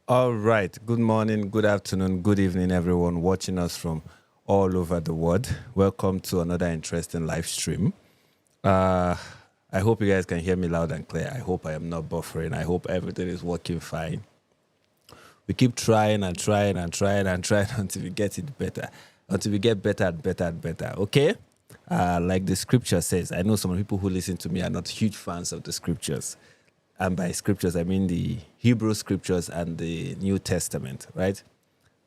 All right. Good morning, good afternoon, good evening, everyone watching us from all over the world. Welcome to another interesting live stream. I hope you guys can hear me loud and clear. I hope I am not buffering. I hope everything is working fine. We keep trying and trying and trying and trying until we get it better, until we get better and better and better. Okay? Like the scripture says, I know some people who listen to me are not huge fans of the scriptures. And by scriptures, I mean the Hebrew scriptures and the New Testament, right?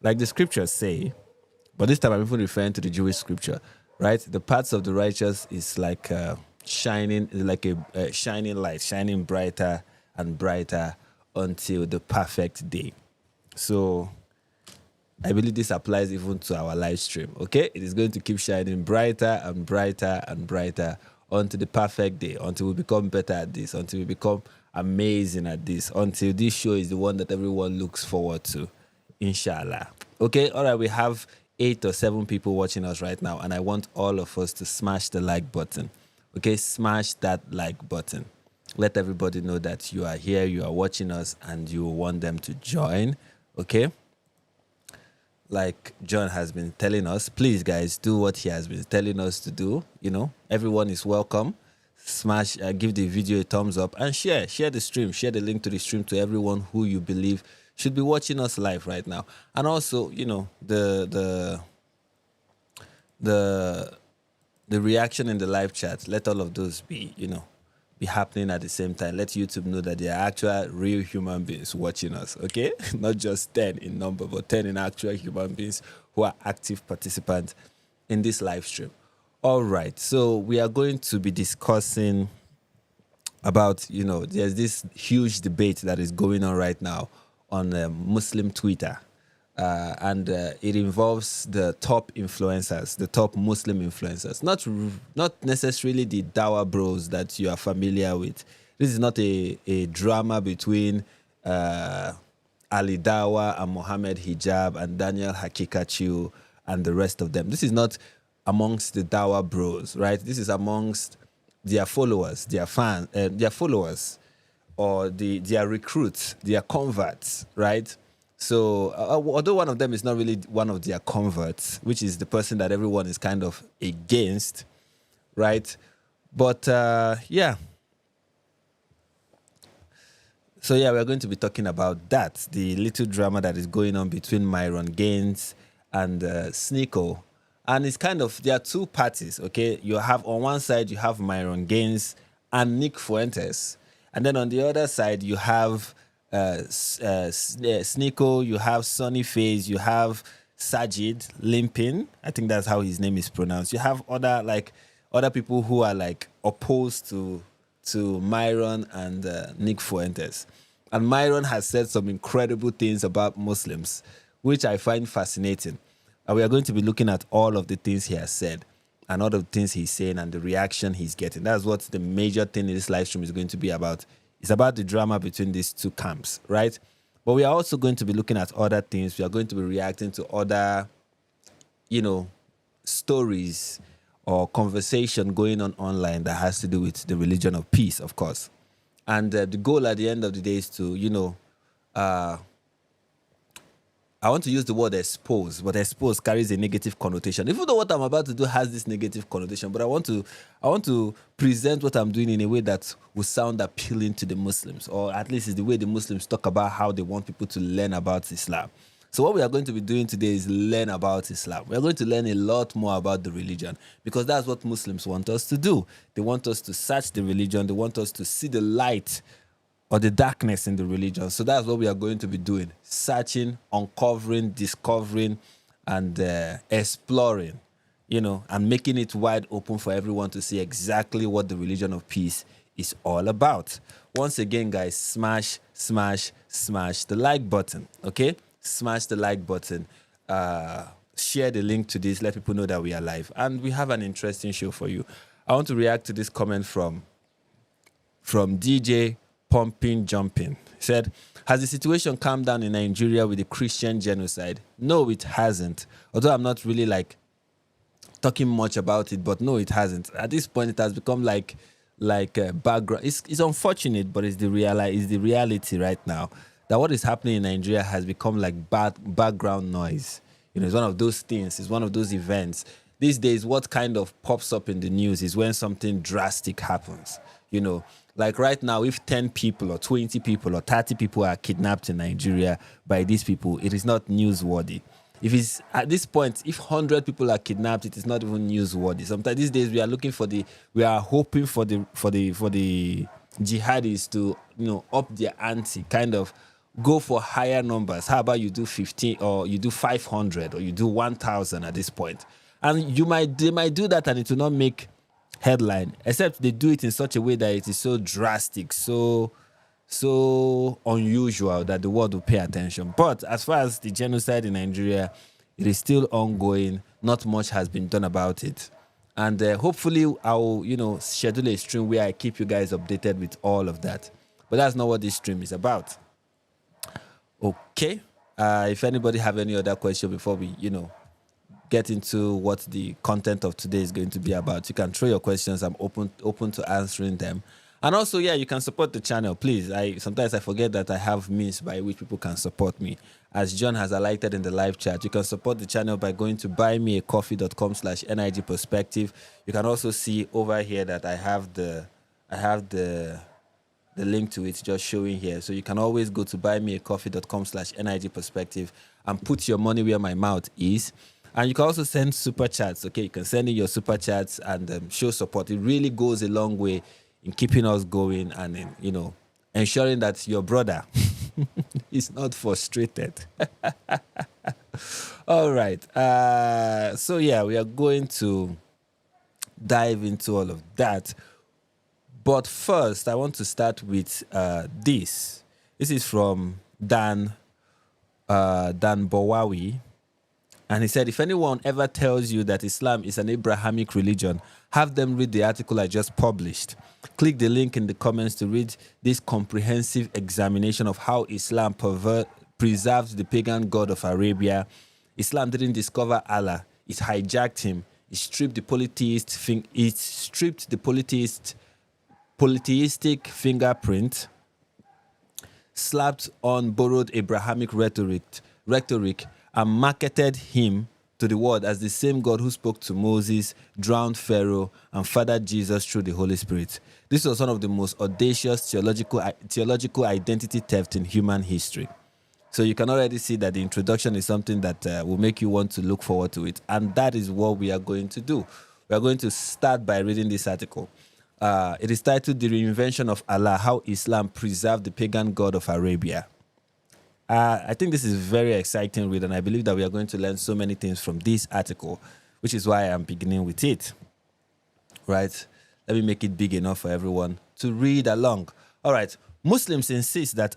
Like the scriptures say, but this time I'm even referring to the Jewish scripture, right? The paths of the righteous is like shining, like a shining light, shining brighter and brighter until the perfect day. So I believe this applies even to our live stream, okay? It is going to keep shining brighter and brighter and brighter until the perfect day, until we become better at this, until we become amazing at this, until this show is the one that everyone looks forward to, inshallah. Okay, all right, we have 8 or 7 people watching us right now, and I want all of us to smash the like button. Okay, smash that like button. Let everybody know that you are here, you are watching us, and you want them to join, okay? Like John has been telling us, please guys, do what he has been telling us to do. You know, everyone is welcome. Smash, give the video a thumbs up and share the stream, share the link to the stream to everyone who you believe should be watching us live right now. And also, you know, the reaction in the live chat, let all of those be, you know, be happening at the same time. Let YouTube know that there are actual real human beings watching us, okay? Not just 10 in number, but 10 in actual human beings who are active participants in this live stream. All right, so we are going to be discussing about, you know, there's this huge debate that is going on right now on Muslim Twitter. And it involves the top influencers, the top Muslim influencers, not necessarily the Dawa bros that you are familiar with. This is not a drama between Ali Dawa and Mohammed Hijab and Daniel Hakikachu and the rest of them. This is not amongst the Dawa bros, right? This is amongst their followers, their fans, their followers, or their recruits, their converts, right? So, although one of them is not really one of their converts, which is the person that everyone is kind of against, right? But, yeah. So, yeah, we're going to be talking about that, the little drama that is going on between Myron Gaines and Sneako. And it's kind of, there are two parties, okay? You have, on one side, you have Myron Gaines and Nick Fuentes. And then on the other side, you have Sneako, you have Sonny Faz, you have Sajid Limpin. I think that's how his name is pronounced. You have other people who are like opposed to Myron and Nick Fuentes. And Myron has said some incredible things about Muslims, which I find fascinating. And we are going to be looking at all of the things he has said and all of the things he's saying and the reaction he's getting. That's what the major thing in this live stream is going to be about. It's about the drama between these two camps, right? But we are also going to be looking at other things. We are going to be reacting to other, you know, stories or conversation going on online that has to do with the religion of peace, of course. And the goal at the end of the day is to, you know, I want to use the word expose, but expose carries a negative connotation. Even though what I'm about to do has this negative connotation, but I want to present what I'm doing in a way that will sound appealing to the Muslims, or at least is the way the Muslims talk about how they want people to learn about Islam. So what we are going to be doing today is learn about Islam. We are going to learn a lot more about the religion because that's what Muslims want us to do. They want us to search the religion. They want us to see the light or the darkness in the religion. So that's what we are going to be doing: searching, uncovering, discovering, and exploring, and making it wide open for everyone to see exactly what the religion of peace is all about. Once again, guys, smash the like button, okay? Smash the like button. Share the link to this. Let people know that we are live. And we have an interesting show for you. I want to react to this comment from DJ Pumping Jumping. He said, has the situation calmed down in Nigeria with the Christian genocide? No, it hasn't. Although I'm not really talking much about it, but no, it hasn't. At this point, it has become like a background. It's unfortunate, but it's the reality right now that what is happening in Nigeria has become like background noise. It's one of those things. It's one of those events. These days, what kind of pops up in the news is when something drastic happens. Like right now, if 10 people or 20 people or 30 people are kidnapped in Nigeria by these people, it is not newsworthy. If it's at this point, if 100 people are kidnapped, it is not even newsworthy. Sometimes these days we are hoping for the jihadis to, up their ante, kind of go for higher numbers. How about you do 15 or you do 500 or you do 1,000 at this point? And they might do that and it will not make headline, except they do it in such a way that it is so drastic, so unusual that the world will pay attention. But as far as the genocide in Nigeria, it is still ongoing. Not much has been done about it. And hopefully I'll, schedule a stream where I keep you guys updated with all of that. But that's not what this stream is about. Okay. If anybody have any other question before we, get into what the content of today is going to be about, you can throw your questions. I'm open to answering them. And also, you can support the channel, please. Sometimes I forget that I have means by which people can support me. As John has highlighted in the live chat, you can support the channel by going to buymeacoffee.com/NIGperspective. You can also see over here that I have the link to it just showing here. So you can always go to buymeacoffee.com/NIGperspective and put your money where my mouth is. And you can also send super chats, okay? You can send in your super chats and show support. It really goes a long way in keeping us going and in, ensuring that your brother is not frustrated. All right. So, we are going to dive into all of that. But first, I want to start with this. This is from Dan Bowawi. And he said, if anyone ever tells you that Islam is an Abrahamic religion, have them read the article I just published. Click the link in the comments to read this comprehensive examination of how Islam preserved the pagan god of Arabia. Islam didn't discover Allah. It hijacked him. It stripped the polytheistic fingerprint, slapped on borrowed Abrahamic rhetoric, and marketed him to the world as the same God who spoke to Moses, drowned Pharaoh, and fathered Jesus through the Holy Spirit. This was one of the most audacious theological identity theft in human history. So you can already see that the introduction is something that will make you want to look forward to it. And that is what we are going to do. We are going to start by reading this article. It is titled The Reinvention of Allah, How Islam Preserved the Pagan God of Arabia. I think this is a very exciting read, and I believe that we are going to learn so many things from this article, which is why I'm beginning with it. Right? Let me make it big enough for everyone to read along. All right. Muslims insist that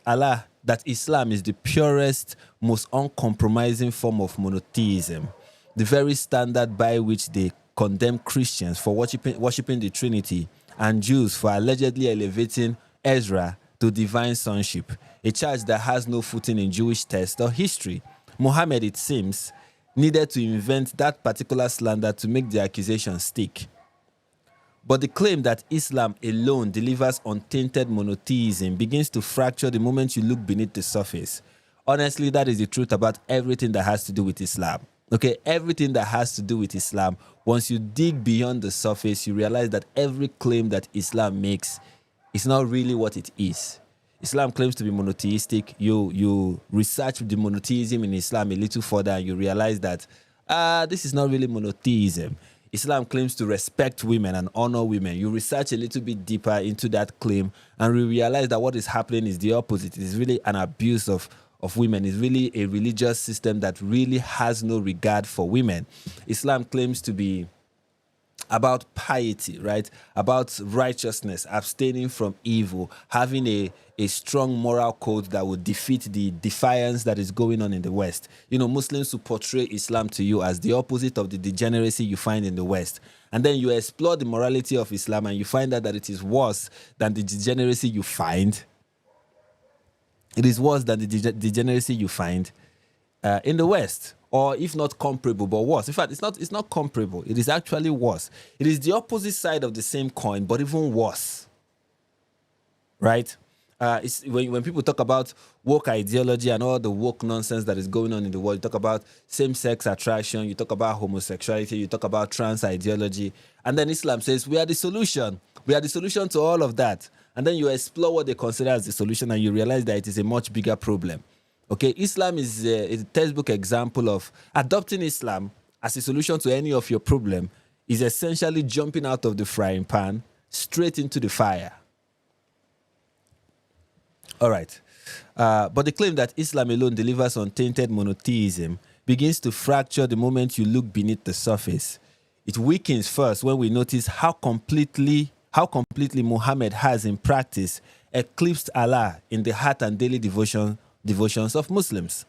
Islam is the purest, most uncompromising form of monotheism, the very standard by which they condemn Christians for worshiping the Trinity and Jews for allegedly elevating Ezra to divine sonship, a charge that has no footing in Jewish text or history. Muhammad, it seems, needed to invent that particular slander to make the accusation stick. But the claim that Islam alone delivers untainted monotheism begins to fracture the moment you look beneath the surface. Honestly, that is the truth about everything that has to do with Islam. Okay, everything that has to do with Islam, once you dig beyond the surface, you realize that every claim that Islam makes is not really what it is. Islam claims to be monotheistic. You research the monotheism in Islam a little further and you realize that this is not really monotheism. Islam claims to respect women and honor women. You research a little bit deeper into that claim and we realize that what is happening is the opposite. It is really an abuse of women. It's really a religious system that really has no regard for women. Islam claims to be about piety, right? About righteousness, abstaining from evil, having a strong moral code that will defeat the defiance that is going on in the West. You know, Muslims will portray Islam to you as the opposite of the degeneracy you find in the West. And then you explore the morality of Islam and you find out that it is worse than the degeneracy you find. It is worse than the degeneracy you find in the West. Or if not comparable, but worse. In fact, it's not comparable. It is actually worse. It is the opposite side of the same coin, but even worse. Right? It's when people talk about woke ideology and all the woke nonsense that is going on in the world, you talk about same-sex attraction, you talk about homosexuality, you talk about trans ideology, and then Islam says, we are the solution. We are the solution to all of that. And then you explore what they consider as the solution and you realize that it is a much bigger problem. Okay, Islam is a textbook example of adopting Islam as a solution to any of your problem is essentially jumping out of the frying pan straight into the fire. All right. But the claim that Islam alone delivers untainted monotheism begins to fracture the moment you look beneath the surface. It weakens first when we notice how completely Muhammad has in practice eclipsed Allah in the heart and daily devotions of Muslims.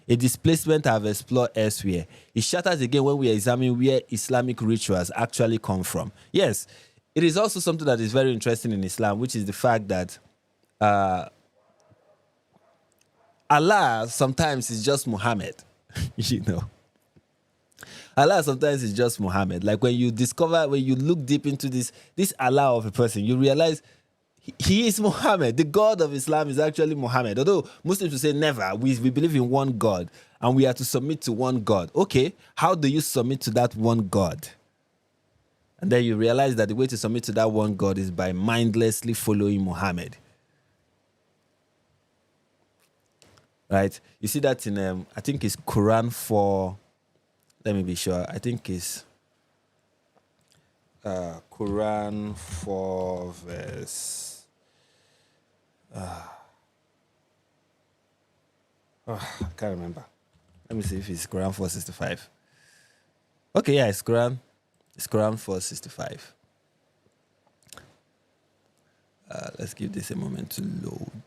A displacement I've explored elsewhere. It shatters again when we examine where Islamic rituals actually come from. Yes, it is also something that is very interesting in Islam, which is the fact that Allah sometimes is just Muhammad. You know, Allah sometimes is just Muhammad. Like when you look deep into this Allah of a person, you realize he is Muhammad. The God of Islam is actually Muhammad. Although Muslims will say never. We believe in one God and we are to submit to one God. Okay, how do you submit to that one God? And then you realize that the way to submit to that one God is by mindlessly following Muhammad. Right? You see that in, I think it's Quran 4. Let me be sure. I think it's Quran 4 verse... I can't remember. Let me see if it's Quran 4:65. Okay, yeah, it's Quran 4:65. Let's give this a moment to load.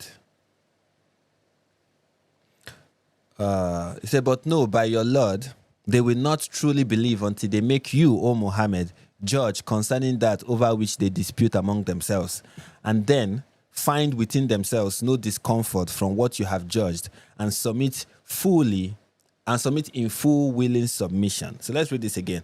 It said, but no, by your Lord, they will not truly believe until they make you, O Muhammad, judge concerning that over which they dispute among themselves, and then find within themselves no discomfort from what you have judged, and submit in full willing submission. So let's read this again.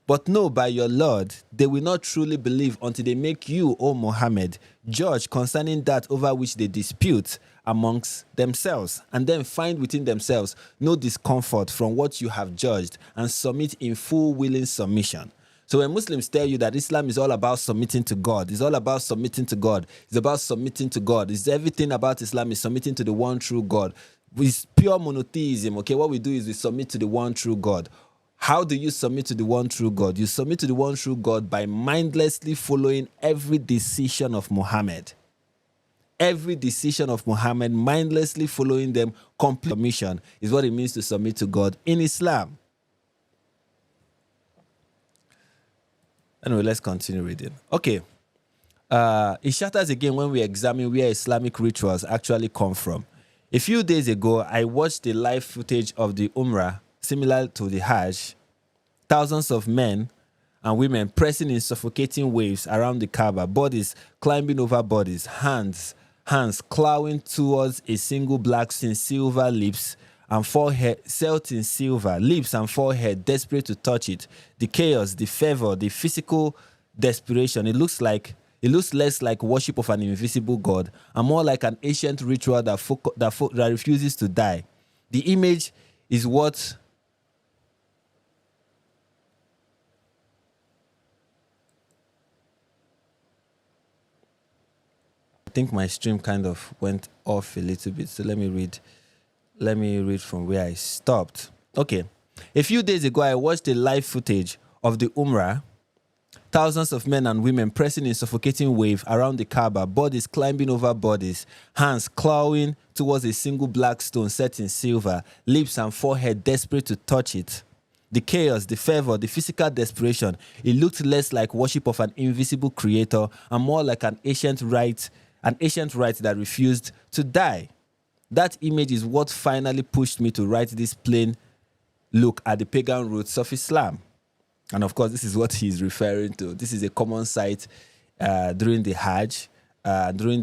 But no, by your Lord, they will not truly believe until they make you, O Muhammad, judge concerning that over which they dispute amongst themselves, and then find within themselves no discomfort from what you have judged, and submit in full willing submission. So when Muslims tell you that Islam is all about submitting to God, it's all about submitting to God, it's about submitting to God, it's everything about Islam is submitting to the one true God. It's pure monotheism, okay? What we do is we submit to the one true God. How do you submit to the one true God? You submit to the one true God by mindlessly following every decision of Muhammad. Every decision of Muhammad, mindlessly following them, complete submission is what it means to submit to God in Islam. Anyway, let's continue reading. Okay. It shatters again when we examine where Islamic rituals actually come from. A few days ago, I watched the live footage of the Umrah, similar to the Hajj. Thousands of men and women pressing in suffocating waves around the Kaaba, bodies climbing over bodies, hands clawing towards a single black in silver lips and forehead, set in silver, lips and forehead, desperate to touch it. The chaos, the fervor, the physical desperation. It looks less like worship of an invisible God and more like an ancient ritual that refuses to die. The image is what I think my stream kind of went off a little bit. So let me read from where I stopped. Okay. A few days ago, I watched a live footage of the Umrah. Thousands of men and women pressing in suffocating wave around the Kaaba, bodies climbing over bodies, hands clawing towards a single black stone set in silver, lips and forehead desperate to touch it. The chaos, the fervor, the physical desperation, it looked less like worship of an invisible creator and more like an ancient rite that refused to die. That image is what finally pushed me to write this plain look at the pagan roots of Islam. And of course, this is what he's referring to. This is a common sight during the Hajj, during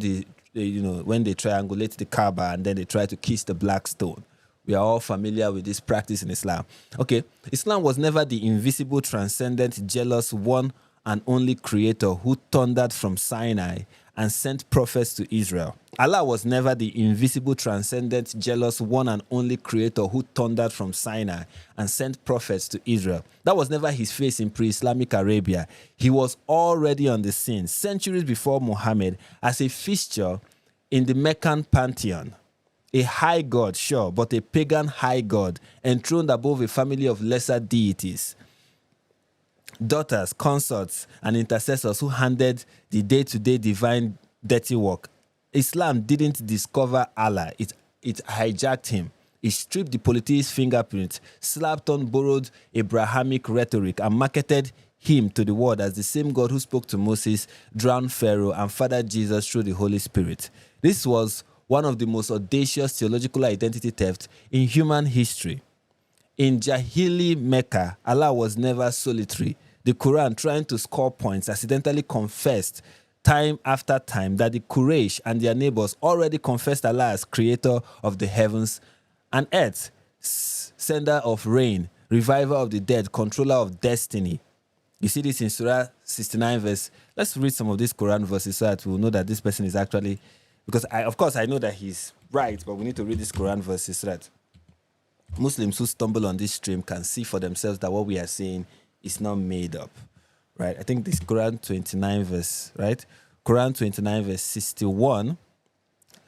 when they triangulate the Kaaba and then they try to kiss the black stone. We are all familiar with this practice in Islam. Okay, Islam was never the invisible, transcendent, jealous, one and only creator who thundered from Sinai and sent prophets to Israel. Allah was never the invisible, transcendent, jealous, one and only creator who thundered from Sinai and sent prophets to Israel. That was never his face in pre-Islamic Arabia. He was already on the scene, centuries before Muhammad, as a fixture in the Meccan pantheon. A high god, sure, but a pagan high god enthroned above a family of lesser deities. Daughters, consorts, and intercessors who handled the day-to-day divine dirty work. Islam didn't discover Allah. It hijacked him. It stripped the polytheist fingerprint, slapped on borrowed Abrahamic rhetoric, and marketed him to the world as the same God who spoke to Moses, drowned Pharaoh, and fathered Jesus through the Holy Spirit. This was one of the most audacious theological identity thefts in human history. In Jahili Mecca, Allah was never solitary. The Quran, trying to score points, accidentally confessed time after time that the Quraysh and their neighbors already confessed Allah as creator of the heavens and earth, sender of rain, reviver of the dead, controller of destiny. You see this in Surah 69 verse. Let's read some of these Quran verses so that we'll know that this person is actually, because I know that he's right, but we need to read these Quran verses so that Muslims who stumble on this stream can see for themselves that what we are saying is not made up, right? I think this Quran 29 verse, right? Quran 29 verse 61.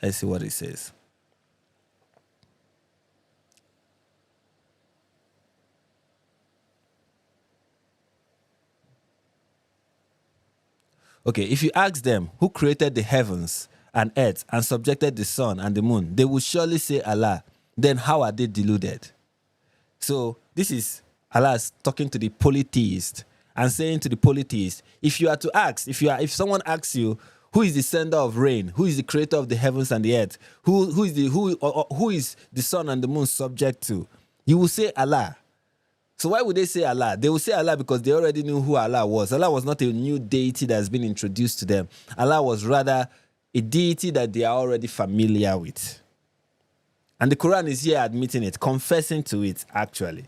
Let's see what it says. Okay, if you ask them who created the heavens and earth and subjected the sun and the moon, they will surely say Allah. Then how are they deluded? So this is Allah talking to the polytheist and saying to the polytheist, if you are to ask, if someone asks you, who is the sender of rain, who is the creator of the heavens and the earth, who is the sun and the moon subject to, you will say Allah. So why would they say Allah? They will say Allah because they already knew who Allah was. Allah was not a new deity that has been introduced to them. Allah was rather a deity that they are already familiar with. And the Quran is here admitting it, confessing to it, actually.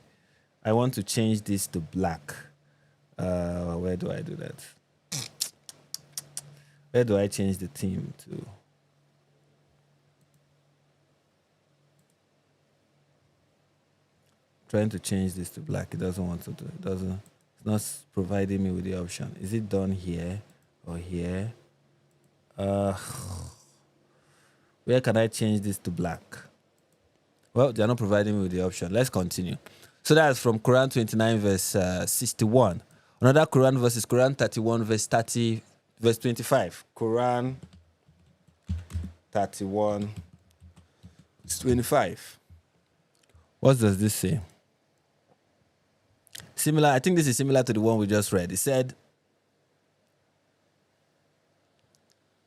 I want to change this to black. Where do I do that? Where do I change the theme to? Trying to change this to black. It doesn't want to do it. It's not providing me with the option. Is it done here or here? Where can I change this to black? Well, they're not providing me with the option. Let's continue. So that's from Quran 29 verse 61. Another Quran verse is Quran 31 verse 25. Quran 31 verse 25. What does this say? Similar, I think this is similar to the one we just read. It said,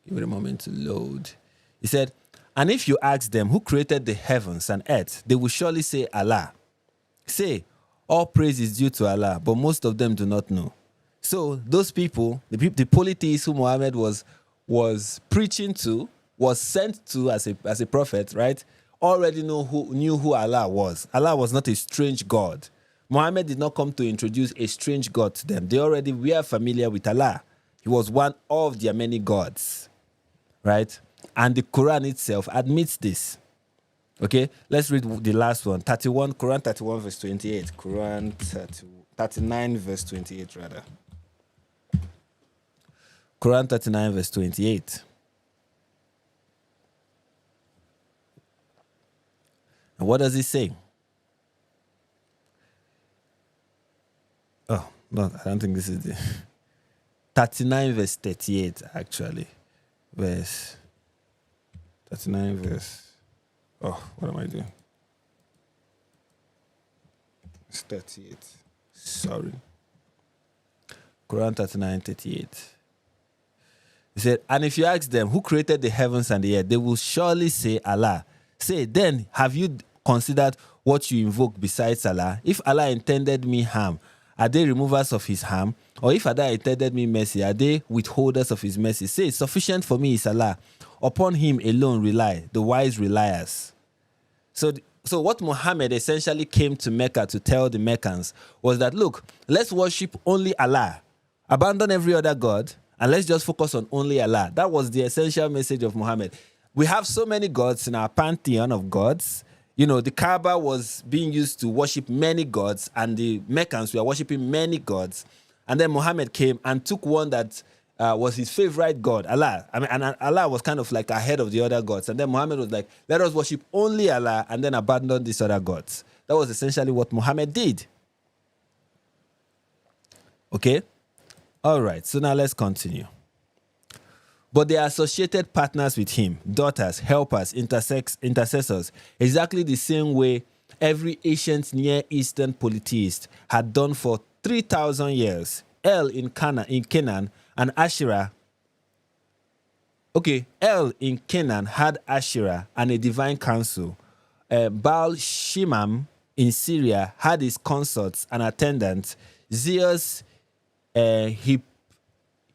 give it a moment to load. It said, and if you ask them who created the heavens and earth, they will surely say Allah. Say, all praise is due to Allah, but most of them do not know. So those people, the polytheists who Muhammad was preaching to, was sent to as a prophet, right? Already knew who Allah was. Allah was not a strange God. Muhammad did not come to introduce a strange God to them. They already were familiar with Allah. He was one of their many gods, right? And the Quran itself admits this. Okay, let's read the last one. 31, Quran 31 verse 28. Quran 39 verse 28 rather. Quran 39 verse 28. And what does it say? Oh, no, I don't think this is the 39 verse 38 actually. Verse 39 verse. Oh, what am I doing? It's 38. Sorry. Quran 39, 38. He said, and if you ask them, who created the heavens and the earth, they will surely say Allah. Say, then have you considered what you invoke besides Allah? If Allah intended me harm, are they removers of his harm? Or if Allah intended me mercy, are they withholders of his mercy? Say, sufficient for me is Allah. Upon him alone rely, the wise reliers. So what Muhammad essentially came to Mecca to tell the Meccans was that, look, let's worship only Allah. Abandon every other god, and let's just focus on only Allah. That was the essential message of Muhammad. We have so many gods in our pantheon of gods. You know, the Kaaba was being used to worship many gods, and the Meccans were worshiping many gods. And then Muhammad came and took one that was his favorite god, Allah. I mean, and Allah was kind of like ahead of the other gods. And then Muhammad was like, let us worship only Allah and then abandon these other gods. That was essentially what Muhammad did. Okay? All right, so now let's continue. But they are associated partners with him, daughters, helpers, intercessors, exactly the same way every ancient Near Eastern polytheist had done for 3,000 years. El in Canaan and Asherah. Okay, El in Canaan had Asherah and a divine council. Baal Shimam in Syria had his consorts and attendants. Zeus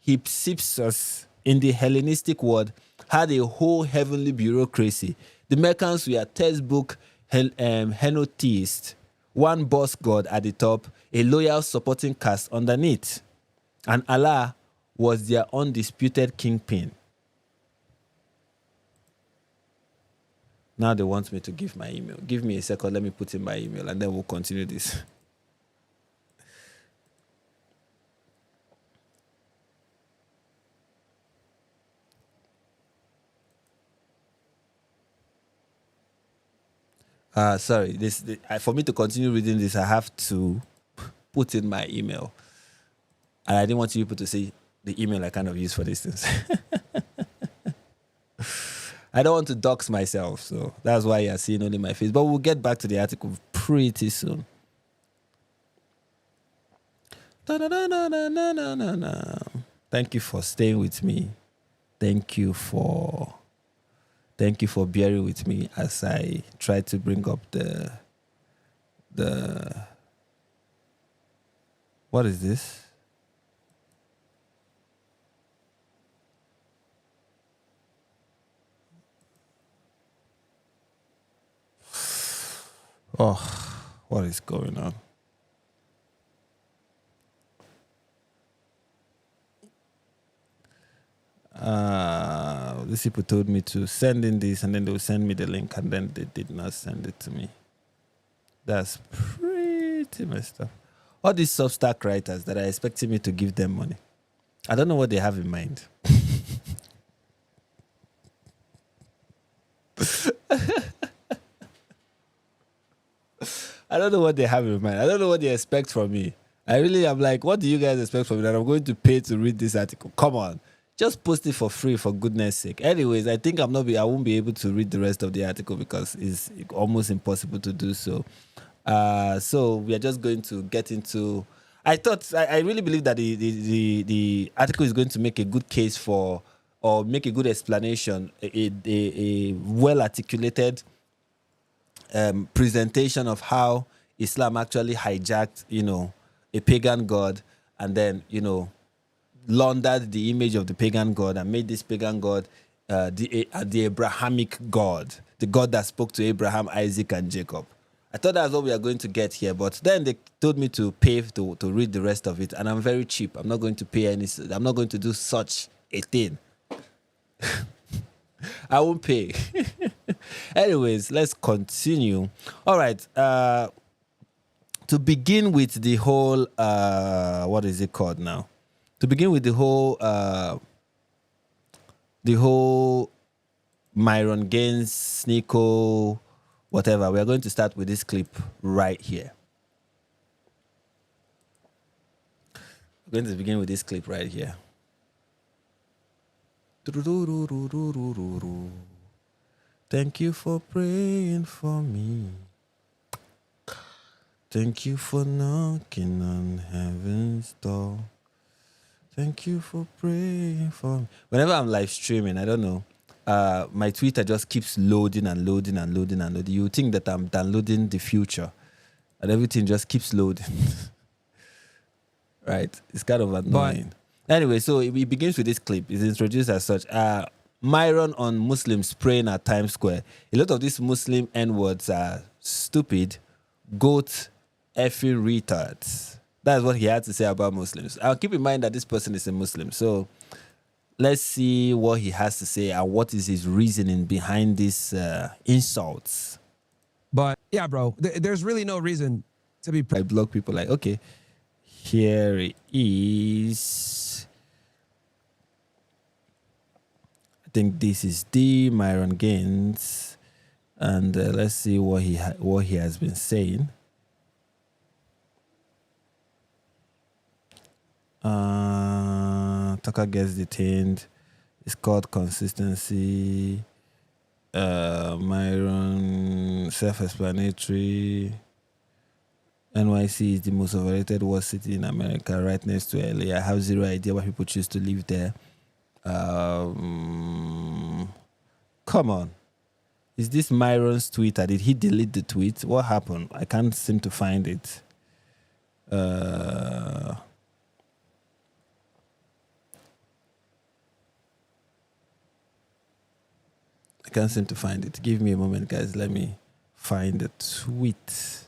Hypsipsus in the Hellenistic world had a whole heavenly bureaucracy. The Meccans were textbook henotheists, one boss god at the top, a loyal supporting cast underneath. And Allah was their undisputed kingpin. Now they want me to give my email. Give me a second, let me put in my email, and then we'll continue this. Sorry, for me to continue reading this, I have to put in my email. And I didn't want you people to see the email I kind of use for these things. I don't want to dox myself, so that's why you're seeing only my face. But we'll get back to the article pretty soon. Thank you for staying with me. Thank you for bearing with me as I try to bring up the what is this? Oh, what is going on? These people told me to send in this and then they will send me the link and then they did not send it to me. That's pretty messed up. All these Substack writers that are expecting me to give them money. I don't know what they have in mind. I don't know what they have in mind. I don't know what they expect from me. I really am like, what do you guys expect from me that I'm going to pay to read this article? Come on. Just post it for free, for goodness sake. Anyways, I think I won't be able to read the rest of the article because it's almost impossible to do so. So we are just going to get into. I really believe that the article is going to make a good case for, or make a good explanation, a well articulated presentation of how Islam actually hijacked, a pagan god, and then laundered the image of the pagan god and made this pagan god the Abrahamic god, the God that spoke to Abraham, Isaac, and Jacob. I thought that's what we are going to get here, but then they told me to pay to read the rest of it, and I'm very cheap. I'm not going to pay I'm not going to do such a thing. I won't pay. Anyways, let's continue. All right. To begin with the whole, what is it called now? To begin with the whole Myron Gaines, Sneako, whatever. We are going to start with this clip right here. We're going to begin with this clip right here. Thank you for praying for me. Thank you for knocking on heaven's door. Thank you for praying for me. Whenever I'm live streaming, I don't know, my Twitter just keeps loading and loading and loading and loading. You think that I'm downloading the future, and everything just keeps loading. Right? It's kind of annoying. Anyway, so it begins with this clip. It's introduced as such. Myron on Muslims praying at Times Square. A lot of these Muslim N-words are stupid, goat, effing retards. That's what he had to say about Muslims. I'll keep in mind that this person is a Muslim. So let's see what he has to say and what is his reasoning behind these insults. But yeah, bro, there's really no reason to be. I block people like, okay, here it is. I think this is the Myron Gaines, and let's see what he has been saying. Tucker gets detained. It's called consistency. Myron, self-explanatory. NYC is the most overrated worst city in America, right next to LA. I have zero idea why people choose to live there. Come on. Is this Myron's Twitter? Did he delete the tweet? What happened? I can't seem to find it. I can't seem to find it. Give me a moment, guys. Let me find the tweet.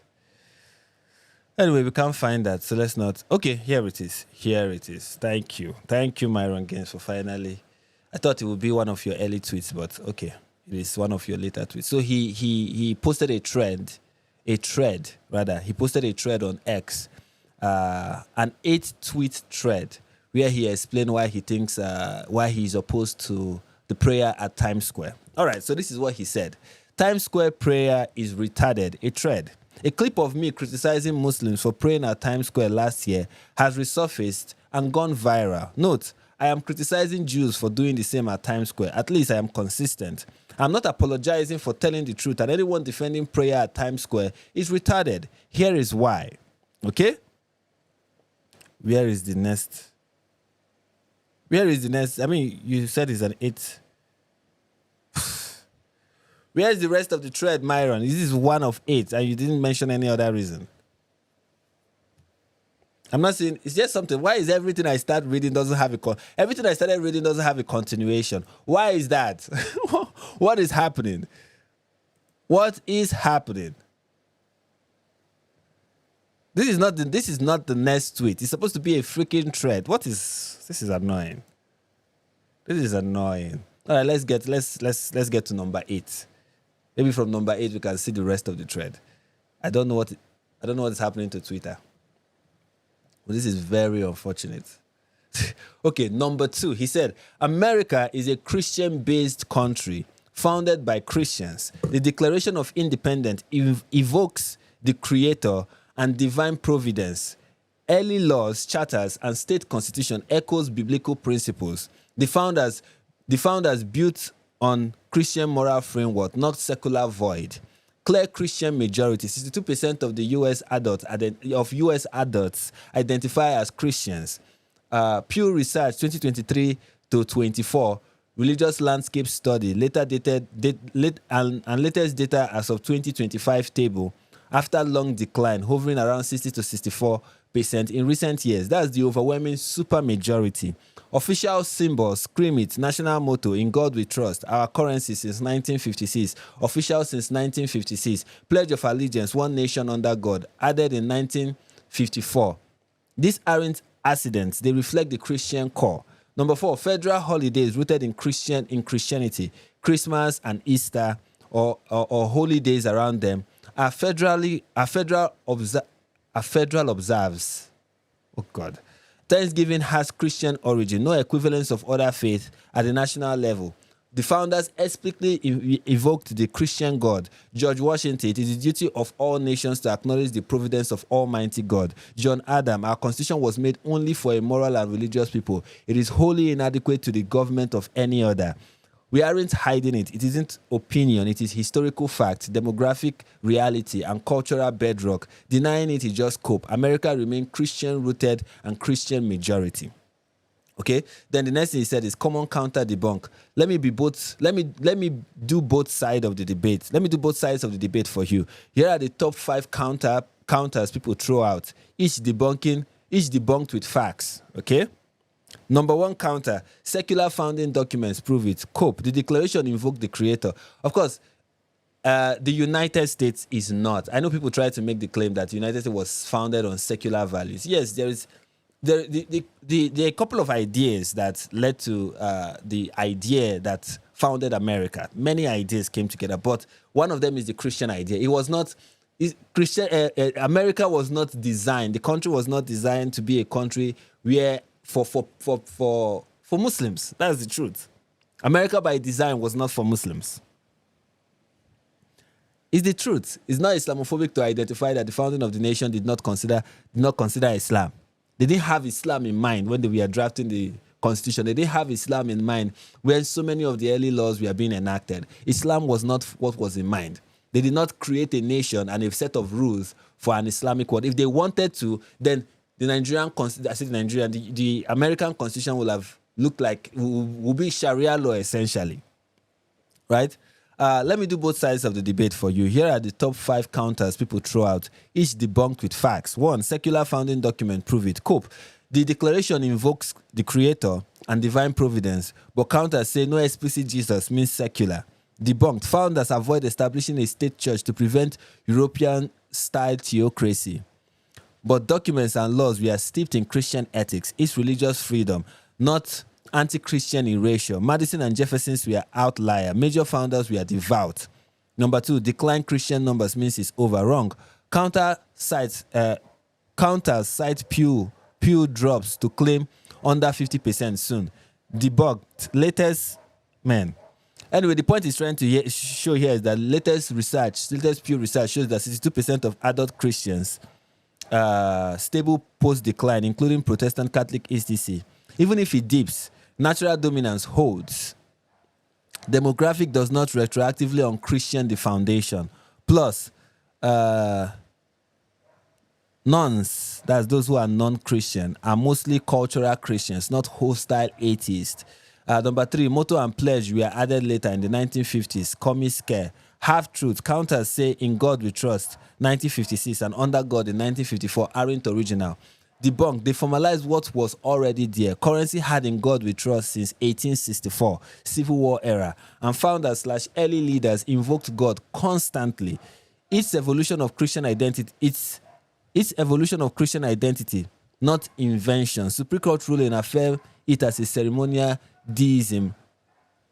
Anyway, we can't find that, so let's not. Okay, here it is. Here it is. Thank you. Thank you, Myron Gaines, for finally. I thought it would be one of your early tweets, but okay. It is one of your later tweets. So he posted a thread. He posted a thread on X, an 8-tweet thread, where he explained why he thinks, why he's opposed to the prayer at Times Square. All right, so this is what he said. Times Square prayer is retarded, a thread. A clip of me criticizing Muslims for praying at Times Square last year has resurfaced and gone viral. Note, I am criticizing Jews for doing the same at Times Square. At least I am consistent. I'm not apologizing for telling the truth, and anyone defending prayer at Times Square is retarded. Here is why. Okay? Where is the next? I mean, you said it's an 8. Where is the rest of the thread, Myron? This is one of 8, and you didn't mention any other reason. I'm not saying it's just something. Why is everything I start reading doesn't have everything I started reading doesn't have a continuation? Why is that? What is happening? What is happening? This is not the next tweet. It's supposed to be a freaking thread. This is annoying. This is annoying. All right, let's get to number 8. Maybe from number 8 we can see the rest of the thread. I don't know what is happening to Twitter. But this is very unfortunate. Okay, number 2. He said, America is a Christian-based country founded by Christians. The Declaration of Independence evokes the Creator and divine providence. Early laws, charters, and state constitution echoes biblical principles. The founders built on Christian moral framework, not secular void. Clear Christian majority, 62% of the U.S. adults identify as Christians. Pew Research 2023 to 24 religious landscape study, latest data as of 2025 table, after long decline, hovering around 60 to 64% in recent years. That's the overwhelming super majority. Official symbols, scream it, national motto, in God we trust, our currency since 1956, official since 1956, Pledge of Allegiance, one nation under God, added in 1954. These aren't accidents, they reflect the Christian core. Number 4, federal holidays rooted in Christianity, Christmas and Easter, or holy days around them are federal observes. Oh God. Thanksgiving has Christian origin, no equivalence of other faiths at the national level. The founders explicitly evoked the Christian God. George Washington, it is the duty of all nations to acknowledge the providence of Almighty God. John Adam, our constitution was made only for a moral and religious people. It is wholly inadequate to the government of any other. We aren't hiding it. It isn't opinion. It is historical fact, demographic reality, and cultural bedrock. Denying it is just cope. America remains Christian-rooted and Christian majority. Okay. Then the next thing he said is common counter debunk. Let me do both sides of the debate. Let me do both sides of the debate for you. Here are the top 5 counters people throw out. Each debunked with facts. Okay. Number 1 counter, secular founding documents prove it. Cope, the declaration invoked the creator. Of course, the United States is not. I know people try to make the claim that the United States was founded on secular values. Yes, there are a couple of ideas that led to the idea that founded America. Many ideas came together, but one of them is the Christian idea. It was not Christian. America was not designed. The country was not designed to be a country where for Muslims. That's the truth. America by design was not for Muslims. It's the truth. It's not Islamophobic to identify that the founding of the nation did not consider Islam. They didn't have Islam in mind when they were drafting the constitution. They didn't have Islam in mind when so many of the early laws were being enacted. Islam was not what was in mind. They did not create a nation and a set of rules for an Islamic world. If they wanted to, then the American constitution will have looked like, will be Sharia law essentially, right? Let me do both sides of the debate for you. Here are the top 5 counters people throw out, each debunked with facts. 1, secular founding document, prove it. Cope, the declaration invokes the creator and divine providence, but counters say no explicit Jesus means secular. Debunked, founders avoid establishing a state church to prevent European-style theocracy. But documents and laws were steeped in Christian ethics, its religious freedom, not anti-Christian erasure. Madison and Jefferson's were outlier. Major founders were devout. Number 2, decline Christian numbers means it's over. Wrong. Counters cite Pew drops to claim under 50% soon. Debunked. Latest Anyway, the point he's trying to show here is that latest Pew research shows that 62% of adult Christians stable post-decline, including Protestant, Catholic, etc. Even if it dips, natural dominance holds. Demographic does not retroactively on Christian the foundation. Plus, nuns, that's those who are non-Christian, are mostly cultural Christians, not hostile atheists. Number 3, motto and pledge were added later in the 1950s. Commie scare. Half-truth. Counters say in God we trust, 1956, and under God in 1954 aren't original. Debunked. They formalized what was already there. Currency had in God we trust since 1864, Civil War era, and founders / early leaders invoked God constantly. Its evolution of Christian identity, not invention. Supreme Court ruling affirmed it as a ceremonial deism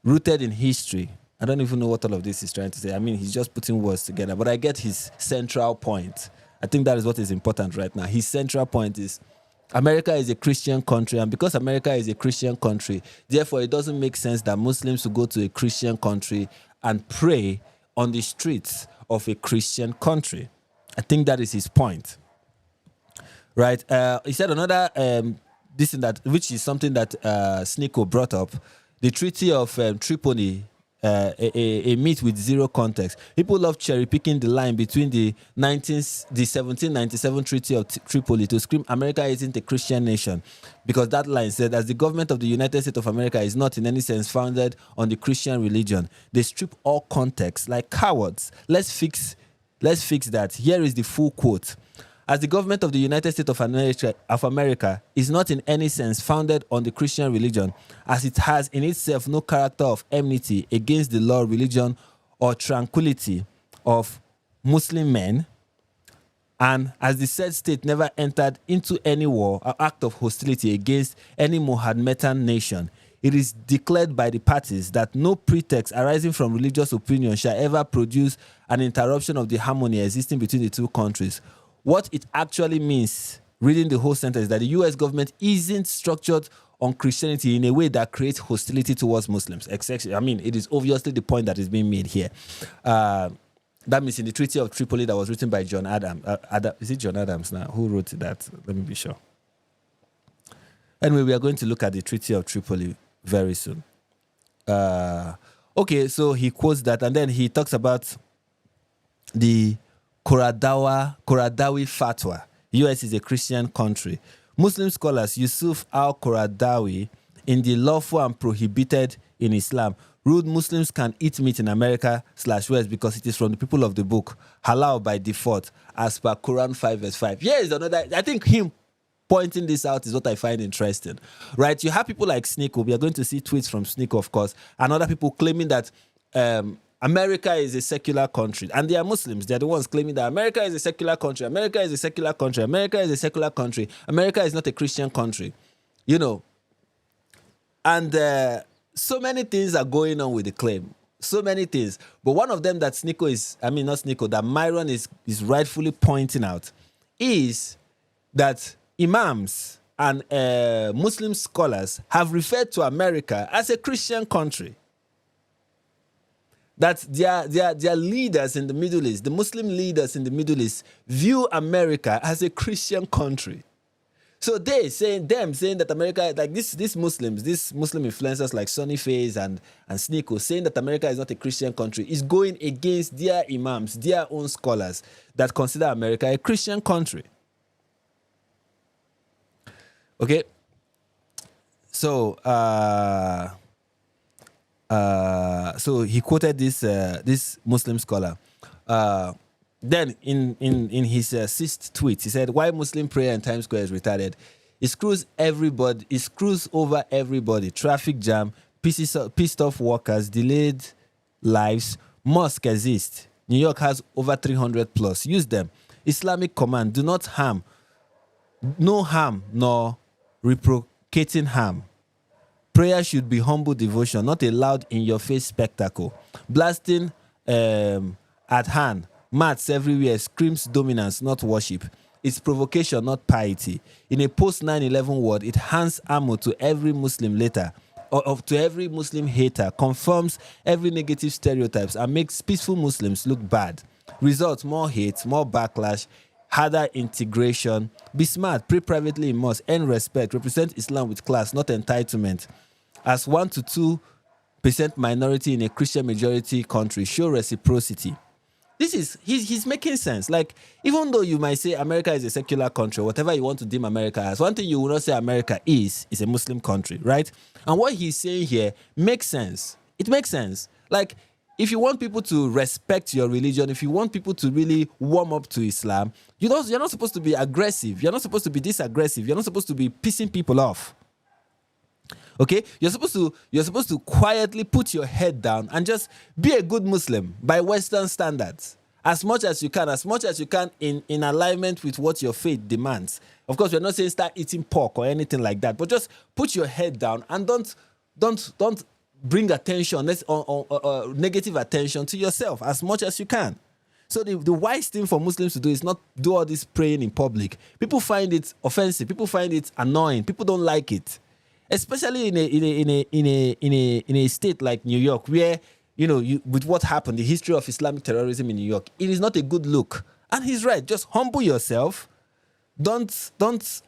rooted in history. I don't even know what all of this is trying to say. I mean, he's just putting words together, but I get his central point. I think that is what is important right now. His central point is America is a Christian country, and because America is a Christian country, therefore it doesn't make sense that Muslims will go to a Christian country and pray on the streets of a Christian country. I think that is his point. Right? He said another which is something that Sneako brought up, the Treaty of Tripoli, a myth with zero context. People love cherry-picking the line between the 1797 Treaty of Tripoli to scream America isn't a Christian nation, because that line said, as the government of the United States of America is not in any sense founded on the Christian religion, they strip all context like cowards. Let's fix that. Here is the full quote. As the government of the United States of America is not in any sense founded on the Christian religion, as it has in itself no character of enmity against the law, religion, or tranquility of Muslim men, and as the said state never entered into any war or act of hostility against any Mohammedan nation, it is declared by the parties that no pretext arising from religious opinion shall ever produce an interruption of the harmony existing between the two countries. What it actually means, reading the whole sentence, is that the U.S. government isn't structured on Christianity in a way that creates hostility towards Muslims. I mean, it is obviously the point that is being made here. That means in the Treaty of Tripoli that was written by John Adams. Is it John Adams now? Who wrote that? Let me be sure. Anyway, we are going to look at the Treaty of Tripoli very soon. Okay, so he quotes that, and then he talks about the Qaradawi fatwa. U.S. is a Christian country. Muslim scholars Yusuf al-Qaradawi, in the lawful and prohibited in Islam, ruled Muslims can eat meat in America/West because it is from the people of the book, halal by default, as per Quran 5 verse 5. Here is another, I think him pointing this out is what I find interesting, right? You have people like Sneako. We are going to see tweets from Sneako, of course, and other people claiming that America is a secular country, and they are Muslims. They're the ones claiming that America is a secular country. America is a secular country. America is a secular country. America is not a Christian country, you know. And so many things are going on with the claim. So many things. But one of them that Sneako is, I mean, not Sneako, that Myron is rightfully pointing out is that imams and Muslim scholars have referred to America as a Christian country. That their leaders in the Middle East, the Muslim leaders in the Middle East, view America as a Christian country. So them saying that America, like these Muslim influencers like Sonny Faz and Sneako, saying that America is not a Christian country, is going against their imams, their own scholars that consider America a Christian country. Okay, so so he quoted this Muslim scholar. Then in his sixth tweet, he said, "Why Muslim prayer in Times Square is retarded? It screws everybody. It screws over everybody. Traffic jam, pissed off workers, delayed lives. Mosque exists. New York has over 300 plus. Use them. Islamic command: do not harm. No harm nor reciprocating harm. Prayer should be humble devotion, not a loud in-your-face spectacle. Blasting at hand, mats everywhere, screams dominance, not worship. It's provocation, not piety. In a post-9/11 world, it hands ammo to every Muslim later, or to every Muslim hater, confirms every negative stereotypes, and makes peaceful Muslims look bad. Results: more hate, more backlash, harder integration. Be smart, pray privately in mosque, earn respect, represent Islam with class, not entitlement. As 1 to 2% minority in a Christian majority country, show reciprocity." This is, he's making sense. Like, even though you might say America is a secular country, whatever you want to deem America as, one thing you will not say America is a Muslim country, right? And what he's saying here makes sense. It makes sense. Like, if you want people to respect your religion, if you want people to really warm up to Islam, you're not supposed to be aggressive. You're not supposed to be this-aggressive. You're not supposed to be pissing people off. Okay? You're supposed to quietly put your head down and just be a good Muslim by Western standards. As much as you can in alignment with what your faith demands. Of course, we're not saying start eating pork or anything like that, but just put your head down and don't bring attention, negative attention to yourself as much as you can. So the wise thing for Muslims to do is not do all this praying in public. People find it offensive. People find it annoying. People don't like it. Especially in a state like New York, where with what happened, the history of Islamic terrorism in New York, it is not a good look. And he's right. Just humble yourself. Don't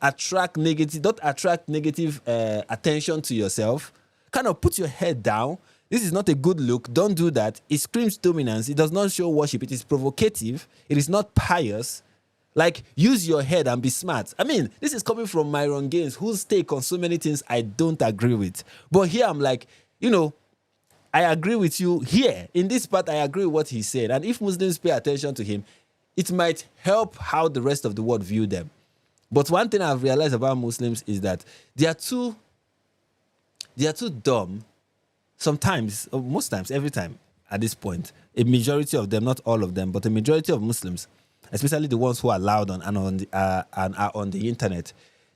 attract negative attention to yourself. Kind of put your head down. This is not a good look. Don't do that. It screams dominance. It does not show worship. It is provocative. It is not pious. Like, use your head and be smart. I mean, this is coming from Myron Gaines, whose take on so many things I don't agree with. But here I'm like, I agree with you here. In this part, I agree with what he said. And if Muslims pay attention to him, it might help how the rest of the world view them. But one thing I've realized about Muslims is that they are too dumb. Sometimes, or most times, every time at this point, a majority of them, not all of them, but a majority of Muslims, especially the ones who are loud and are on the internet,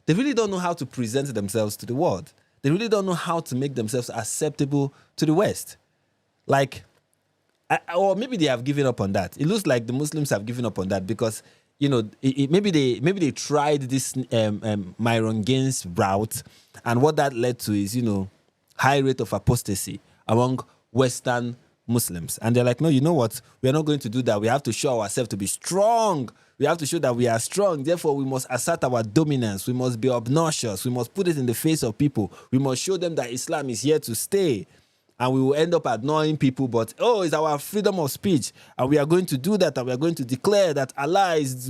they really don't know how to present themselves to the world. They really don't know how to make themselves acceptable to the West. Like, or maybe they have given up on that. It looks like the Muslims have given up on that because, maybe they tried this Myron Gaines route, and what that led to is, high rate of apostasy among Western Muslims. And they're like, no, you know what? We are not going to do that. We have to show ourselves to be strong. We have to show that we are strong. Therefore, we must assert our dominance. We must be obnoxious. We must put it in the face of people. We must show them that Islam is here to stay. And we will end up annoying people, but it's our freedom of speech, and we are going to do that, and we are going to declare that Allah is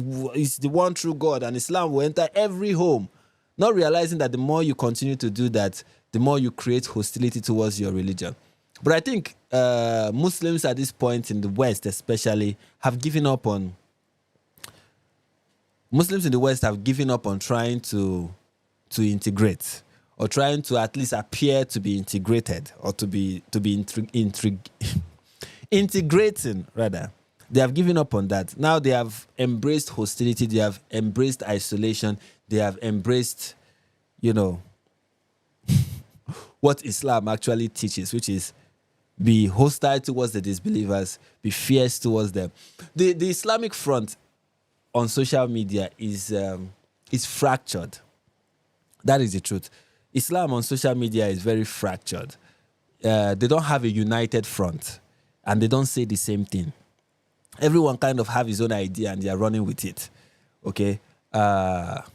the one true God, and Islam will enter every home. Not realizing that the more you continue to do that, the more you create hostility towards your religion. But I think Muslims at this point in the West especially have given up on... Muslims in the West have given up on trying to integrate, or trying to at least appear to be integrated, or to be integrating, rather. They have given up on that. Now they have embraced hostility. They have embraced isolation. They have embraced, what Islam actually teaches, which is be hostile towards the disbelievers, be fierce towards them. The Islamic front on social media is fractured. That is the truth. Islam on social media is very fractured. They don't have a united front, and they don't say the same thing. Everyone kind of have his own idea, and they are running with it. Okay? That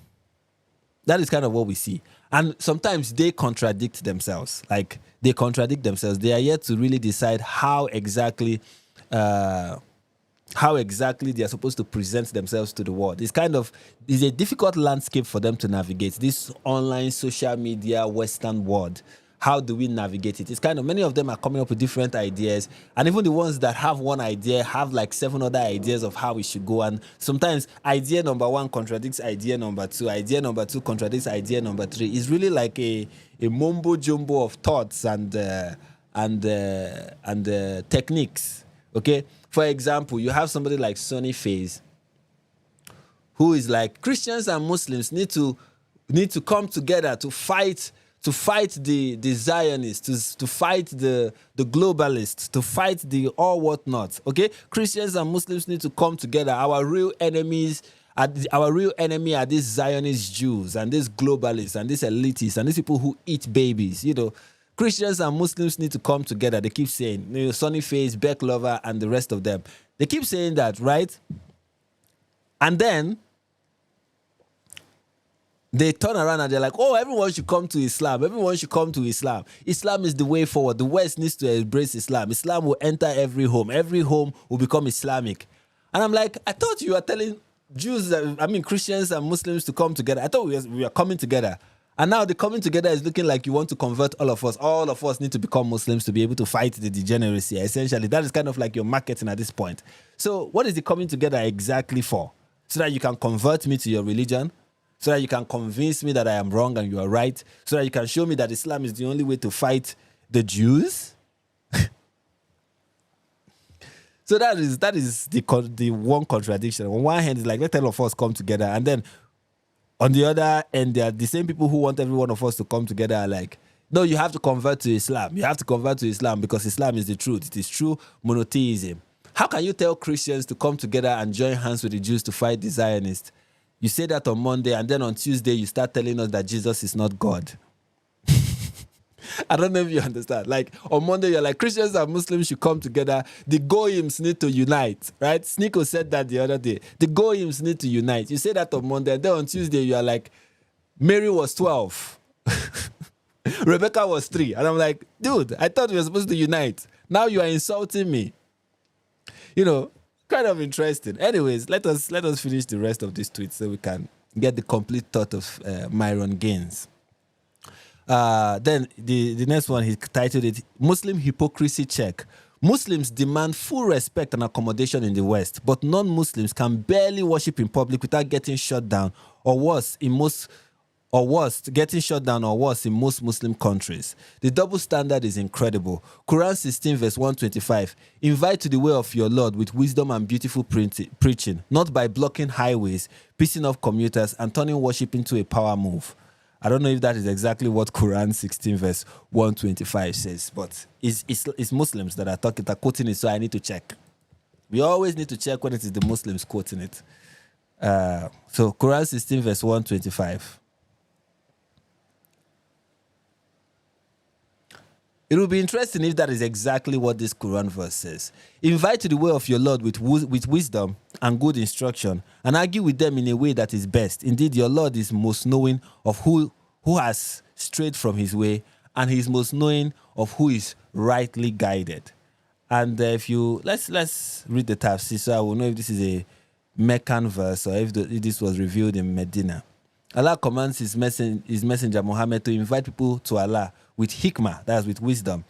is kind of what we see. And sometimes they contradict themselves. Like, they contradict themselves. They are yet to really decide how exactly they are supposed to present themselves to the world. It's a difficult landscape for them to navigate. This online social media Western world. How do we navigate it? It's many of them are coming up with different ideas. And even the ones that have one idea have like 7 other ideas of how we should go. And sometimes idea number 1 contradicts idea number 2. Idea number 2 contradicts idea number 3. It's really like a mumbo jumbo of thoughts and techniques. Okay? For example, you have somebody like Sonny Faz, who is like, Christians and Muslims need to come together to fight the Zionists, to fight the globalists, to fight the all whatnot. Okay, Christians and Muslims need to come together. Our real enemy are these Zionist Jews and these globalists and these elitists and these people who eat babies. Christians and Muslims need to come together. They keep saying, Sonny Faz, Beck Lover, and the rest of them. They keep saying that, right? And then they turn around and they're like, everyone should come to Islam. Everyone should come to Islam. Islam is the way forward. The West needs to embrace Islam. Islam will enter every home. Every home will become Islamic. And I'm like, I thought you were telling Christians and Muslims to come together. I thought we were coming together. And now the coming together is looking like you want to convert all of us. All of us need to become Muslims to be able to fight the degeneracy. Essentially, that is kind of like your marketing at this point. So what is the coming together exactly for? So that you can convert me to your religion? So that you can convince me that I am wrong and you are right? So that you can show me that Islam is the only way to fight the Jews? So that is the one contradiction. On one hand, it's like, let all of us come together. And then on the other end, there are the same people who want every one of us to come together are like, no, you have to convert to Islam. You have to convert to Islam because Islam is the truth. It is true monotheism. How can you tell Christians to come together and join hands with the Jews to fight the Zionists? You say that on Monday, and then on Tuesday, you start telling us that Jesus is not God. I don't know if you understand. Like, on Monday, you're like, Christians and Muslims should come together. The Goyims need to unite, right? Sneako said that the other day. The Goyims need to unite. You say that on Monday, and then on Tuesday, you are like, Mary was 12. Rebecca was 3. And I'm like, dude, I thought we were supposed to unite. Now you are insulting me. Kind of interesting. Anyways, let us finish the rest of this tweet so we can get the complete thought of Myron Gaines. Then the next one, he titled it, Muslim Hypocrisy Check. Muslims demand full respect and accommodation in the West, but non-Muslims can barely worship in public without getting shut down, getting shut down or worse in most Muslim countries. The double standard is incredible. Quran 16 verse 125, invite to the way of your Lord with wisdom and beautiful preaching, not by blocking highways, pissing off commuters, and turning worship into a power move. I don't know if that is exactly what Quran 16 verse 125 says, but it's Muslims that are quoting it, so I need to check. We always need to check when it is the Muslims quoting it. So Quran 16 verse 125. It will be interesting if that is exactly what this Quran verse says. Invite to the way of your Lord with wisdom and good instruction, and argue with them in a way that is best. Indeed, your Lord is most knowing of who has strayed from his way, and he is most knowing of who is rightly guided. And if you let's read the tafsir, so I will know if this is a Meccan verse or if this was revealed in Medina. Allah commands his messenger Muhammad to invite people to Allah with hikmah, that's with wisdom.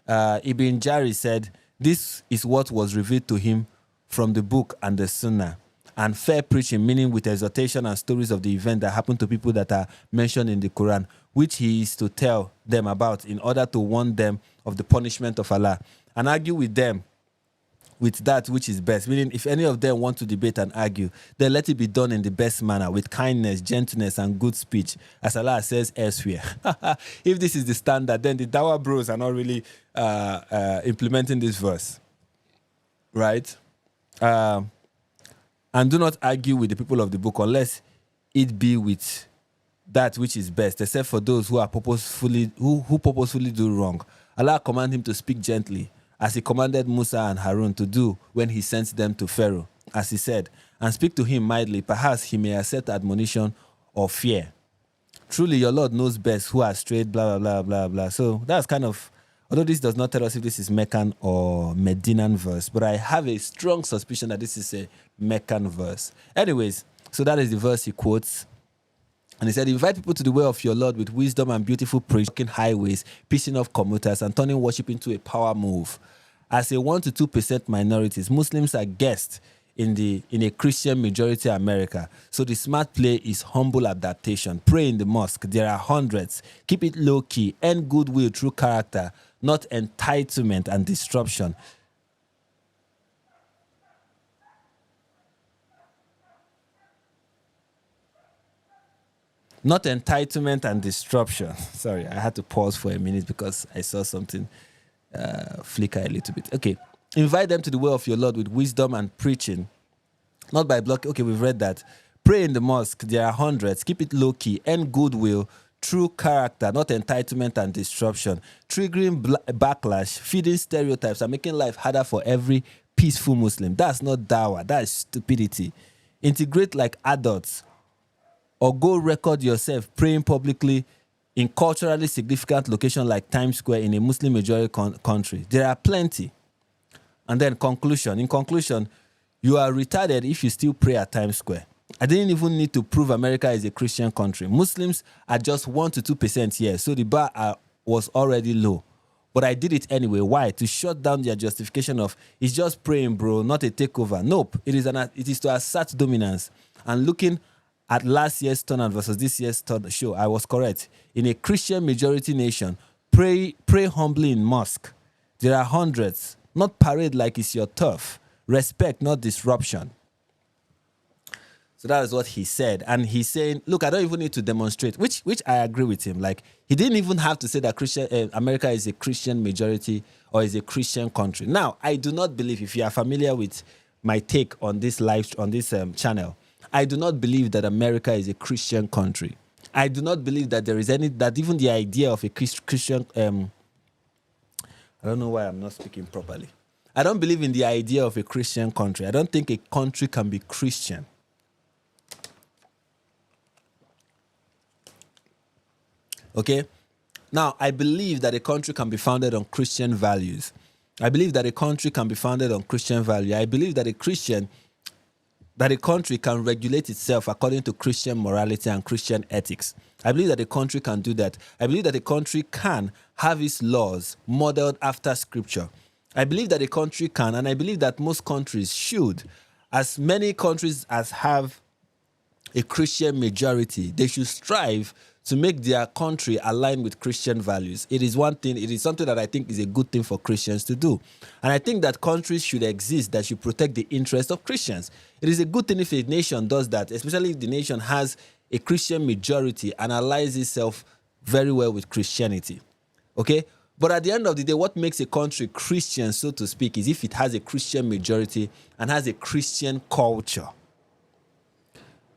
Ibn Jari said, this is what was revealed to him from the book and the sunnah. And fair preaching, meaning with exhortation and stories of the event that happened to people that are mentioned in the Quran, which he is to tell them about in order to warn them of the punishment of Allah. And argue with them with that which is best. Meaning, if any of them want to debate and argue, then let it be done in the best manner, with kindness, gentleness, and good speech, as Allah says elsewhere. If this is the standard, then the Dawah bros are not really implementing this verse. Right? And do not argue with the people of the book unless it be with that which is best, except for those who are purposefully do wrong. Allah command him to speak gently, as he commanded Musa and Harun to do when he sent them to Pharaoh, as he said, and speak to him mildly, perhaps he may accept admonition or fear. Truly, your Lord knows best who has strayed, blah, blah, blah, blah, blah. So that's kind of, although this does not tell us if this is Meccan or Medinan verse, but I have a strong suspicion that this is a Meccan verse. Anyways, so that is the verse he quotes. And he said, invite people to the way of your Lord with wisdom and beautiful preaching, highways, pissing off commuters, and turning worship into a power move. As a 1 to 2% minorities, Muslims are guests in a Christian majority America. So the smart play is humble adaptation. Pray in the mosque. There are hundreds. Keep it low key. Earn goodwill through character, not entitlement and disruption. Not entitlement and disruption. Sorry, I had to pause for a minute because I saw something flicker a little bit. Okay. Invite them to the way of your Lord with wisdom and preaching. Not by blocking. Okay, we've read that. Pray in the mosque. There are hundreds. Keep it low key. Earn goodwill through character, not entitlement and disruption. Triggering backlash, feeding stereotypes, and making life harder for every peaceful Muslim. That's not dawah. That is stupidity. Integrate like adults. Or go record yourself praying publicly in culturally significant location like Times Square in a Muslim majority country. There are plenty. And then conclusion. In conclusion, you are retarded if you still pray at Times Square. I didn't even need to prove America is a Christian country. Muslims are just 1 to 2% here, so the bar was already low. But I did it anyway. Why? To shut down their justification of, it's just praying, bro, not a takeover. Nope. It is to assert dominance. And looking at last year's turnout versus this year's show, I was correct. In a Christian majority nation, pray humbly in mosque. There are hundreds. Not parade like it's your turf. Respect, not disruption. So that is what he said. And he's saying, look, I don't even need to demonstrate, which I agree with him. Like, he didn't even have to say that America is a Christian majority or is a Christian country. Now, I do not believe, if you are familiar with my take on this channel, I do not believe that America is a Christian country. I do not believe that there is that even the idea of a Christian, I don't know why I'm not speaking properly. I don't believe in the idea of a Christian country. I don't think a country can be Christian. Okay? Now, I believe that a country can be founded on Christian values. I believe that a country can be founded on Christian value. I believe that a country can regulate itself according to Christian morality and Christian ethics. I believe that a country can do that. I believe that a country can have its laws modeled after Scripture. I believe that a country can, and I believe that most countries should, as many countries as have a Christian majority, they should strive to make their country align with Christian values. It is something that I think is a good thing for Christians to do. And I think that countries should exist that should protect the interests of Christians. It is a good thing if a nation does that, especially if the nation has a Christian majority and aligns itself very well with Christianity. Okay? But at the end of the day, what makes a country Christian, so to speak, is if it has a Christian majority and has a Christian culture.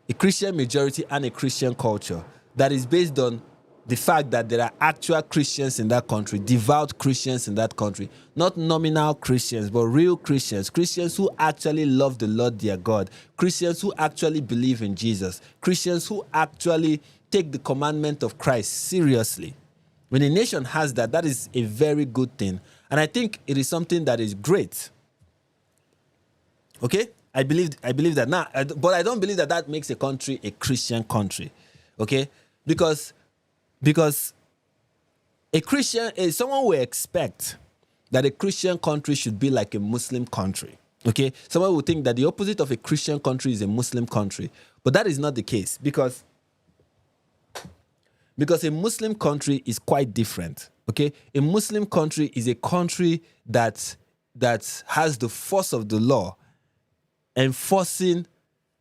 A Christian majority and a Christian culture that is based on the fact that there are actual Christians in that country, devout Christians in that country, not nominal Christians, but real Christians, Christians who actually love the Lord their God, Christians who actually believe in Jesus, Christians who actually take the commandment of Christ seriously. When a nation has that, that is a very good thing. And I think it is something that is great. Okay? I believe that now, but I don't believe that that makes a country a Christian country. Okay? Because a Christian, someone will expect that a Christian country should be like a Muslim country. Okay? Someone will think that the opposite of a Christian country is a Muslim country. But that is not the case because a Muslim country is quite different. Okay? A Muslim country is a country that has the force of the law. Enforcing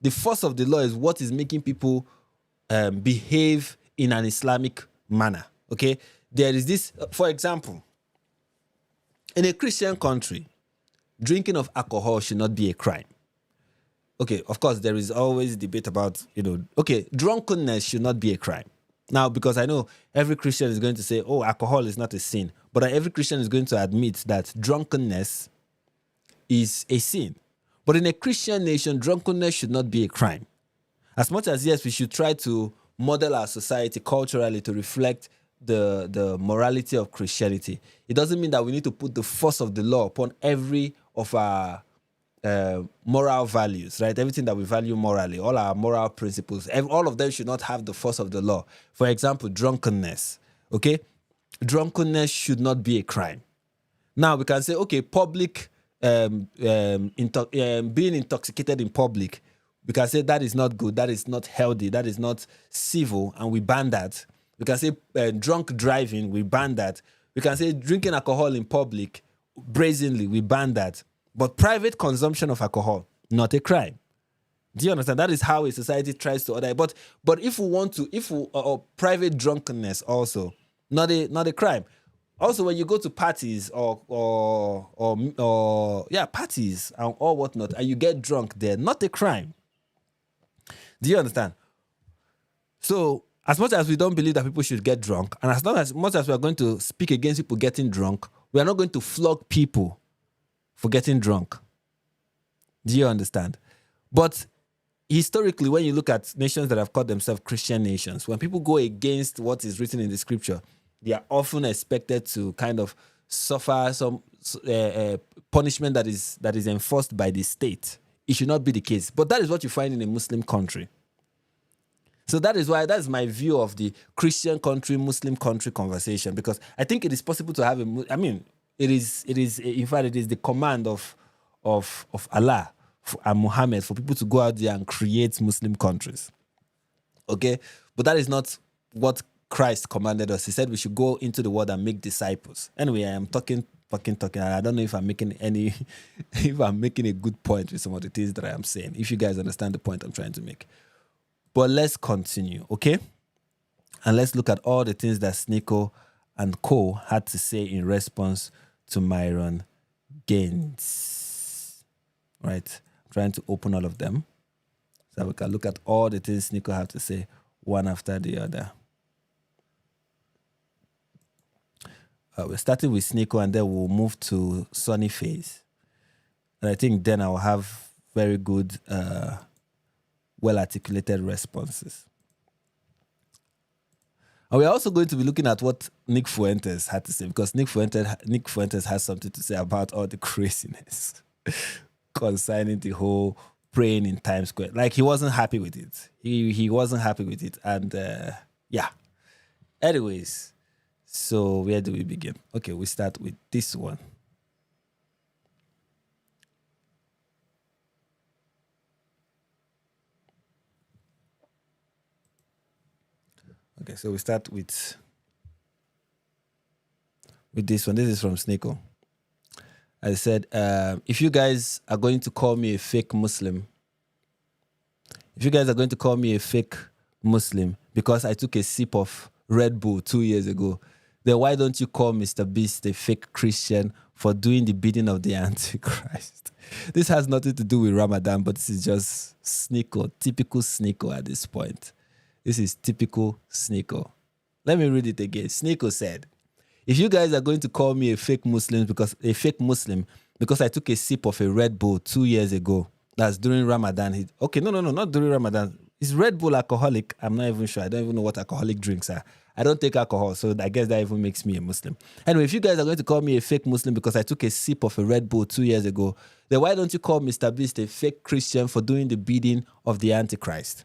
the force of the law is what is making people behave in an Islamic manner. Okay, there is this, for example, in a Christian country, drinking of alcohol should not be a crime. Okay, of course, there is always debate about, drunkenness should not be a crime. Now, because I know every Christian is going to say, oh, alcohol is not a sin, but every Christian is going to admit that drunkenness is a sin. But in a Christian nation, drunkenness should not be a crime. As much as, yes, we should try to model our society culturally to reflect the morality of Christianity, it doesn't mean that we need to put the force of the law upon every of our moral values, right? Everything that we value morally, all our moral principles, all of them should not have the force of the law. For example, drunkenness, okay? Drunkenness should not be a crime. Now, we can say, okay, public... being intoxicated in public, we can say that is not good, that is not healthy, that is not civil, and we ban that. We can say drunk driving, we ban that. We can say drinking alcohol in public, brazenly, we ban that. But private consumption of alcohol, not a crime. Do you understand? That is how a society tries to order it. But if we want to, private drunkenness also, not a crime. Also, when you go to parties parties or whatnot, and you get drunk there, not a crime. Do you understand? So, as much as we don't believe that people should get drunk, and as much as we are going to speak against people getting drunk, we are not going to flog people for getting drunk. Do you understand? But historically, when you look at nations that have called themselves Christian nations, when people go against what is written in the scripture, they are often expected to kind of suffer some punishment that is enforced by the state. It should not be the case. But that is what you find in a Muslim country. So that is my view of the Christian country, Muslim country conversation, because I think it is possible to have it is the command of Allah and Muhammad for people to go out there and create Muslim countries. Okay? But that is not what Christ commanded us. He said we should go into the world and make disciples. Anyway, I am talking. I don't know if I'm making a good point with some of the things that I am saying. If you guys understand the point I'm trying to make. But let's continue, okay? And let's look at all the things that Sneako and Co had to say in response to Myron Gaines. Right? I'm trying to open all of them so we can look at all the things Sneako had to say one after the other. We're starting with Sneako and then we'll move to Sonny Faz. And I think then I'll have very good, well-articulated responses. And we're also going to be looking at what Nick Fuentes had to say, because Nick Fuentes has something to say about all the craziness concerning the whole praying in Times Square. Like, he wasn't happy with it. He wasn't happy with it. And, yeah. Anyways... So where do we begin? Okay, we start with this one. Okay, so we start with this one. This is from Sneako. I said, if you guys are going to call me a fake Muslim, if you guys are going to call me a fake Muslim because I took a sip of Red Bull 2 years ago, then why don't you call Mr. Beast a fake Christian for doing the bidding of the Antichrist? This has nothing to do with Ramadan, but this is just Sneako, typical Sneako at this point. This is typical Sneako. Let me read it again. Sneako said, if you guys are going to call me a fake Muslim because I took a sip of a Red Bull 2 years ago, that's during Ramadan. No, not during Ramadan. Is Red Bull alcoholic? I'm not even sure. I don't even know what alcoholic drinks are. I don't take alcohol, so I guess that even makes me a Muslim. Anyway, if you guys are going to call me a fake Muslim because I took a sip of a Red Bull 2 years ago, then why don't you call Mr. Beast a fake Christian for doing the bidding of the Antichrist?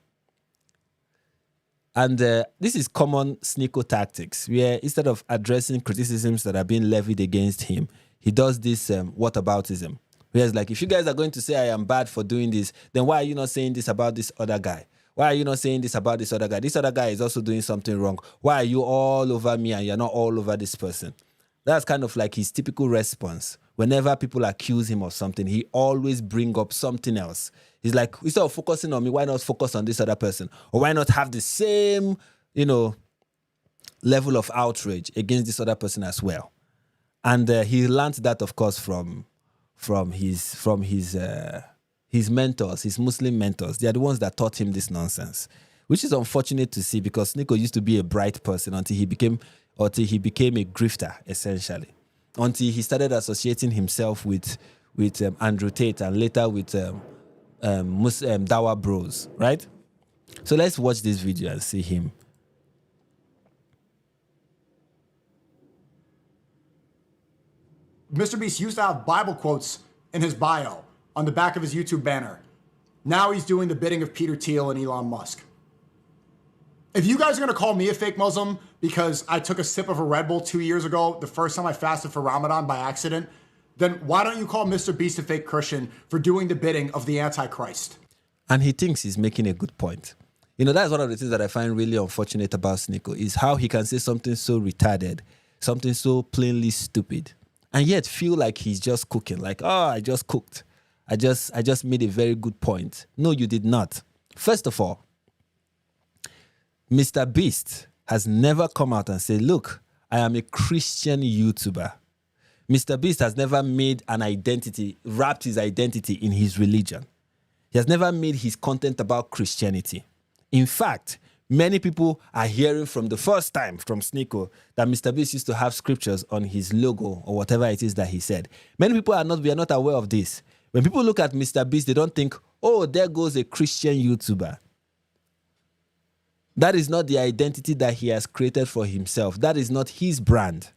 And this is common Sneako tactics, where instead of addressing criticisms that are being levied against him, he does this whataboutism. Whereas, like, if you guys are going to say I am bad for doing this, then why are you not saying this about this other guy? Why are you not saying this about this other guy? This other guy is also doing something wrong. Why are you all over me and you're not all over this person? That's kind of like his typical response. Whenever people accuse him of something, he always bring up something else. He's like, instead of focusing on me, why not focus on this other person? Or why not have the same, level of outrage against this other person as well? And he learned that, of course, from his mentors, his Muslim mentors. They are the ones that taught him this nonsense, which is unfortunate to see because Sneako used to be a bright person until he became a grifter, essentially. Until he started associating himself with Andrew Tate and later with Dawa Bros, right? So let's watch this video and see him. Mr. Beast used to have Bible quotes in his bio on the back of his YouTube banner. Now he's doing the bidding of Peter Thiel and Elon Musk. If you guys are gonna call me a fake Muslim because I took a sip of a Red Bull 2 years ago, the first time I fasted for Ramadan by accident, then why don't you call Mr. Beast a fake Christian for doing the bidding of the Antichrist? And he thinks he's making a good point. That's one of the things that I find really unfortunate about Sneako is how he can say something so retarded, something so plainly stupid, and yet feel like he's just cooking. Like, oh, I just cooked. I just made a very good point. No, you did not. First of all, Mr. Beast has never come out and said, look, I am a Christian YouTuber. Mr. Beast has never made an identity, wrapped his identity in his religion. He has never made his content about Christianity. In fact, many people are hearing from the first time from Sneako that Mr. Beast used to have scriptures on his logo or whatever it is that he said. Many people we are not aware of this. When people look at Mr. Beast, they don't think, oh, there goes a Christian YouTuber. That is not the identity that he has created for himself. That is not his brand.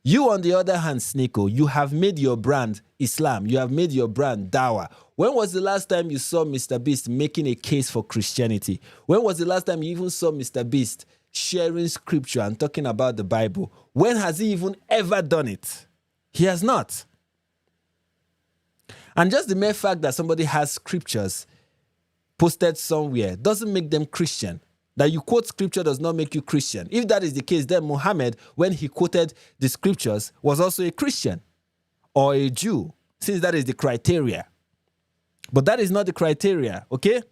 You, on the other hand, Sneako, you have made your brand Islam. You have made your brand Dawa. When was the last time you saw Mr. Beast making a case for Christianity? When was the last time you even saw Mr. Beast sharing scripture and talking about the Bible? When has he even ever done it? He has not. And just the mere fact that somebody has scriptures posted somewhere doesn't make them Christian. That you quote scripture does not make you Christian. If that is the case, then Muhammad, when he quoted the scriptures, was also a Christian or a Jew, since that is the criteria. But that is not the criteria, okay?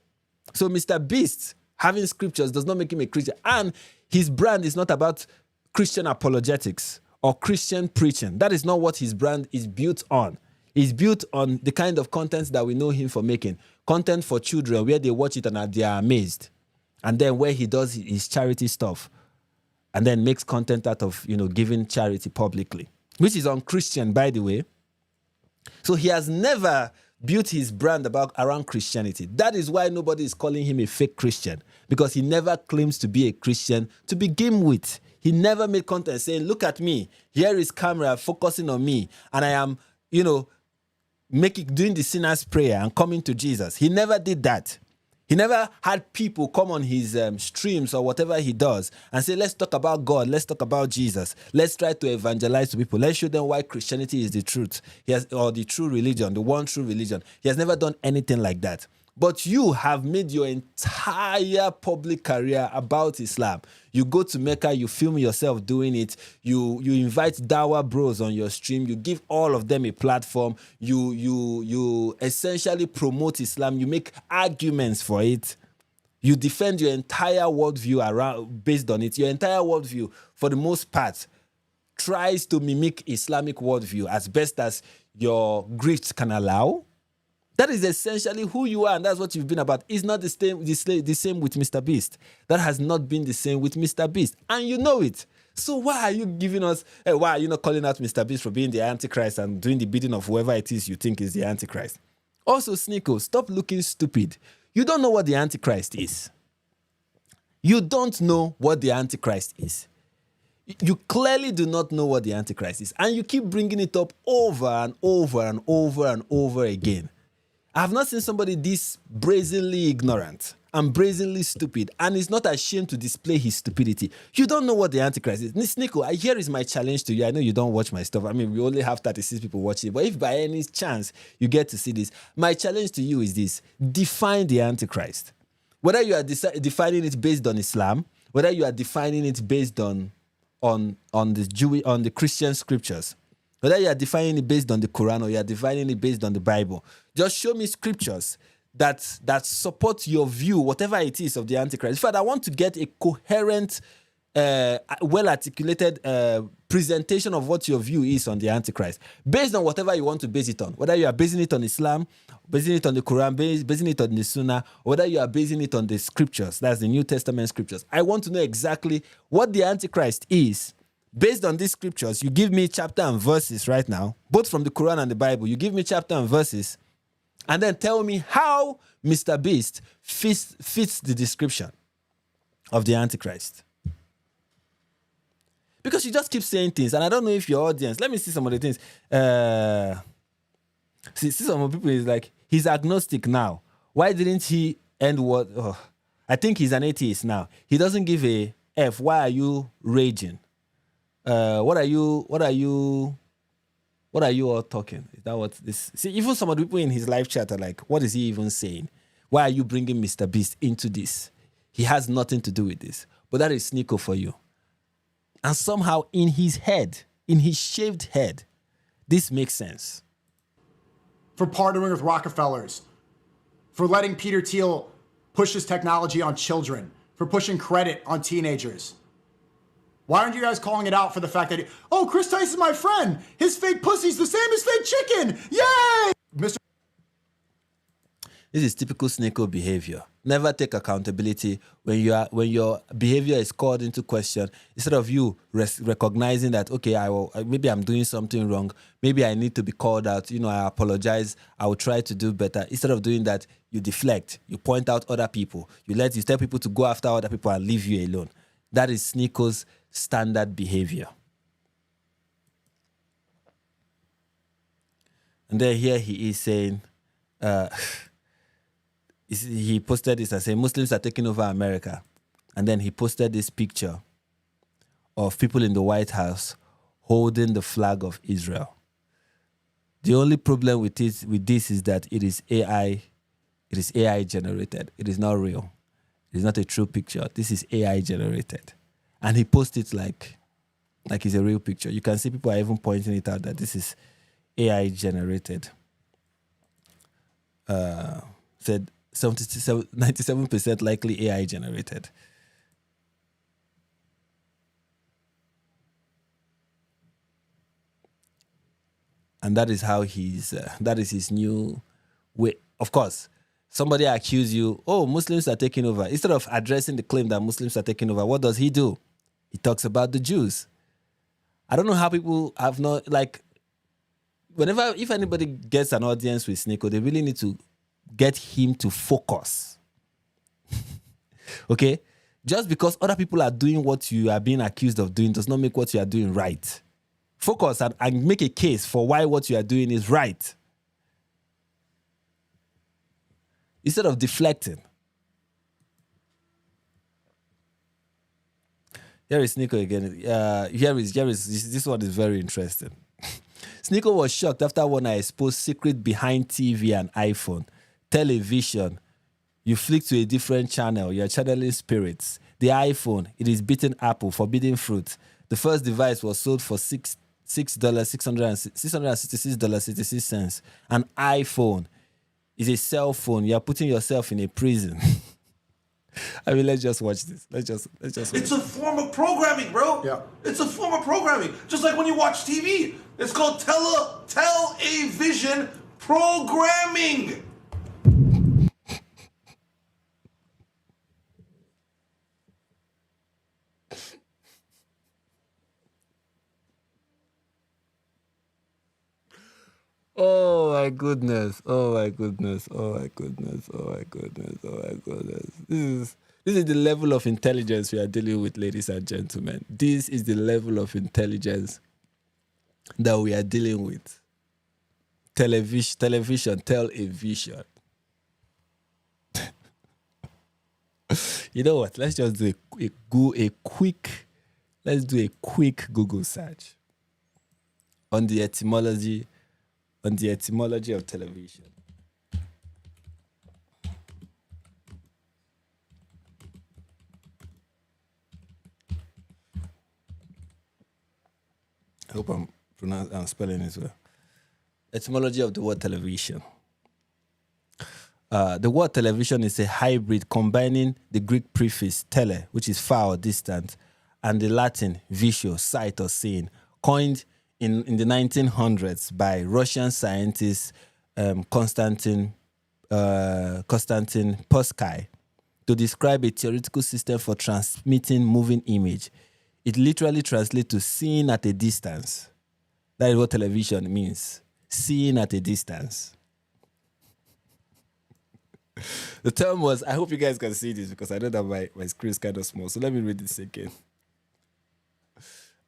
So Mr. Beast having scriptures does not make him a Christian. And his brand is not about Christian apologetics or Christian preaching. That is not what his brand is built on. It's built on the kind of content that we know him for making. Content for children where they watch it and they are amazed. And then where he does his charity stuff and then makes content out of, giving charity publicly, which is unchristian, by the way. So he has never built his brand around Christianity. That is why nobody is calling him a fake Christian, because he never claims to be a Christian to begin with. He never made content saying, look at me, here is camera focusing on me, and I am, doing the sinner's prayer and coming to Jesus. He never did that. He never had people come on his streams or whatever he does and say, let's talk about God, let's talk about Jesus, let's try to evangelize to people, let's show them why Christianity is the truth, or the true religion, the one true religion. He has never done anything like that. But you have made your entire public career about Islam. You go to Mecca, you film yourself doing it, you invite Dawa Bros on your stream, you give all of them a platform, you essentially promote Islam, you make arguments for it. You defend your entire worldview around based on it. Your entire worldview, for the most part, tries to mimic Islamic worldview as best as your grifts can allow. That is essentially who you are, and that's what you've been about. It's not the same with Mr. Beast. That has not been the same with Mr. Beast, and you know it. So why are you giving us, why are you not calling out Mr. Beast for being the Antichrist and doing the bidding of whoever it is you think is the Antichrist? Also, Sneako, stop looking stupid. You don't know what the Antichrist is. You don't know what the Antichrist is. You clearly do not know what the Antichrist is. And you keep bringing it up over and over and over and over again. I have not seen somebody this brazenly ignorant and brazenly stupid and is not ashamed to display his stupidity. You don't know what the Antichrist is. Sneako, here is my challenge to you. I know you don't watch my stuff. I mean, we only have 36 people watching. But if by any chance you get to see this, my challenge to you is this. Define the Antichrist. Whether you are defining it based on Islam, whether you are defining it based on the Christian scriptures, whether you are defining it based on the Quran or you are defining it based on the Bible, just show me scriptures that support your view, whatever it is, of the Antichrist. In fact, I want to get a coherent, well-articulated presentation of what your view is on the Antichrist, based on whatever you want to base it on. Whether you are basing it on Islam, basing it on the Quran, basing it on the Sunnah, or whether you are basing it on the scriptures, that's the New Testament scriptures. I want to know exactly what the Antichrist is. Based on these scriptures, you give me chapter and verses right now, both from the Quran and the Bible. You give me chapter and verses, and then tell me how Mr. Beast fits the description of the Antichrist. Because you just keep saying things, and I don't know if your audience, let me see some of the things. See some of the people is like, he's agnostic now. Why didn't he end what? Oh, I think he's an atheist now. He doesn't give a F. Why are you raging? What are you all talking? Is that what this? See, even some of the people in his live chat are like, what is he even saying? Why are you bringing Mr. Beast into this? He has nothing to do with this. But that is Sneako for you. And somehow in his head, in his shaved head, this makes sense. For partnering with Rockefellers, for letting Peter Thiel push his technology on children, for pushing credit on teenagers. Why aren't you guys calling it out for the fact that, Chris Tyson's my friend. His fake pussy's the same as fake chicken. Yay! Mr. This is typical Sneako behavior. Never take accountability when your behavior is called into question. Instead of you recognizing that, okay, maybe I'm doing something wrong. Maybe I need to be called out. I apologize. I will try to do better. Instead of doing that, you deflect. You point out other people. You tell people to go after other people and leave you alone. That is Sneako's standard behavior. And then here he is saying, he posted this and said, Muslims are taking over America. And then he posted this picture of people in the White House holding the flag of Israel. The only problem with this is that it is AI generated. It is not real. It is not a true picture. This is AI generated. And he posted it like it's a real picture. You can see people are even pointing it out that this is AI generated. Said 97% likely AI generated. And that is how that is his new way. Of course, somebody accuse you, Muslims are taking over. Instead of addressing the claim that Muslims are taking over, what does he do? He talks about the Jews. I don't know how people have not, if anybody gets an audience with Sneako, they really need to get him to focus. Okay? Just because other people are doing what you are being accused of doing does not make what you are doing right. Focus and make a case for why what you are doing is right. Instead of deflecting. Here is Sneako again. Here is this one is very interesting. Sneako was shocked after one I exposed secret behind TV and iPhone. Television. You flick to a different channel. You're channeling spirits. The iPhone, it is beating Apple, forbidden fruit. The first device was sold for $666.66. An iPhone is a cell phone. You're putting yourself in a prison. I mean, let's just watch this. Let's just. It's a form of programming, bro. Yeah. It's a form of programming. Just like when you watch TV. It's called television programming. Oh my goodness! Oh my goodness! Oh my goodness! Oh my goodness! Oh my goodness! This is the level of intelligence we are dealing with, ladies and gentlemen. This is the level of intelligence that we are dealing with. Television. You know what? Let's just do a quick Google search on the etymology of television. I hope I'm spelling it well. Etymology of the word television. The word television is a hybrid combining the Greek prefix tele, which is far or distant, and the Latin visio, sight or seeing, coined in the 1900s by Russian scientist Konstantin Puskay to describe a theoretical system for transmitting moving image. It literally translates to seeing at a distance. That is what television means, seeing at a distance. The term was, I hope you guys can see this because I know that my screen is kind of small. So let me read this again.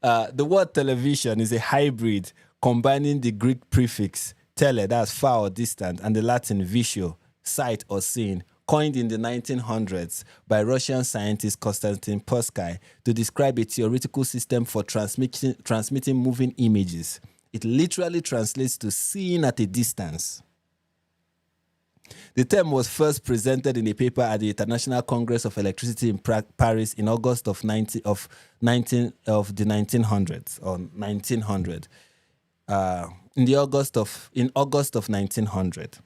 The word television is a hybrid combining the Greek prefix tele, that's far or distant, and the Latin visio, sight or seeing, coined in the 1900s by Russian scientist Konstantin Puskay to describe a theoretical system for transmitting moving images. It literally translates to seeing at a distance. The term was first presented in a paper at the International Congress of Electricity in Paris in August of the 1900s or 1900. In August of 1900.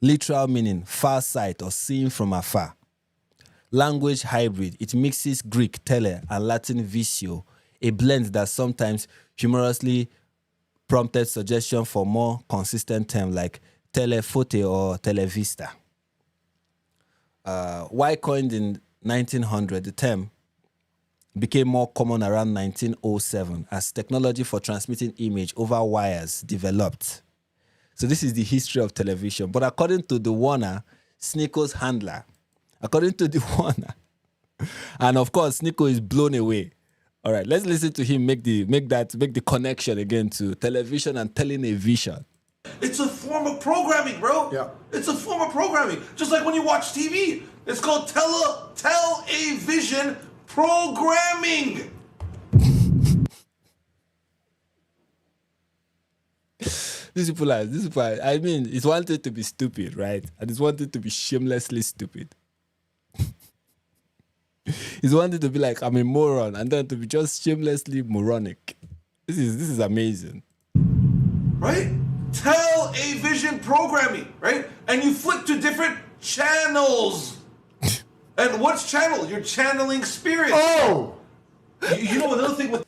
Literal meaning far sight or seeing from afar. Language hybrid. It mixes Greek tele and Latin visio, a blend that sometimes humorously prompted suggestion for more consistent terms like telefote or televista. Why coined in 1900, the term became more common around 1907 as technology for transmitting image over wires developed. So this is the history of television. But according to the Warner, Sneako's handler, and of course, Sneako is blown away. All right, let's listen to him make the connection again to television and telling a vision. It's a form of programming, bro. Yeah. It's a form of programming. Just like when you watch TV. It's called television programming. These people are, I mean, it's wanted to be stupid, right? And it's wanted to be shamelessly stupid. It's wanted to be like, I'm a moron, and then to be just shamelessly moronic. This is amazing. Right? Television programming, right? And you flip to different channels. And what's channel? You're channeling spirits. Oh! You know another thing with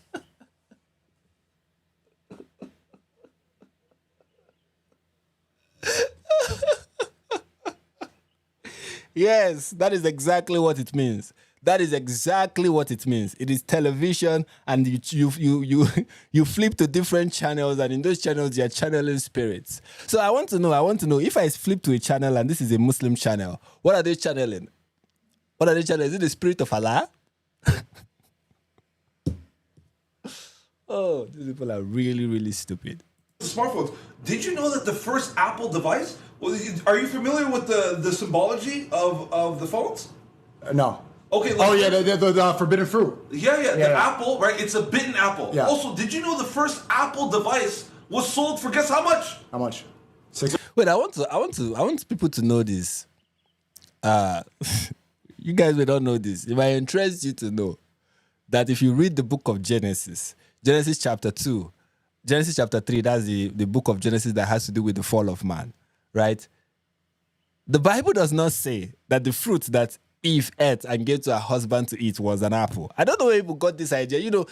Yes, that is exactly what it means. That is exactly what it means. It is television, and you flip to different channels, and in those channels you are channeling spirits. So I want to know if I flip to a channel and this is a Muslim channel, what are they channeling? Is it the spirit of Allah? Oh, these people are really, really stupid. smartphones. Did you know that the first Apple device? Are you familiar with the symbology of the phones? No. Okay. Oh yeah, the forbidden fruit. Yeah. The apple, right? It's a bitten apple. Yeah. Also, did you know the first Apple device was sold for guess how much? How much? 6. Wait, I want people to know this. You guys may not know this. It might interest you to know that if you read the book of Genesis chapter 2, Genesis chapter 3, that's the book of Genesis that has to do with the fall of man, right? The Bible does not say that the fruit that Eve ate and gave to her husband to eat was an apple. I don't know where people got this idea. You know,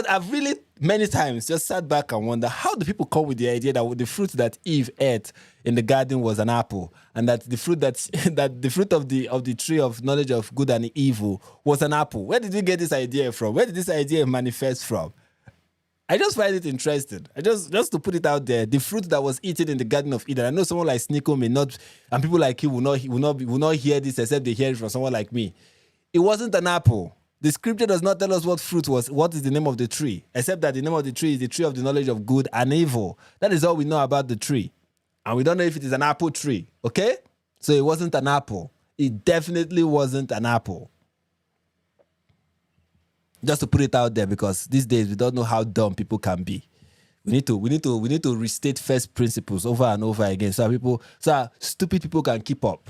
I've really many times just sat back and wonder, how do people come with the idea that the fruit that Eve ate in the garden was an apple, and that the fruit that the fruit of the tree of knowledge of good and evil was an apple? Where did we get this idea from? Where did this idea manifest from? I just find it interesting. Just to put it out there, the fruit that was eaten in the Garden of Eden. I know someone like Sneako may not, and people like you will not hear this except they hear it from someone like me. It wasn't an apple. The scripture does not tell us what fruit was, what is the name of the tree, except that the name of the tree is the tree of the knowledge of good and evil. That is all we know about the tree. And we don't know if it is an apple tree, okay? So it wasn't an apple. It definitely wasn't an apple. Just to put it out there, because these days we don't know how dumb people can be. We need to restate first principles over and over again, so stupid people can keep up.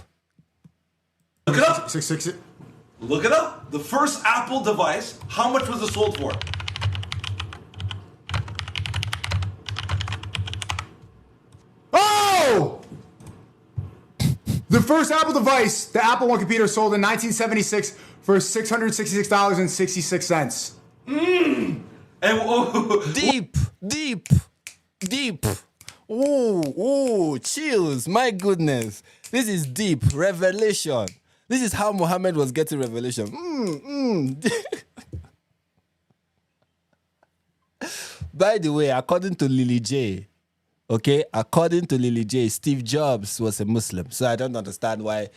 Look it up. Look it up. The first Apple device, how much was it sold for? Oh! The first Apple device, the Apple One computer, sold in 1976 for $666.66. And Deep. Ooh, chills. My goodness. This is deep. Revelation. This is how Muhammad was getting revelation. By the way, according to Lily J, Steve Jobs was a Muslim. So I don't understand what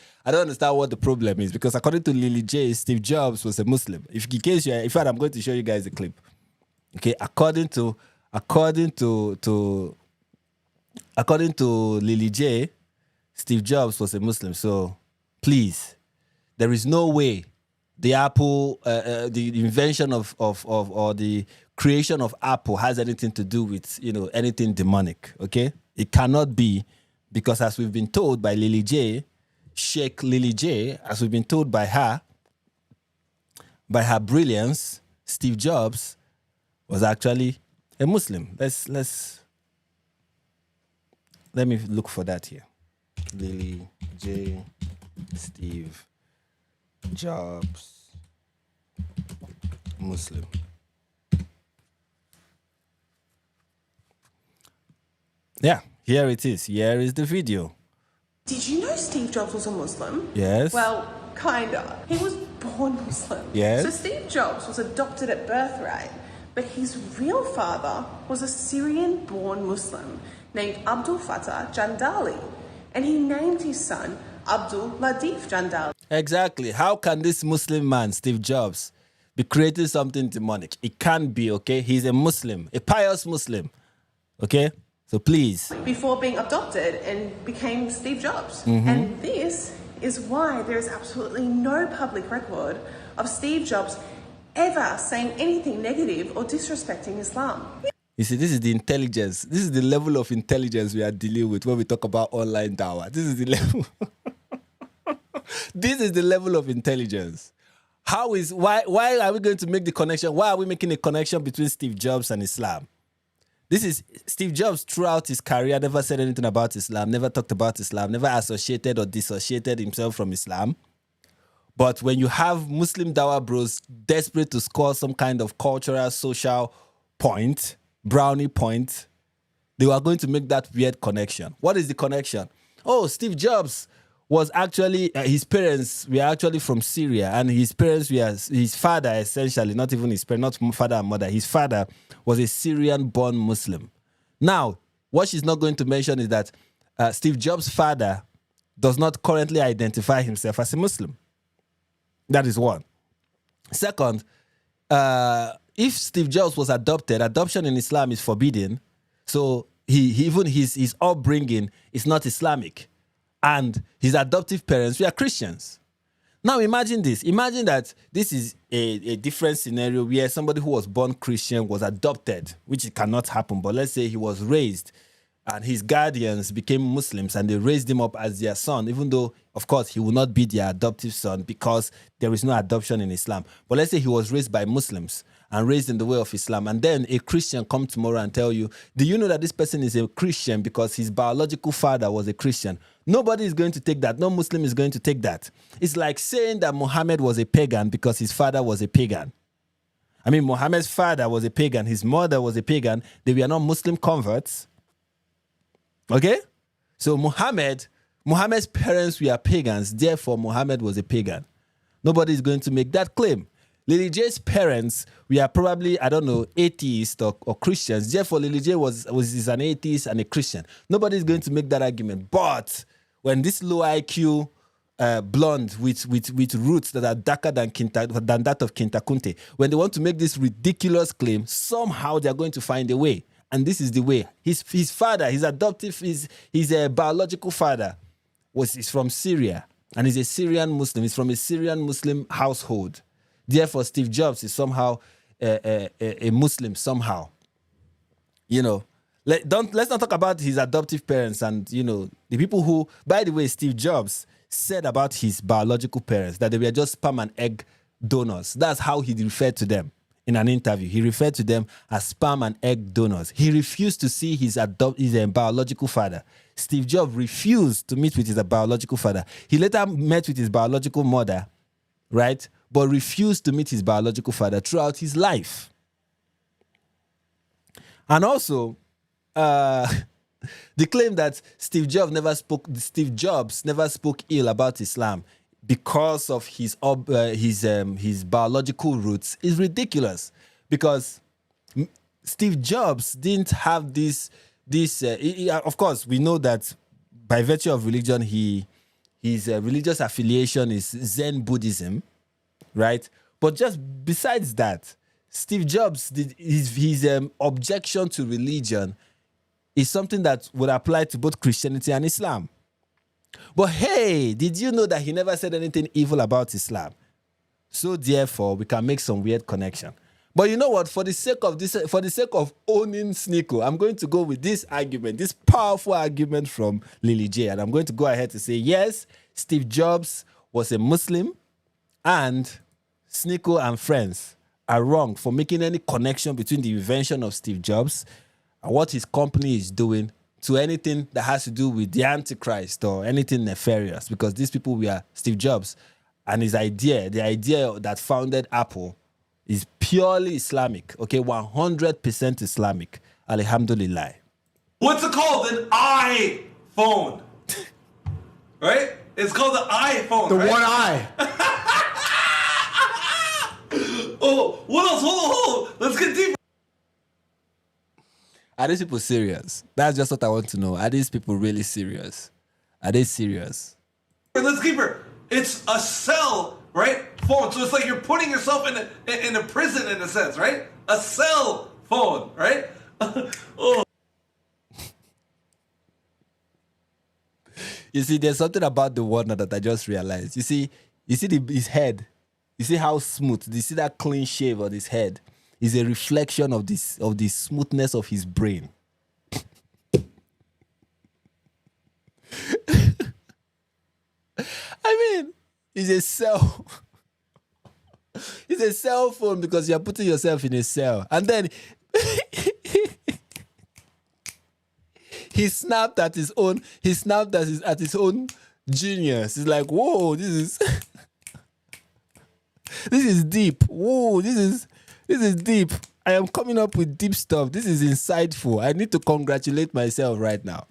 the problem is, because according to Lily J, Steve Jobs was a Muslim. In fact, I'm going to show you guys a clip. Okay, according to Lily J, Steve Jobs was a Muslim. So please, there is no way the Apple, the invention of or the creation of Apple has anything to do with, anything demonic, okay? It cannot be, because as we've been told by Lily J, Sheikh Lily J, as we've been told by her brilliance, Steve Jobs was actually a Muslim. Let me look for that here. Lily J, Steve Jobs, Muslim. Yeah, here it is. Here is the video. Did you know Steve Jobs was a Muslim? Yes. Well, kinda. He was born Muslim. Yes. So Steve Jobs was adopted at birth, right? But his real father was a Syrian-born Muslim named Abdul Fattah Jandali. And he named his son Abdul Latif Jandali. Exactly. How can this Muslim man, Steve Jobs, be creating something demonic? It can't be, okay? He's a Muslim, a pious Muslim, okay? So please. Before being adopted and became Steve Jobs. And this is why there is absolutely no public record of Steve Jobs ever saying anything negative or disrespecting Islam. You see, this is the intelligence. This is the level of intelligence we are dealing with when we talk about online dawah. This is the level. This is the level of intelligence. Why are we going to make the connection? Why are we making a connection between Steve Jobs and Islam? This is Steve Jobs throughout his career never said anything about Islam, never talked about Islam, never associated or dissociated himself from Islam. But when you have Muslim dawah bros desperate to score some kind of cultural, social point, brownie point, they were going to make that weird connection. What is the connection? Oh, Steve Jobs was actually, his parents were actually from Syria, and his parents were, his father essentially, not even his parents, not father and mother, his father was a Syrian-born Muslim. Now, what she's not going to mention is that Steve Jobs' father does not currently identify himself as a Muslim. That is one. Second, if Steve Jobs was adopted, adoption in Islam is forbidden. So even his upbringing is not Islamic. And his adoptive parents were Christians. Now imagine this. Imagine that this is a different scenario where somebody who was born Christian was adopted, which it cannot happen. But let's say he was raised and his guardians became Muslims and they raised him up as their son, even though, of course, he will not be their adoptive son because there is no adoption in Islam. But let's say he was raised by Muslims and raised in the way of Islam, and then a Christian come tomorrow and tell you, do you know that this person is a Christian because his biological father was a Christian? Nobody is going to take that. No Muslim is going to take that. It's like saying that Muhammad was a pagan because his father was a pagan. I mean, Muhammad's father was a pagan. His mother was a pagan. They were not Muslim converts. Okay? So Muhammad's parents were pagans. Therefore, Muhammad was a pagan. Nobody is going to make that claim. Lily J's parents were probably, I don't know, atheists or Christians. Therefore, Lily J is an atheist and a Christian. Nobody is going to make that argument. But when this low IQ blonde with roots that are darker than that of Kinta Kunte, when they want to make this ridiculous claim, somehow they are going to find a way. And this is the way. His father, his biological father is from Syria, and he's a Syrian Muslim. He's from a Syrian Muslim household. Therefore, Steve Jobs is somehow a Muslim somehow. You know, let's not talk about his adoptive parents and, you know, the people who, by the way, Steve Jobs said about his biological parents that they were just sperm and egg donors. That's how he referred to them in an interview. He referred to them as sperm and egg donors. He refused to see his biological father. Steve Jobs refused to meet with his biological father. He later met with his biological mother, right? But refused to meet his biological father throughout his life. And also, the claim that Steve Jobs never spoke ill about Islam because of his biological roots is ridiculous. Because Steve Jobs didn't have this. Of course, we know that by virtue of religion, his religious affiliation is Zen Buddhism, right? But just besides that, Steve Jobs his objection to religion is something that would apply to both Christianity and Islam. But hey, did you know that he never said anything evil about Islam? So therefore, we can make some weird connection. But you know what? For the sake of owning Sneako, I'm going to go with this argument, this powerful argument from Lily J. And I'm going to go ahead to say, yes, Steve Jobs was a Muslim, and Sneako and friends are wrong for making any connection between the invention of Steve Jobs and what his company is doing to anything that has to do with the Antichrist or anything nefarious, because these people were Steve Jobs and the idea that founded Apple is purely Islamic, okay, 100% Islamic. Alhamdulillah. What's it called? An iPhone. Right? It's called the iPhone. The right? one eye. Oh, what else? Hold on. Let's get deeper. Are these people serious? That's just what I want to know. Are these people really serious? Are they serious? Let's keep her. It's a cell, right? Phone. So it's like you're putting yourself in a prison in a sense, right? A cell phone, right? Oh. You see, there's something about the word now that I just realized. You see his head. You see how smooth. You see that clean shave on his head is a reflection of the smoothness of his brain. I mean, it's a cell. It's a cell phone because you're putting yourself in a cell. And then he snapped at his own genius. He's like, whoa, this is deep. Whoa, this is deep. I am coming up with deep stuff. This is insightful. I need to congratulate myself right now.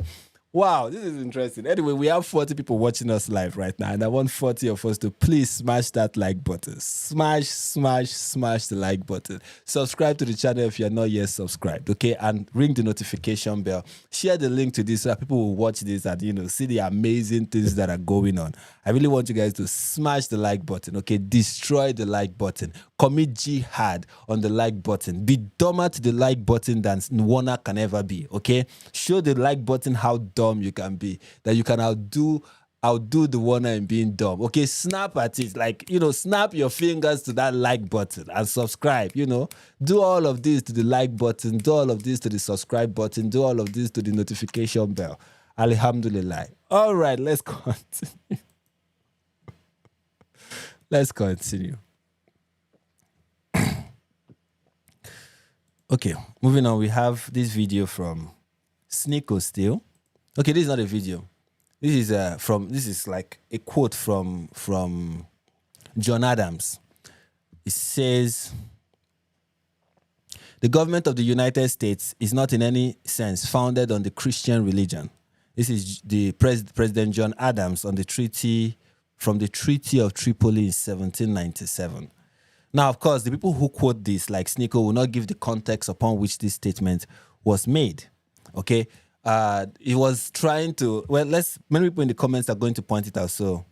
Wow, this is interesting. Anyway, we have 40 people watching us live right now, and I want 40 of us to please smash that like button. Smash the like button. Subscribe to the channel if you're not yet subscribed, okay? And ring the notification bell. Share the link to this so that people will watch this and, see the amazing things that are going on. I really want you guys to smash the like button, okay? Destroy the like button. Commit jihad on the like button. Be dumber to the like button than Warner can ever be, okay? Show the like button how dumb you can be, that you can outdo the Warner in being dumb, okay? Snap at it, snap your fingers to that like button and subscribe, do all of this to the like button, do all of this to the subscribe button, do all of this to the notification bell. Alhamdulillah. All right, let's continue. Okay, moving on. We have this video from Sneako still. Okay, this is not a video. This is like a quote from John Adams. It says, "The government of the United States is not in any sense founded on the Christian religion." This is the President John Adams on the Treaty of Tripoli in 1797. Now, of course, the people who quote this, like Sneako, will not give the context upon which this statement was made. Okay, he was trying to. Well, many people in the comments are going to point it out. So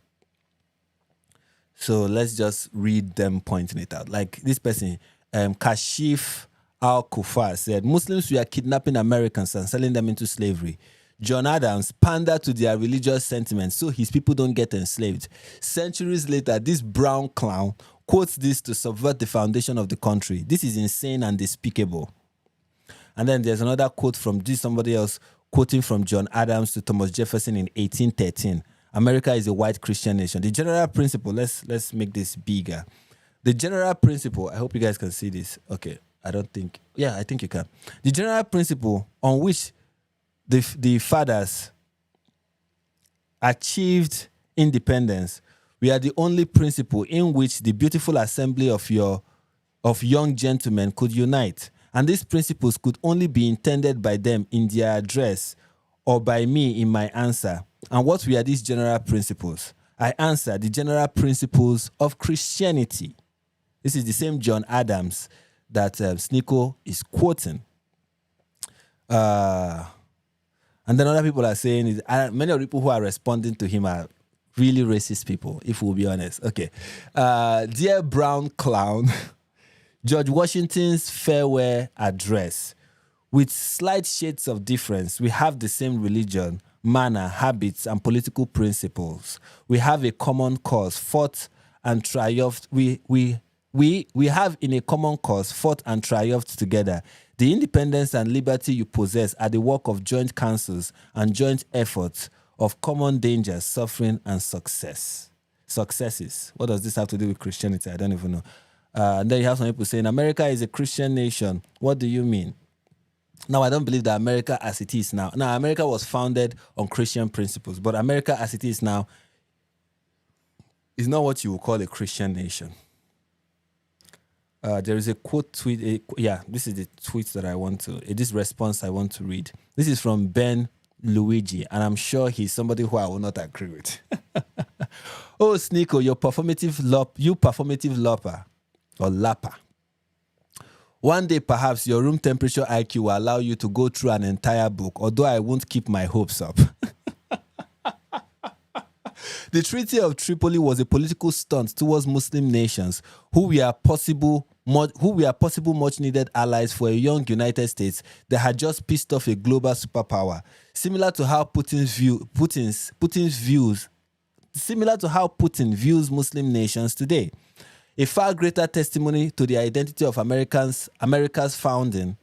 let's just read them pointing it out. Like this person, Kashif Al-Kufar said, "Muslims were kidnapping Americans and selling them into slavery. John Adams pandered to their religious sentiments so his people don't get enslaved. Centuries later, this brown clown quotes this to subvert the foundation of the country. This is insane and despicable." And then there's another quote from somebody else quoting from John Adams to Thomas Jefferson in 1813. "America is a white Christian nation. The general principle," let's make this bigger. The general principle, I hope you guys can see this. Okay, I think you can. The general principle on which the fathers achieved independence, we are the only principle in which the beautiful assembly of young gentlemen could unite. And these principles could only be intended by them in their address or by me in my answer. And what were these general principles? I answer, the general principles of Christianity. This is the same John Adams that Sneako is quoting. And then other people are saying, many of the people who are responding to him are really racist people, if we'll be honest. Okay. "Dear brown clown," George Washington's farewell address. "With slight shades of difference, we have the same religion, manner, habits, and political principles. We have a common cause, fought and triumphed. We have in a common cause fought and triumphed together. The independence and liberty you possess are the work of joint counsels and joint efforts, of common dangers, suffering, and successes." What does this have to do with Christianity? I don't even know. And then you have some people saying, "America is a Christian nation. What do you mean?" Now, I don't believe that America as it is now. Now, America was founded on Christian principles, but America as it is now is not what you would call a Christian nation. There is a quote tweet. This is the tweet that this response I want to read. This is from Ben Luigi, and I'm sure he's somebody who I will not agree with. "Oh, Sneako, you performative lopper or lapper. One day, perhaps your room temperature IQ will allow you to go through an entire book, although I won't keep my hopes up." The Treaty of Tripoli was a political stunt towards Muslim nations who were possible much needed allies for a young United States that had just pissed off a global superpower, similar to how Putin views Muslim nations today. A far greater testimony to the identity of America's founding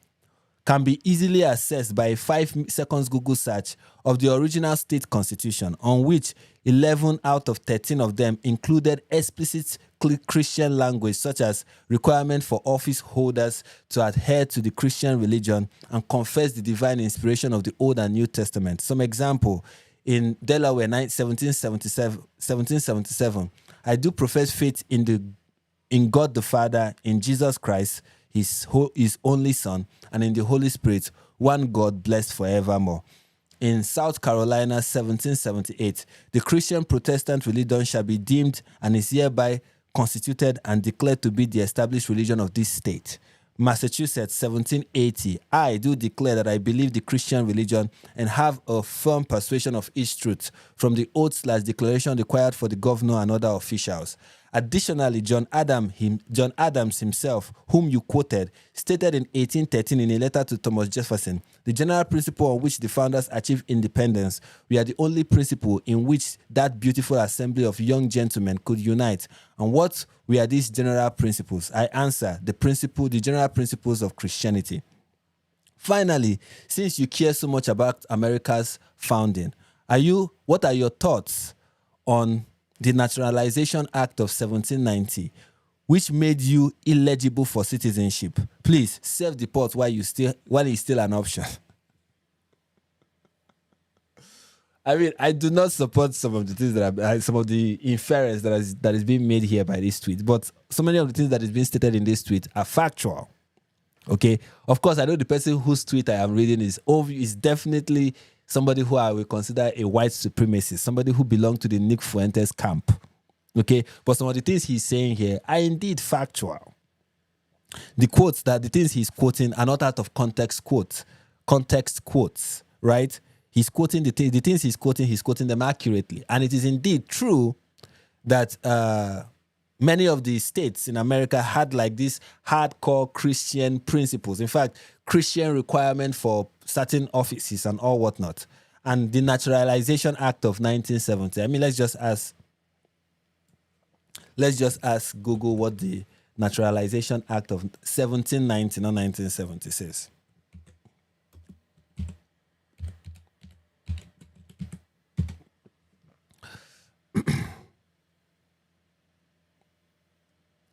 can be easily assessed by a 5-second Google search of the original state constitution, on which 11 out of 13 of them included explicit Christian language, such as requirement for office holders to adhere to the Christian religion and confess the divine inspiration of the Old and New Testament. Some example, in Delaware, 1777, "I do profess faith in God the Father, in Jesus Christ, his only Son, and in the Holy Spirit, one God, blessed forevermore." In South Carolina, 1778, "The Christian Protestant religion shall be deemed and is hereby constituted and declared to be the established religion of this state." Massachusetts, 1780, "I do declare that I believe the Christian religion and have a firm persuasion of its truth from the oath/declaration required for the governor and other officials." Additionally, John Adams himself, whom you quoted, stated in 1813 in a letter to Thomas Jefferson, "The general principle on which the founders achieved independence, we are the only principle in which that beautiful assembly of young gentlemen could unite." And what were these general principles? I answer, the general principles of Christianity. Finally, since you care so much about America's founding, what are your thoughts on the Naturalization Act of 1790, which made you illegible for citizenship. Please self-deport while it's still an option. I mean, I do not support some of the things some of the inference that is being made here by this tweet, but so many of the things that is being stated in this tweet are factual. Okay, of course, I know the person whose tweet I am reading is definitely somebody who I will consider a white supremacist, somebody who belonged to the Nick Fuentes camp. Okay, but some of the things he's saying here are indeed factual. The things he's quoting are not out of context quotes, right? He's quoting the things he's quoting them accurately. And it is indeed true that many of the states in America had like these hardcore Christian principles. In fact, Christian requirement for certain offices and all whatnot. And the Naturalization Act of 1970. I mean, let's just ask Google what the Naturalization Act of 1790, not 1970 says.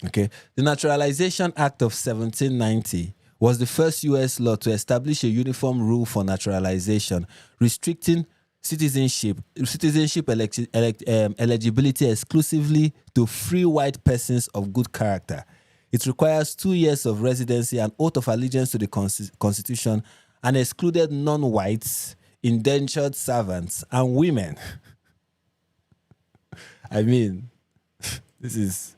Okay, the Naturalization Act of 1790 was the first U.S. law to establish a uniform rule for naturalization, restricting citizenship eligibility exclusively to free white persons of good character. It requires 2 years of residency and oath of allegiance to the Constitution, and excluded non-whites, indentured servants, and women. I mean, this is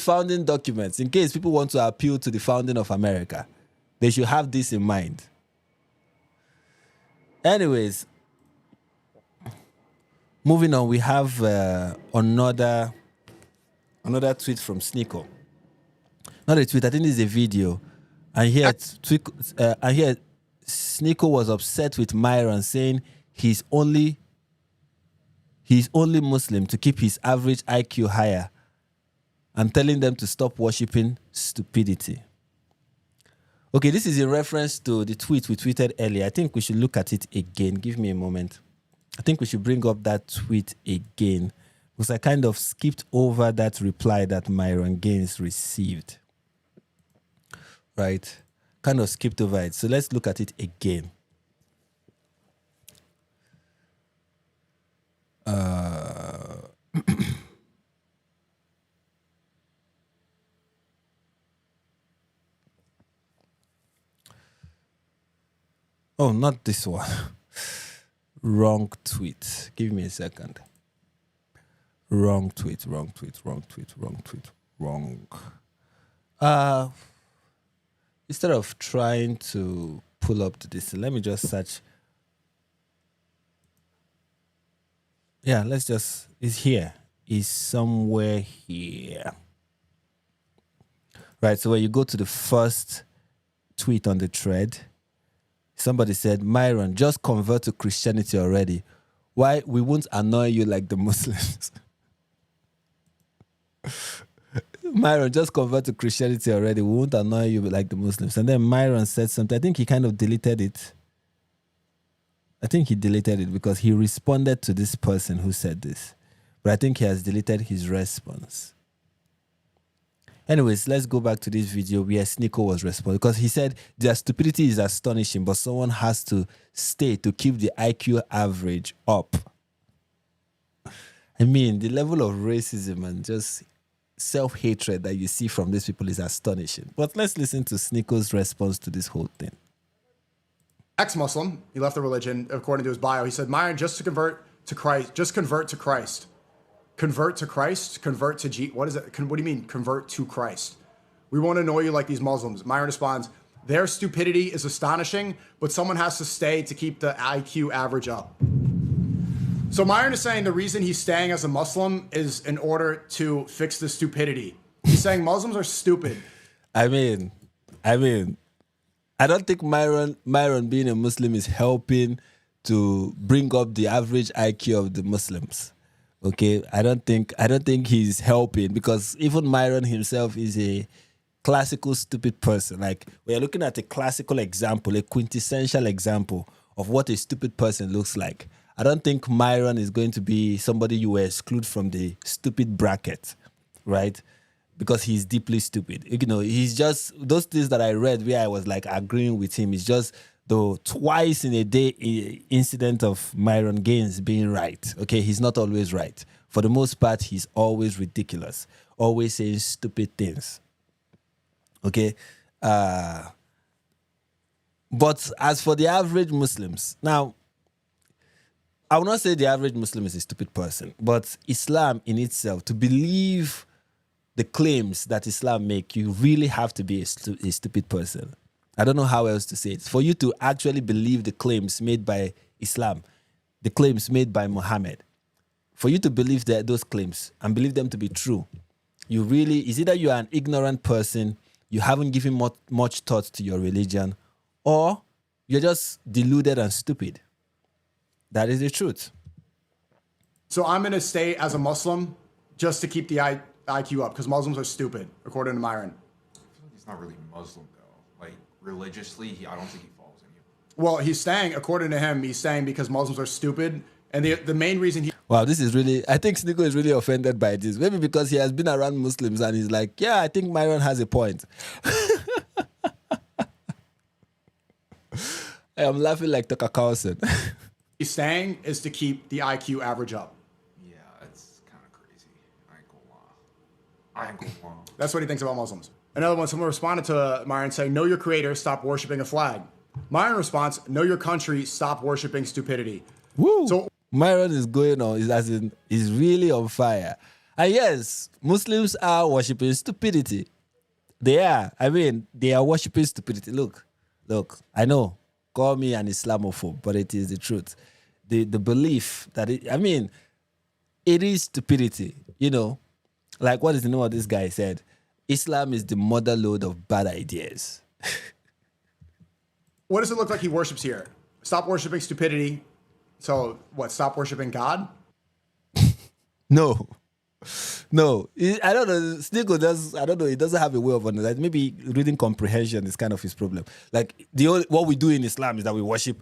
founding documents. In case people want to appeal to the founding of America, they should have this in mind. Anyways, moving on, we have another tweet from Sneako. Not a tweet, I think this is a video. And here Sneako was upset with Myron, saying he's only Muslim to keep his average IQ higher, and telling them to stop worshipping stupidity. Okay, this is in reference to the tweet we tweeted earlier. I think we should look at it again. Give me a moment. I think we should bring up that tweet again, because I kind of skipped over that reply that Myron Gaines received. Right? Kind of skipped over it. So let's look at it again. Oh, not this one. Wrong tweet. Give me a second. Wrong tweet. Instead of trying to pull up this, let me just search. Yeah, it's here. It's somewhere here. Right, so when you go to the first tweet on the thread, somebody said, Myron, just convert to Christianity already. Why? We won't annoy you like the Muslims. Myron, just convert to Christianity already. We won't annoy you like the Muslims. And then Myron said something. I think he kind of deleted it. I think he deleted it because he responded to this person who said this. But I think he has deleted his response. Anyways, let's go back to this video where Sneako was responding, because he said their stupidity is astonishing, but someone has to stay to keep the IQ average up. I mean, the level of racism and just self-hatred that you see from these people is astonishing. But let's listen to Sneako's response to this whole thing. Ex-Muslim, he left the religion, according to his bio. He said, Myron, just convert to Christ. Convert to Christ? Convert to what is it? What do you mean, convert to Christ? We won't annoy you like these Muslims. Myron responds, their stupidity is astonishing, but someone has to stay to keep the IQ average up. So Myron is saying the reason he's staying as a Muslim is in order to fix the stupidity. He's saying Muslims are stupid. I mean, I don't think Myron being a Muslim is helping to bring up the average IQ of the Muslims. Okay, I don't think he's helping, because even Myron himself is a classical stupid person. Like, we're looking at a classical example, a quintessential example of what a stupid person looks like. I don't think Myron is going to be somebody you will exclude from the stupid bracket, right? because he's deeply stupid. You know, he's just those things that I read where I was like agreeing with him. It's just the twice in a day incident of Myron Gaines being right. Okay, he's not always right. For the most part, he's always ridiculous, always saying stupid things. Okay, but as for the average Muslims, now, I will not say the average Muslim is a stupid person, but Islam in itself, to believe the claims that Islam make, you really have to be a stupid person. I don't know how else to say it. For you to actually believe the claims made by Islam, the claims made by Muhammad, for you to believe those claims and believe them to be true, you really, is either you are an ignorant person, you haven't given much thought to your religion, or you're just deluded and stupid. That is the truth. So I'm going to stay as a Muslim just to keep the IQ up because Muslims are stupid, according to Myron. I feel like he's not really Muslim, though. Like, religiously, I don't think he falls in you. Well, he's saying, according to him, he's saying because Muslims are stupid. And the main reason he... Wow, this is really... I think Sneako is really offended by this. Maybe because he has been around Muslims and he's like, yeah, I think Myron has a point. I'm laughing like Tucker Carlson. he's saying is to keep the IQ average up. Yeah, it's kind of crazy. I ain't gonna lie. That's what he thinks about Muslims. Another one, someone responded to Myron saying, know your creator, stop worshiping a flag. Myron responds, know your country, stop worshiping stupidity. Woo! So Myron is going on, is really on fire. And yes, Muslims are worshiping stupidity. They are. I mean, they are worshiping stupidity. Look, I know, call me an Islamophobe, but it is the truth. The belief that, it is stupidity, you know. Like, what is the name of this guy said? Islam is the mother lode of bad ideas. what does it look like he worships here? Stop worshiping stupidity. So what, stop worshiping God? No. I don't know. Sneako does. I don't know. He doesn't have a way of understanding. Maybe reading comprehension is kind of his problem. Like what we do in Islam is that we worship.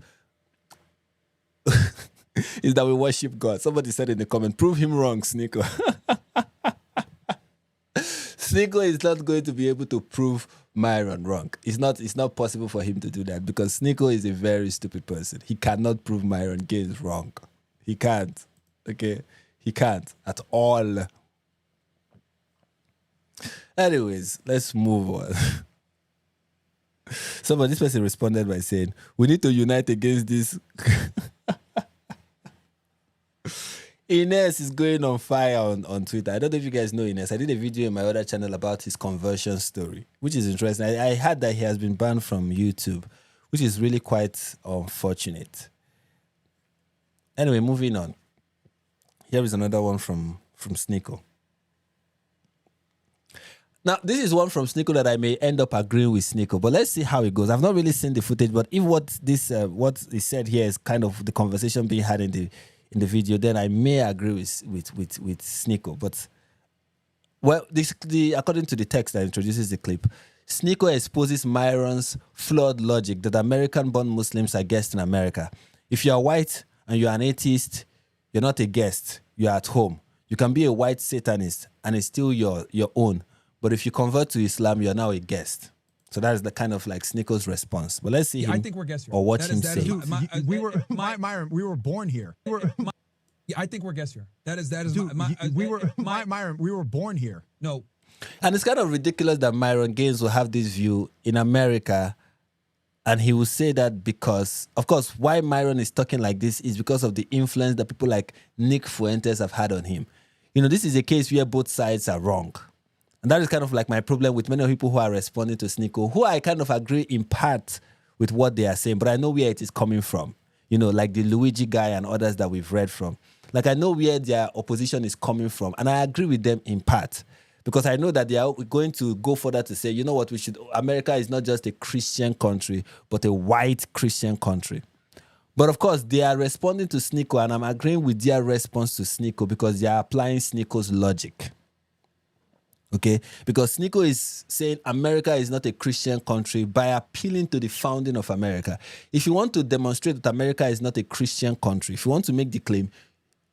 is that we worship God. Somebody said in the comment, prove him wrong, Sneako. Sneako is not going to be able to prove Myron wrong. It's not possible for him to do that because Sneako is a very stupid person. He cannot prove Myron Gaines wrong. He can't. Okay? He can't at all. Anyways, let's move on. This person responded by saying, we need to unite against this. Ines is going on fire on Twitter. I don't know if you guys know Ines. I did a video in my other channel about his conversion story, which is interesting. I heard that he has been banned from YouTube, which is really quite unfortunate. Anyway, moving on. Here is another one from Sneako. Now, this is one from Sneako that I may end up agreeing with Sneako, but let's see how it goes. I've not really seen the footage, but if what is said here is kind of the conversation being had in the video, then I may agree with Sneako. But well, according to the text that introduces the clip, Sneako exposes Myron's flawed logic that American-born Muslims are guests in America. If you are white and you are an atheist, you're not a guest. You're at home. You can be a white Satanist and it's still your own. But if you convert to Islam, you're now a guest. So that is the kind of like Sneako's response. But let's see him, I think we're guests here. or watch him say. Myron, we were born here. I think we're guests here. That is Dude, Myron, we were born here. No. And it's kind of ridiculous that Myron Gaines will have this view in America, and he will say that because, of course, why Myron is talking like this is because of the influence that people like Nick Fuentes have had on him. You know, this is a case where both sides are wrong. And that is kind of like my problem with many people who are responding to Sneako, who I kind of agree in part with what they are saying, but I know where it is coming from. You know, like the Luigi guy and others that we've read from. Like, I know where their opposition is coming from, and I agree with them in part. Because I know that they are going to go further to say, you know what, America is not just a Christian country, but a white Christian country. But of course, they are responding to Sneako, and I'm agreeing with their response to Sneako because they are applying Sneako's logic. Okay? Because Sneako is saying America is not a Christian country by appealing to the founding of America. If you want to demonstrate that America is not a Christian country, if you want to make the claim,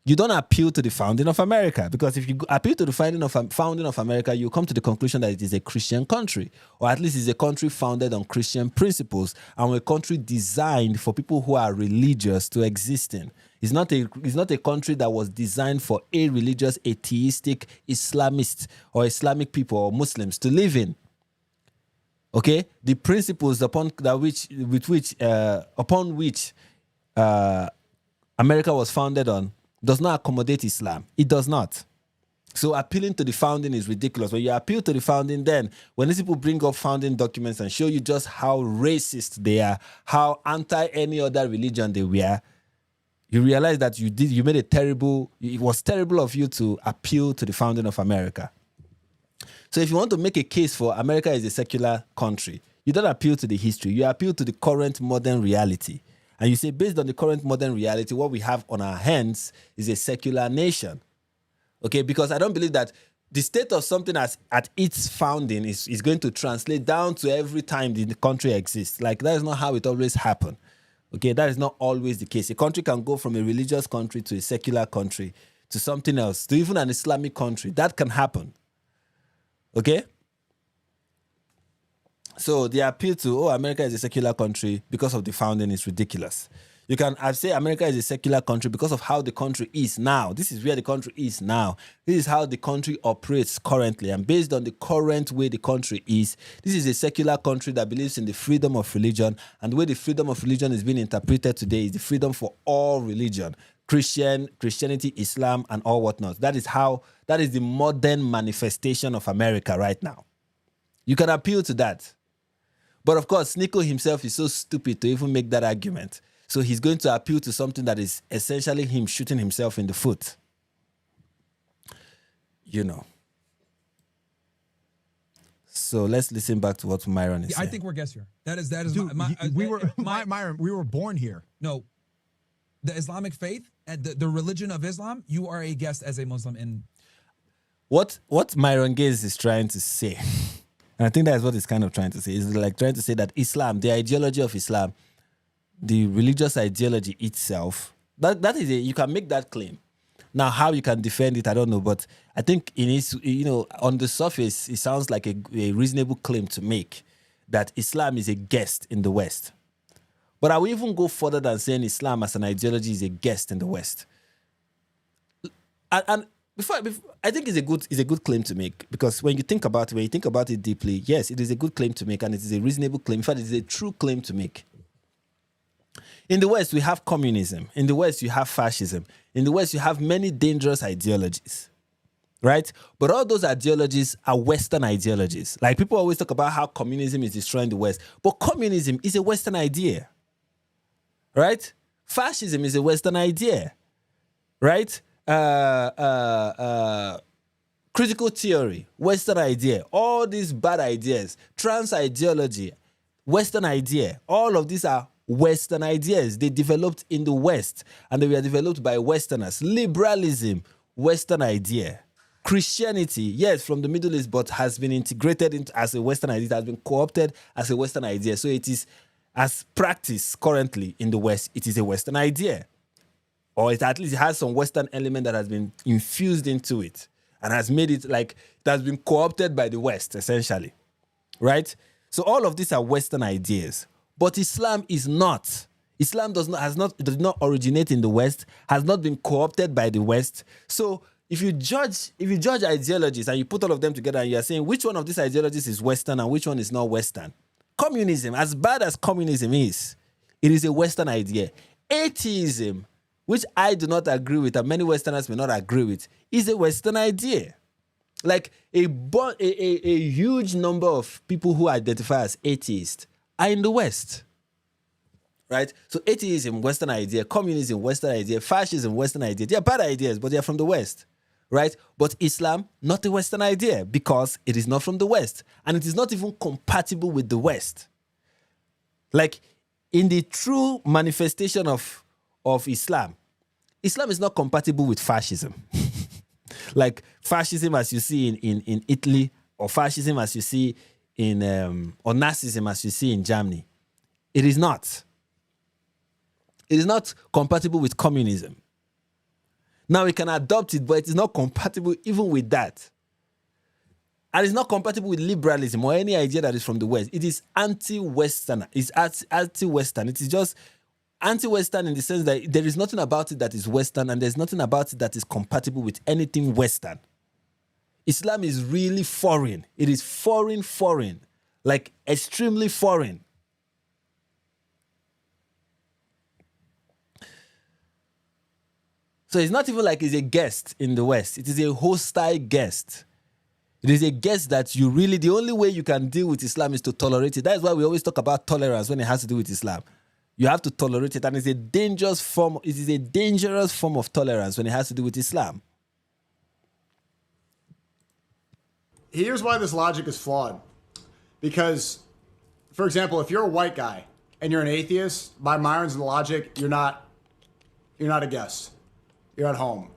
you don't appeal to the founding of America, because if you appeal to the founding of America, you come to the conclusion that it is a Christian country, or at least it's a country founded on Christian principles and a country designed for people who are religious to exist in. It's not a country that was designed for a religious, atheistic, Islamist or Islamic people or Muslims to live in. Okay, the principles upon which America was founded on does not accommodate Islam. It does not. So appealing to the founding is ridiculous. When you appeal to the founding, then when these people bring up founding documents and show you just how racist they are, how anti any other religion they were, you realize that it was terrible of you to appeal to the founding of America. So if you want to make a case for America as a secular country, you don't appeal to the history. You appeal to the current modern reality. And you say, based on the current modern reality, what we have on our hands is a secular nation. Okay, because I don't believe that the state of something at its founding is going to translate down to every time the country exists. Like, that is not how it always happens. Okay, that is not always the case. A country can go from a religious country to a secular country to something else, to even an Islamic country. That can happen. Okay? So the appeal to, America is a secular country because of the founding is ridiculous. I say America is a secular country because of how the country is now. This is where the country is now. This is how the country operates currently. And based on the current way the country is, this is a secular country that believes in the freedom of religion. And the way the freedom of religion is being interpreted today is the freedom for all religion. Christianity, Islam, and all whatnot. That is the modern manifestation of America right now. You can appeal to that. But of course, Sneako himself is so stupid to even make that argument. So he's going to appeal to something that is essentially him shooting himself in the foot. You know. So let's listen back to what Myron is saying. I think we're guests here. That is Dude, Myron, we were born here. No. The Islamic faith, and the religion of Islam, you are a guest as a Muslim in. What Myron Gaines is trying to say, and I think that's what he's kind of trying to say, is like trying to say that Islam, the ideology of Islam, the religious ideology itself, that is you can make that claim. Now, how you can defend it, I don't know, but I think on the surface, it sounds like a reasonable claim to make that Islam is a guest in the West. But I will even go further than saying Islam as an ideology is a guest in the West. And before I think it's a good claim to make, because when you think about it deeply, yes, it is a good claim to make, and it is a reasonable claim. In fact, it is a true claim to make. In the West, we have communism. In the West, you have fascism. In the West, you have many dangerous ideologies, right? But all those ideologies are Western ideologies. Like, people always talk about how communism is destroying the West, but communism is a Western idea, right? Fascism is a Western idea, right? Critical theory, Western idea. All these bad ideas, trans ideology, Western idea. All of these are Western ideas. They developed in the West, and they were developed by Westerners. Liberalism, Western idea. Christianity, yes, from the Middle East, but has been integrated as a Western idea. It has been co-opted as a Western idea. So it is, as practiced currently in the West, it is a Western idea. Or it at least has some Western element that has been infused into it and has made it like it has been co-opted by the West, essentially. Right? So all of these are Western ideas. But Islam is not. Islam does not originate in the West, has not been co-opted by the West. So if you judge ideologies and you put all of them together and you're saying which one of these ideologies is Western and which one is not Western, communism, as bad as communism is, it is a Western idea. Atheism, which I do not agree with and many Westerners may not agree with, is a Western idea. Like a huge number of people who identify as atheists are in the West, right? So atheism, Western idea, communism, Western idea, fascism, Western idea. They are bad ideas, but they are from the West, right? But Islam, not a Western idea because it is not from the West. And it is not even compatible with the West. Like, in the true manifestation of Islam, Islam is not compatible with fascism. Like fascism as you see in Italy, or fascism as you see or Nazism as you see in Germany. It is not. It is not compatible with communism. Now we can adopt it, but it is not compatible even with that. And it's not compatible with liberalism or any idea that is from the West. It is anti-Western. It's anti-Western. It is just anti-Western in the sense that there is nothing about it that is Western, and there's nothing about it that is compatible with anything Western. Islam is really foreign. It is foreign, like extremely foreign. So it's not even like it's a guest in the West. It is a hostile guest. It is a guest that you really, the only way you can deal with Islam is to tolerate it. That is why we always talk about tolerance when it has to do with Islam. You have to tolerate it, and it's a dangerous form. It is a dangerous form of tolerance when it has to do with Islam. Here's why this logic is flawed. Because, for example, if you're a white guy and you're an atheist, by Myron's logic, you're not a guest. You're at home.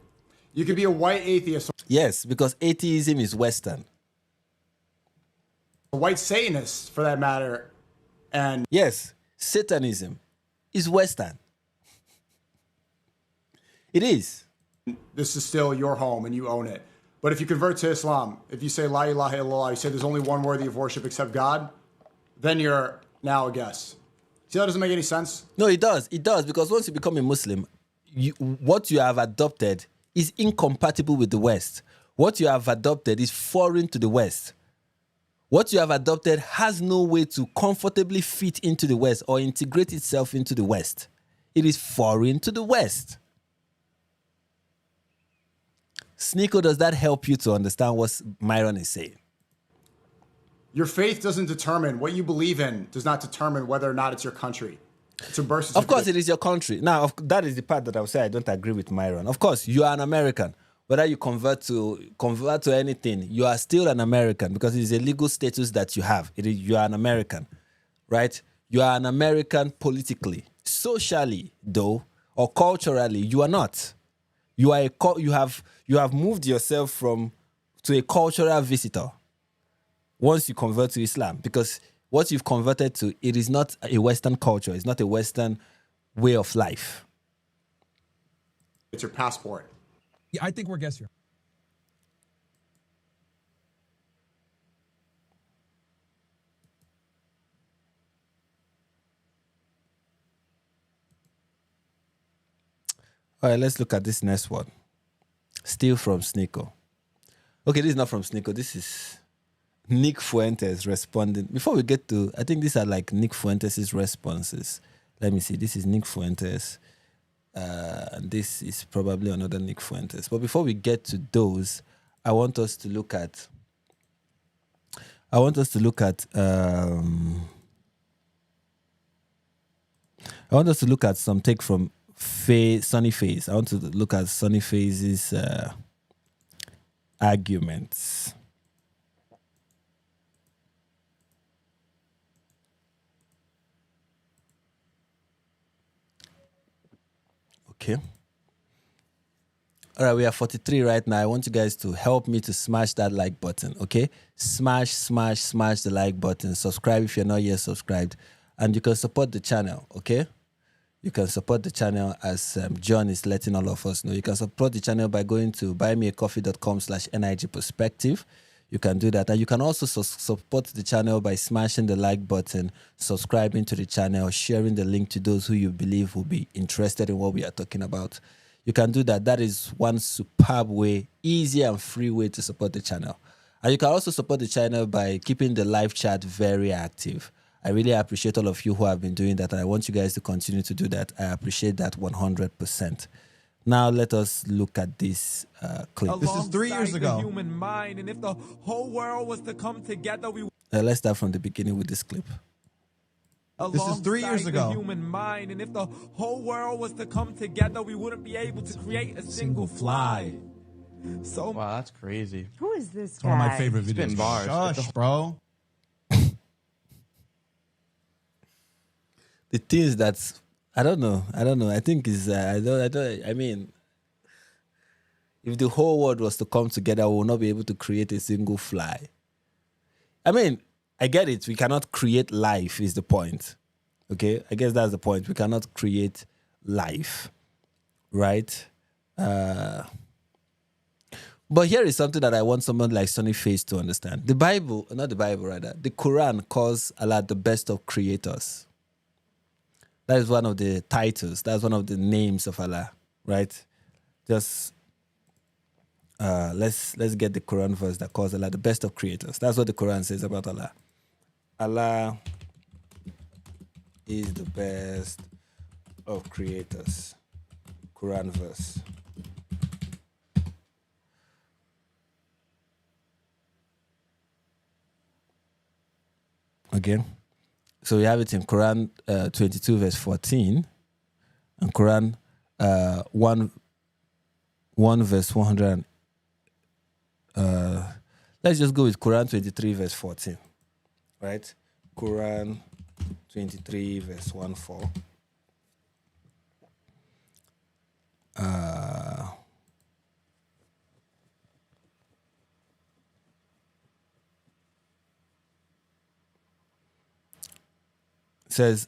You could be a white atheist. Yes, because atheism is Western. A white Satanist, for that matter. And yes, Satanism is Western. It is. This is still your home and you own it. But if you convert to Islam, if you say La ilaha illallah, you say there's only one worthy of worship except God, then you're now a guest. See, that doesn't make any sense? No, it does. It does, because once you become a Muslim, what you have adopted is incompatible with the West. What you have adopted is foreign to the West. What you have adopted has no way to comfortably fit into the West or integrate itself into the West. It is foreign to the West. Sneako, does that help you to understand what Myron is saying? Your faith doesn't determine what you believe in, does not determine whether or not it's your country. It's a birth certificate. Of course, it is your country. Now, that is the part that I would say I don't agree with Myron. Of course, you are an American. Whether you convert to anything, you are still an American because it is a legal status that you have. You are an American, right? You are an American politically. Socially, though, or culturally, you are not. You have moved yourself to a cultural visitor once you convert to Islam, because what you've converted to, it is not a Western culture. It's not a Western way of life. It's your passport. Yeah, I think we're guests here. All right, let's look at this next one. Still from Sneako. Okay, this is not from Sneako. This is Nick Fuentes responding. Before we get to, I think these are like Nick Fuentes' responses. Let me see. This is Nick Fuentes. And this is probably another Nick Fuentes. But before we get to those, I want us to look at some take from Sonny Faz. I want to look at Sonny Faz's arguments. Okay. All right, we are 43 right now. I want you guys to help me to smash that like button, okay? Smash the like button. Subscribe if you're not yet subscribed. And you can support the channel, okay? You can support the channel as John is letting all of us know. You can support the channel by going to buymeacoffee.com/NIG Perspective. You can do that. And you can also support the channel by smashing the like button, subscribing to the channel, sharing the link to those who you believe will be interested in what we are talking about. You can do that. That is one superb way, easy and free way to support the channel. And you can also support the channel by keeping the live chat very active. I really appreciate all of you who have been doing that, and I want you guys to continue to do that. I appreciate that 100%. Now let us look at this clip. This is 3 years ago. The human mind, and if the whole world was to come together, let's start from the beginning with this clip. This is 3 years ago. The human mind, and if the whole world was to come together, we wouldn't be able to create a single fly. So wow, that's crazy. Who is this It's guy? one of my favorite videos. Spin bars. Shush, bro. The things that I don't know. I think is I mean, if the whole world was to come together, we will not be able to create a single fly. I mean, I get it. We cannot create life is the point. Okay? I guess that's the point. We cannot create life. Right? But here is something that I want someone like Sonny Faz to understand. The Bible, not the Bible rather, the Quran calls Allah the best of creators. That is one of the titles. That's one of the names of Allah, right? Just let's get the Quran verse that calls Allah the best of creators. That's what the Quran says about Allah. Allah is the best of creators. Quran verse. Okay. So we have it in Quran 22 verse 14 and Quran 1 verse 100. Let's just go with Quran 23 verse 14. Right? Quran 23 verse 14. Says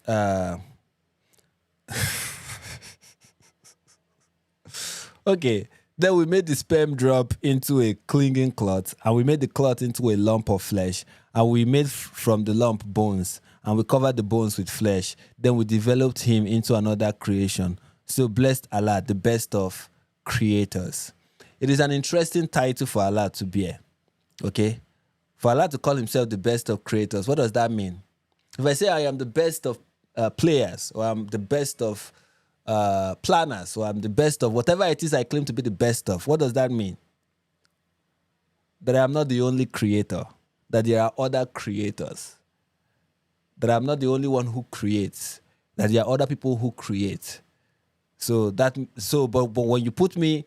okay, then we made the sperm drop into a clinging clot, and we made the clot into a lump of flesh, and we made from the lump bones, and we covered the bones with flesh. Then we developed him into another creation. So blessed Allah, the best of creators. It is an interesting title for Allah to bear. Okay? For Allah to call himself the best of creators, what does that mean? If I say I am the best of players, or I'm the best of planners, or I'm the best of whatever it is I claim to be the best of, what does that mean? That I am not the only creator, that there are other creators, that I'm not the only one who creates, that there are other people who create. But when you put me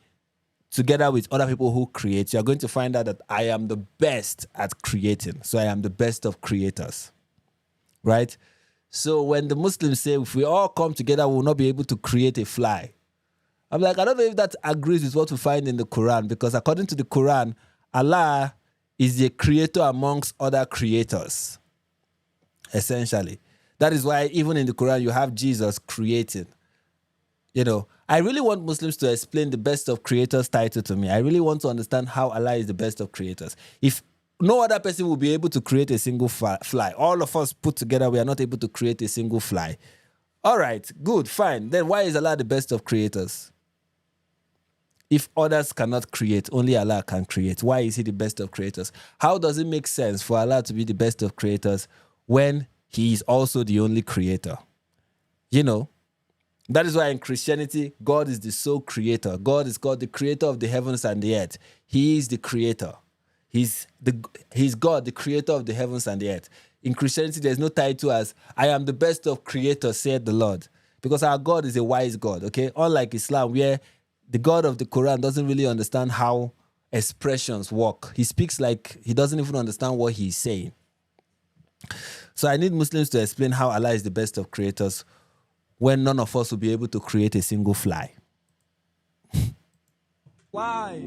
together with other people who create, you're going to find out that I am the best at creating. So I am the best of creators. Right? So when the Muslims say, if we all come together, we will not be able to create a fly. I'm like, I don't know if that agrees with what we find in the Quran, because according to the Quran, Allah is the creator amongst other creators, essentially. That is why even in the Quran, you have Jesus creating. You know, I really want Muslims to explain the best of creators title to me. I really want to understand how Allah is the best of creators. If no other person will be able to create a single fly, all of us put together, we are not able to create a single fly. All right, good, fine. Then why is Allah the best of creators? If others cannot create, only Allah can create. Why is he the best of creators? How does it make sense for Allah to be the best of creators when he is also the only creator? You know, that is why in Christianity, God is the sole creator. God is called the creator of the heavens and the earth. He is the creator. He's God, the creator of the heavens and the earth. In Christianity, there's no title as, I am the best of creators, said the Lord. Because our God is a wise God, okay? Unlike Islam, where the God of the Quran doesn't really understand how expressions work. He speaks like he doesn't even understand what he's saying. So I need Muslims to explain how Allah is the best of creators when none of us will be able to create a single fly. Fly.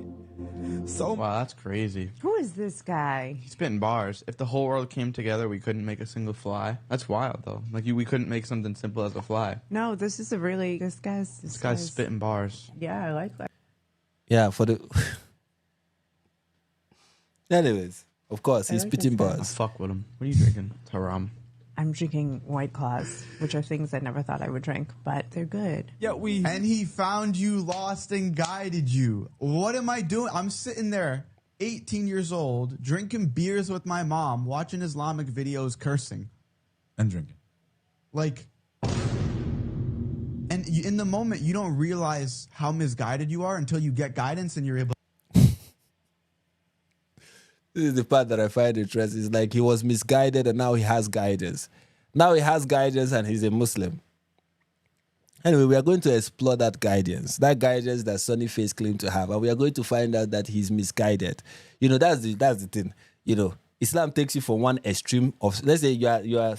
So wow, that's crazy. Who is this guy? He's spitting bars. If the whole world came together, we couldn't make a single fly. That's wild, though. Like we couldn't make something simple as a fly. No, this is a really this guy's spitting bars. Yeah, I like that. Yeah, for the. Anyways, of course, he's like spitting this guy. bars. Fuck with him. What are you drinking? It's haram. I'm drinking White Claws, which are things I never thought I would drink, but they're good. Yeah, And he found you lost and guided you. What am I doing? I'm sitting there, 18 years old, drinking beers with my mom, watching Islamic videos, cursing. And drinking. Like, and in the moment, you don't realize how misguided you are until you get guidance and you're able. This is the part that I find interesting. It's like he was misguided and now he has guidance. Now he has guidance and he's a Muslim. Anyway, we are going to explore that guidance that Sonny Faz claimed to have, and we are going to find out that he's misguided. You know, that's the thing. You know, Islam takes you from one extreme of, let's say you are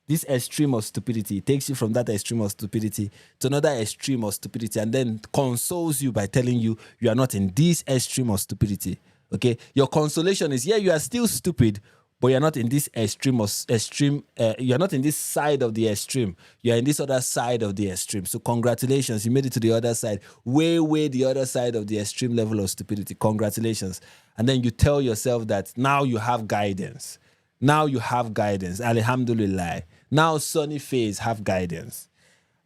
this extreme of stupidity. It takes you from that extreme of stupidity to another extreme of stupidity, and then consoles you by telling you you are not in this extreme of stupidity. Okay, your consolation is, yeah, you are still stupid, but you're not in this extreme. You're not in this side of the extreme. You're in this other side of the extreme. So congratulations, you made it to the other side, way the other side of the extreme level of stupidity. Congratulations. And then you tell yourself that now you have guidance. Now you have guidance. Alhamdulillah. Now Sonny Faz have guidance.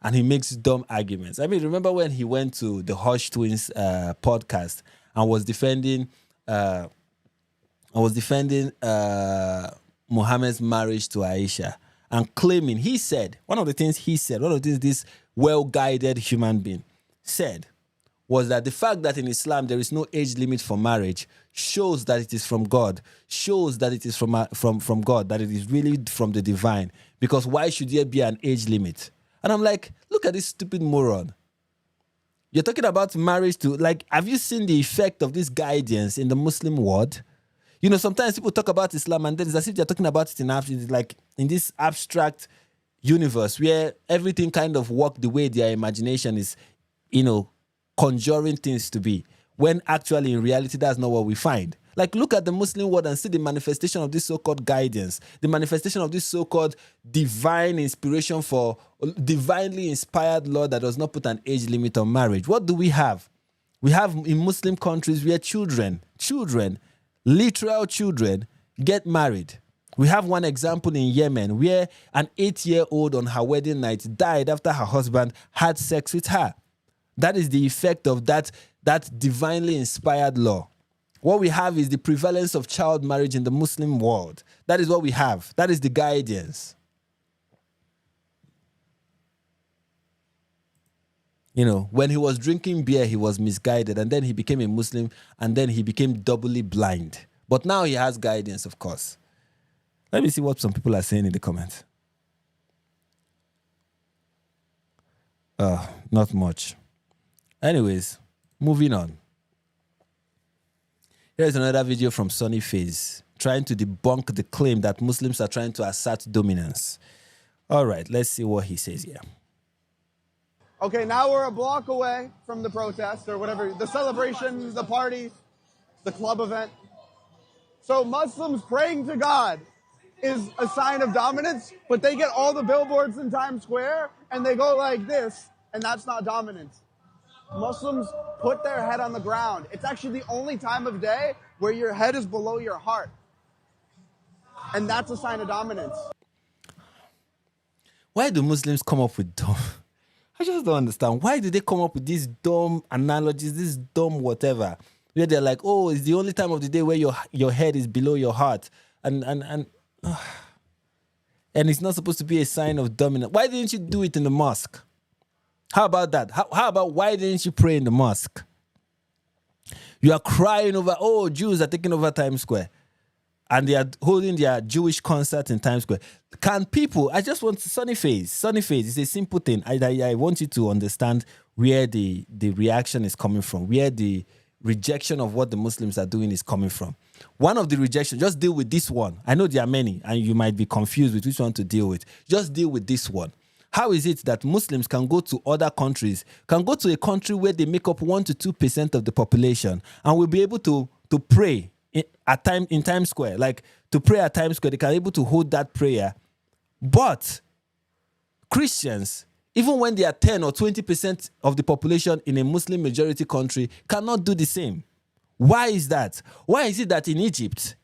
And he makes dumb arguments. I mean, remember when he went to the Hush Twins podcast and was defending Muhammad's marriage to Aisha and claiming, one of the things this well-guided human being said was that the fact that in Islam there is no age limit for marriage shows that it is from God, shows that it is from God, that it is really from the divine. Because why should there be an age limit? And I'm like, look at this stupid moron. You're talking about marriage to, have you seen the effect of this guidance in the Muslim world? You know, sometimes people talk about Islam and then it's as if they're talking about it in this abstract universe where everything kind of works the way their imagination is, conjuring things to be. When actually, in reality, that's not what we find. Look at the Muslim world and see the manifestation of this so-called guidance, the manifestation of this so-called divine inspiration for divinely inspired law that does not put an age limit on marriage. What do we have? We have in Muslim countries where children, literal children, get married. We have one example in Yemen where an 8-year-old on her wedding night died after her husband had sex with her. That is the effect of that divinely inspired law. What we have is the prevalence of child marriage in the Muslim world. That is what we have. That is the guidance. When he was drinking beer, he was misguided, and then he became a Muslim, and then he became doubly blind. But now he has guidance, of course. Let me see what some people are saying in the comments. Not much. Anyways, moving on. Here's another video from Sonny Faz trying to debunk the claim that Muslims are trying to assert dominance. All right, let's see what he says here. Okay, now we're a block away from the protest or whatever, the celebration, the party, the club event. So Muslims praying to God is a sign of dominance, but they get all the billboards in Times Square and they go like this, and that's not dominance. Muslims put their head on the ground. It's actually the only time of day where your head is below your heart. And that's a sign of dominance. Why do Muslims come up with dumb? I just don't understand. Why do they come up with these dumb analogies, this dumb whatever? Where they're like, oh, it's the only time of the day where your head is below your heart. And it's not supposed to be a sign of dominance. Why didn't you do it in the mosque? How about that? How about why didn't you pray in the mosque? You are crying over, oh, Jews are taking over Times Square. And they are holding their Jewish concert in Times Square. Can people, I just want Sonny Faz is a simple thing. I want you to understand where the reaction is coming from, where the rejection of what the Muslims are doing is coming from. One of the rejections, just deal with this one. I know there are many, and you might be confused with which one to deal with. Just deal with this one. How is it that Muslims can go to other countries, can go to a country where they make up 1 to 2% of the population and will be able to pray in Times Square, to pray at Times Square, they can be able to hold that prayer. But Christians, even when they are 10 or 20% of the population in a Muslim majority country, cannot do the same. Why is that? Why is it that in Egypt,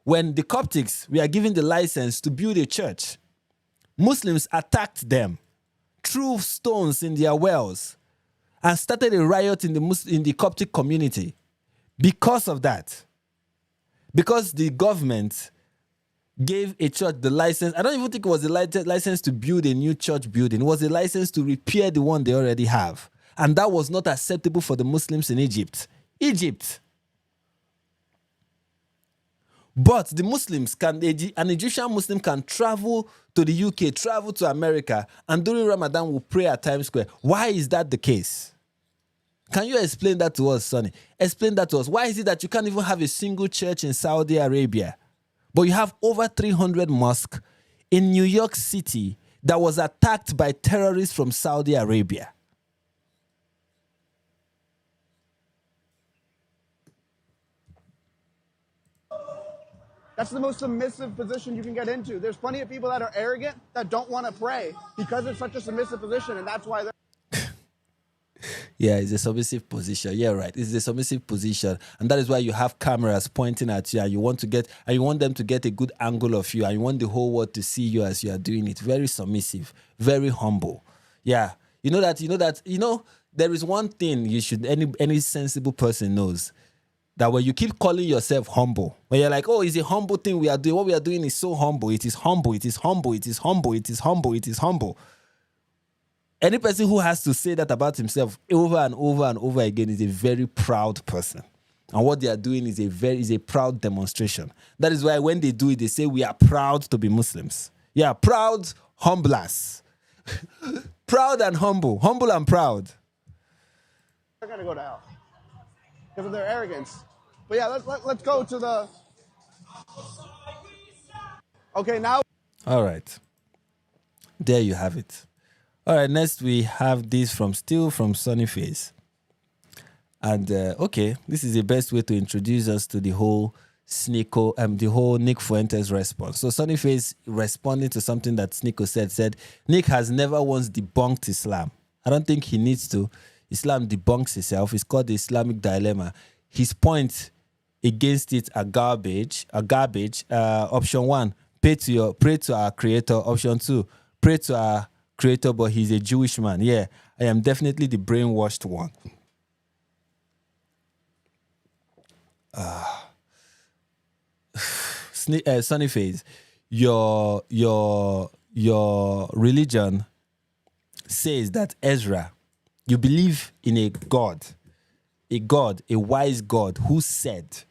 when the Coptics were given the license to build a church, Muslims attacked them, threw stones in their wells, and started a riot in the Coptic community because of that? Because the government gave a church the license. I don't even think it was a license to build a new church building. It was a license to repair the one they already have. And that was not acceptable for the Muslims in Egypt. But the Muslims an Egyptian Muslim can travel to the UK, travel to America, and during Ramadan will pray at Times Square. Why is that the case? Can you explain that to us, Sonny? Explain that to us. Why is it that you can't even have a single church in Saudi Arabia, but you have over 300 mosques in New York City that was attacked by terrorists from Saudi Arabia? That's the most submissive position you can get into. There's plenty of people that are arrogant that don't want to pray because it's such a submissive position, and that's why they're. Yeah, it's a submissive position. Yeah, right. It's a submissive position. And that is why you have cameras pointing at you and you want them to get a good angle of you and you want the whole world to see you as you are doing it. Very submissive, very humble. Yeah. There is one thing any sensible person knows. That when you keep calling yourself humble, when you're like, oh, it's a humble thing we are doing. What we are doing is so humble. It is humble. It is humble. It is humble. It is humble. It is humble. Any person who has to say that about himself over and over and over again is a very proud person. And what they are doing is a proud demonstration. That is why when they do it, they say, we are proud to be Muslims. Yeah, proud humblers. Proud and humble. Humble and proud. They're going to go to hell because of their arrogance. But yeah, let's go to the... Okay, now... All right. There you have it. All right, next we have this from Sonny Faz. And, okay, this is the best way to introduce us to the whole the whole Nick Fuentes response. So Sonny Faz responding to something that Sneako said, Nick has never once debunked Islam. I don't think he needs to. Islam debunks itself. It's called the Islamic dilemma. His point against it are garbage. Option 1, pray to our creator. Option 2, pray to our creator, but he's a Jewish man. Yeah, I am definitely the brainwashed one. Sonny Faz, your religion says that Ezra, you believe in a wise God who said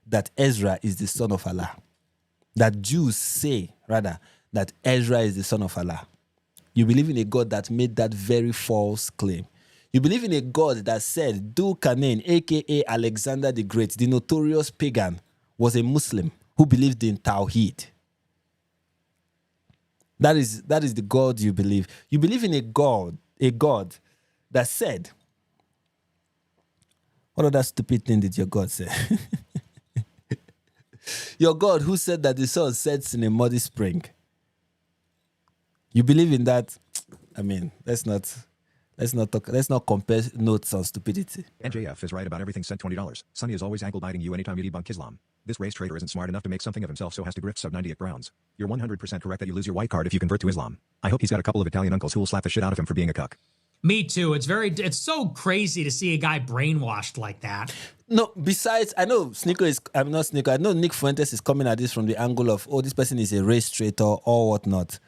that Ezra is the son of Allah. That Jews say, rather, that Ezra is the son of Allah. You believe in a God that made that very false claim. You believe in a God that said Dulkarnain, a.k.a. Alexander the Great, the notorious pagan, was a Muslim who believed in Tawheed. That is the God you believe. You believe in a God that said, what other stupid thing did your God say? Your God who said that the sun sets in a muddy spring. You believe in that? I mean, let's not compare notes on stupidity. NJF is right about everything. Sent $20. Sonny is always ankle biting you anytime you debunk Islam. This race trader isn't smart enough to make something of himself, so has to grift sub 98 Browns. You're 100% correct that you lose your white card if you convert to Islam. I hope he's got a couple of Italian uncles who will slap the shit out of him for being a cuck. Me too. It's so crazy to see a guy brainwashed like that. No, besides, I know I know Nick Fuentes is coming at this from the angle of, oh, this person is a race traitor or whatnot.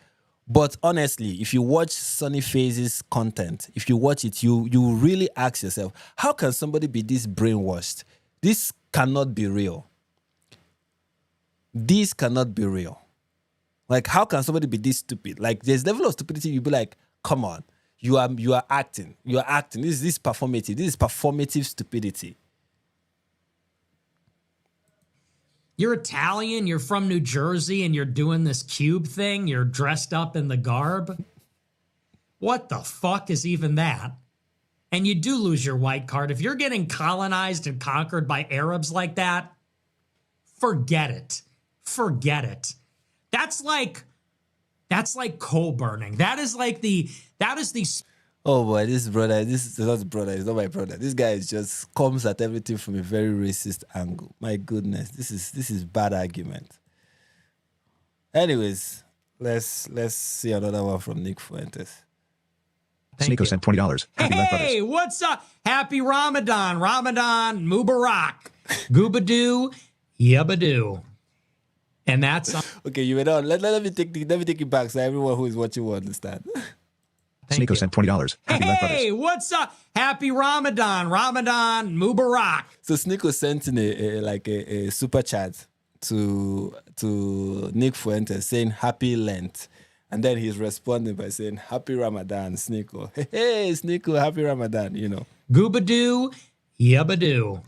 But honestly, if you watch Sonny Faz's content, if you watch it, you really ask yourself, how can somebody be this brainwashed? This cannot be real. This cannot be real. Like, how can somebody be this stupid? Like, there's level of stupidity, you'll be like, come on, you are acting. You are acting. This is performative. This is performative stupidity. You're Italian, you're from New Jersey, and you're doing this cube thing. You're dressed up in the garb. What the fuck is even that? And you do lose your white card. If you're getting colonized and conquered by Arabs like that, forget it. Forget it. That's like coal burning. That is the Oh boy, this is not brother, it's not my brother. This guy just comes at everything from a very racist angle. My goodness, this is bad argument. Anyways, let's see another one from Nick Fuentes. Sneako sent $20. Hey, what's up? Happy Ramadan. Ramadan Mubarak. Goobadoo, yabadoo. And that's okay, you went on. Let me take it back so everyone who is watching will understand. Sneako sent $20. Hey, what's up? Happy Ramadan. Ramadan Mubarak. So Sneako sent in a super chat to Nick Fuentes saying Happy Lent. And then he's responding by saying Happy Ramadan, Sneako. Hey, Sneako, Happy Ramadan, you know. Goobadoo, yabadoo.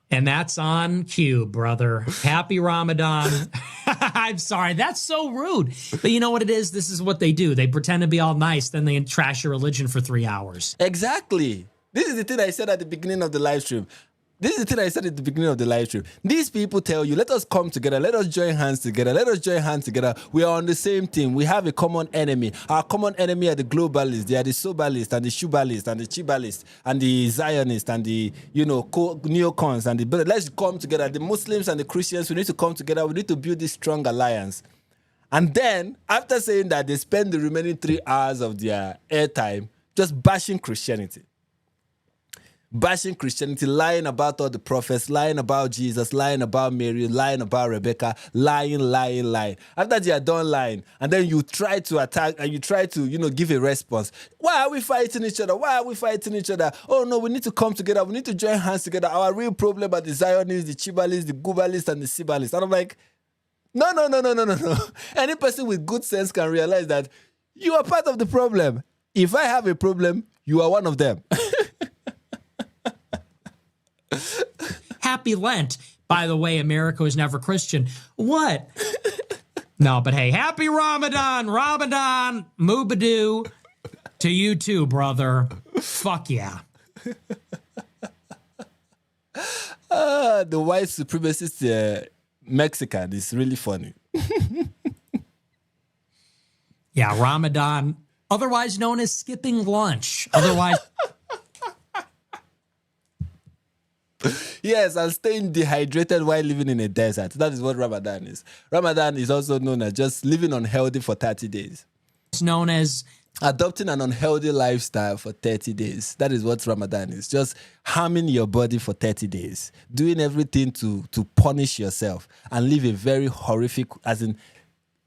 And that's on cue, brother. Happy Ramadan. I'm sorry. That's so rude. But you know what it is? This is what they do. They pretend to be all nice, then they trash your religion for 3 hours. Exactly. This is the thing I said at the beginning of the live stream. This is the thing I said at the beginning of the live stream. These people tell you, let us come together, let us join hands together, let us join hands together. We are on the same team. We have a common enemy. Our common enemy are the globalists. They are the sobalists and the shubalists and the chibalists and the Zionists and the, neocons and the... Let's come together. The Muslims and the Christians, we need to come together. We need to build this strong alliance. And then, after saying that, they spend the remaining 3 hours of their airtime just bashing Christianity. Bashing Christianity, lying about all the prophets, lying about Jesus, lying about Mary, lying about Rebecca, lying. After they are done lying, and then you try to attack and you try to, give a response. Why are we fighting each other? Oh no, we need to come together. We need to join hands together. Our real problem are the Zionists, the Chibalists, the Gubalists, and the Sibalists. And I'm like, no. Any person with good sense can realize that you are part of the problem. If I have a problem, you are one of them. Happy Lent. By the way, America was never Christian. What? No, but hey, happy Ramadan. Ramadan, Mubadoo. To you too, brother. Fuck yeah. The white supremacist Mexican is really funny. Yeah, Ramadan, otherwise known as skipping lunch. Otherwise... Yes, and staying dehydrated while living in a desert. That is what Ramadan is. Ramadan is also known as just living unhealthy for 30 days. It's known as adopting an unhealthy lifestyle for 30 days. That is what Ramadan is. Just harming your body for 30 days. Doing everything to punish yourself and live a very horrific, as in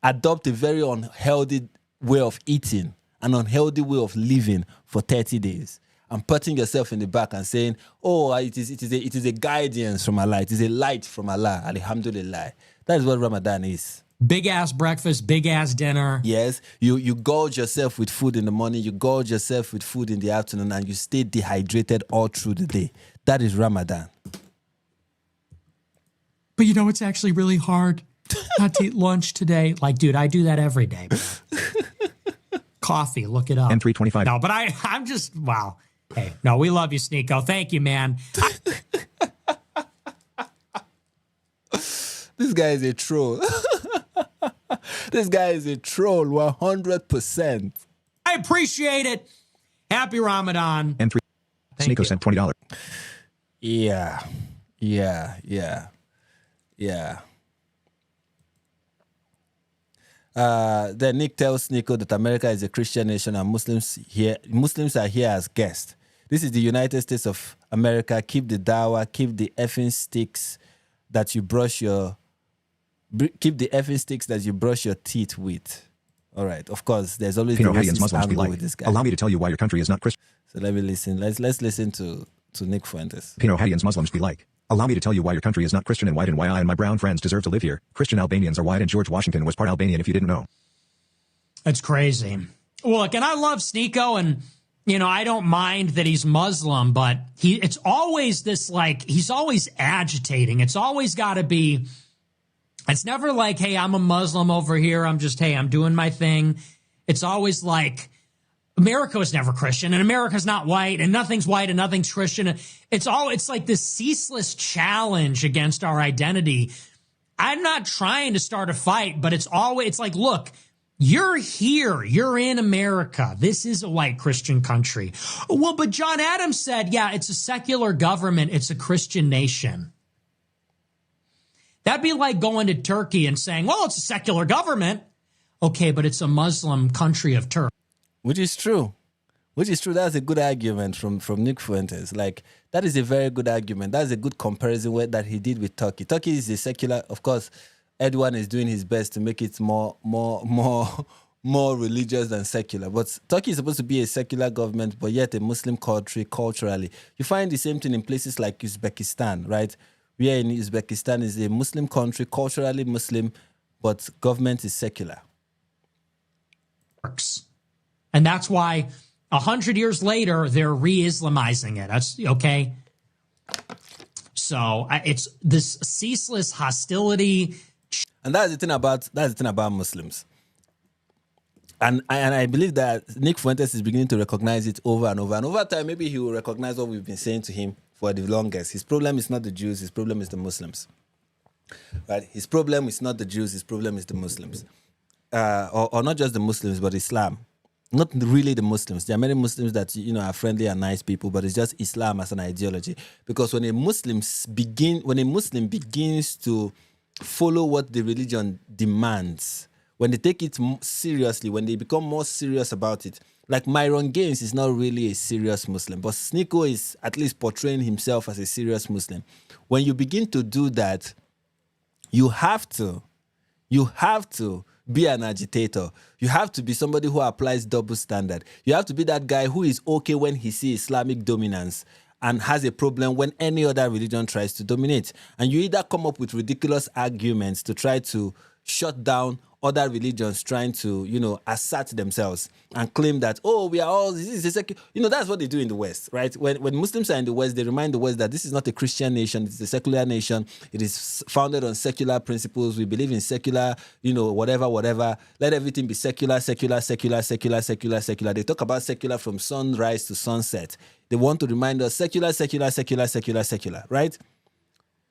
adopt a very unhealthy way of eating, an unhealthy way of living for 30 days. And patting yourself in the back and saying, oh, it is a guidance from Allah. It is a light from Allah. Alhamdulillah. That is what Ramadan is. Big ass breakfast, big ass dinner. Yes. You gorge yourself with food in the morning. You gorge yourself with food in the afternoon. And you stay dehydrated all through the day. That is Ramadan. But it's actually really hard not to eat lunch today. Like, dude, I do that every day. Coffee, look it up. N325. No, but I'm just, wow. Hey, no, we love you, Sneako. Thank you, man. This guy is a troll. This guy is a troll, 100%. I appreciate it. Happy Ramadan. N3. Sneako sent $20. Yeah. Then Nick tells Sneako that America is a Christian nation and Muslims are here as guests. This is the United States of America. Keep the dawah, keep the effing sticks that you brush your teeth with. All right. Of course, there's always the racist angle with this guy. Allow me to tell you why your country is not Christian. So let me listen. Let's listen to Nick Fuentes. Pino Haitians Muslims be like. Allow me to tell you why your country is not Christian and white and why I and my brown friends deserve to live here. Christian Albanians are white and George Washington was part Albanian if you didn't know. It's crazy. Look, and I love Sneako and, I don't mind that he's Muslim, but it's always this he's always agitating. It's always got to be, it's never like, hey, I'm a Muslim over here. I'm doing my thing. It's always like, America was never Christian and America's not white and nothing's white and nothing's Christian. It's like this ceaseless challenge against our identity. I'm not trying to start a fight, but it's like, look, you're here. You're in America. This is a white Christian country. Well, but John Adams said, yeah, it's a secular government. It's a Christian nation. That'd be like going to Turkey and saying, well, it's a secular government. Okay, but it's a Muslim country of Turkey. Which is true. That's a good argument from Nick Fuentes. That is a very good argument. That's a good comparison that he did with Turkey. Turkey is a secular, of course. Erdogan is doing his best to make it more religious than secular. But Turkey is supposed to be a secular government, but yet a Muslim country culturally. You find the same thing in places like Uzbekistan, right? We are in Uzbekistan is a Muslim country, culturally Muslim, but government is secular. And that's why 100 years later, they're re-Islamizing it. That's okay. So it's this ceaseless hostility. And that's the thing about Muslims. And I believe that Nick Fuentes is beginning to recognize it over and over. And over time, maybe he will recognize what we've been saying to him for the longest. His problem is not the Jews, his problem is the Muslims. Right? His problem is not the Jews, his problem is the Muslims. Or not just the Muslims, but Islam. Not really the Muslims. There are many Muslims that are friendly and nice people, but it's just Islam as an ideology. Because when a Muslim begins to follow what the religion demands, when they take it seriously, when they become more serious about it, like Myron Gaines is not really a serious Muslim, but Sneako is at least portraying himself as a serious Muslim. When you begin to do that, you have to be an agitator. You have to be somebody who applies double standard. You have to be that guy who is okay when he sees Islamic dominance and has a problem when any other religion tries to dominate. And you either come up with ridiculous arguments to try to shut down other religions trying to, assert themselves and claim that, we are all, this is that's what they do in the West, right? When Muslims are in the West, they remind the West that this is not a Christian nation, it's a secular nation. It is founded on secular principles. We believe in secular, whatever. Let everything be secular. They talk about secular from sunrise to sunset. They want to remind us secular, right?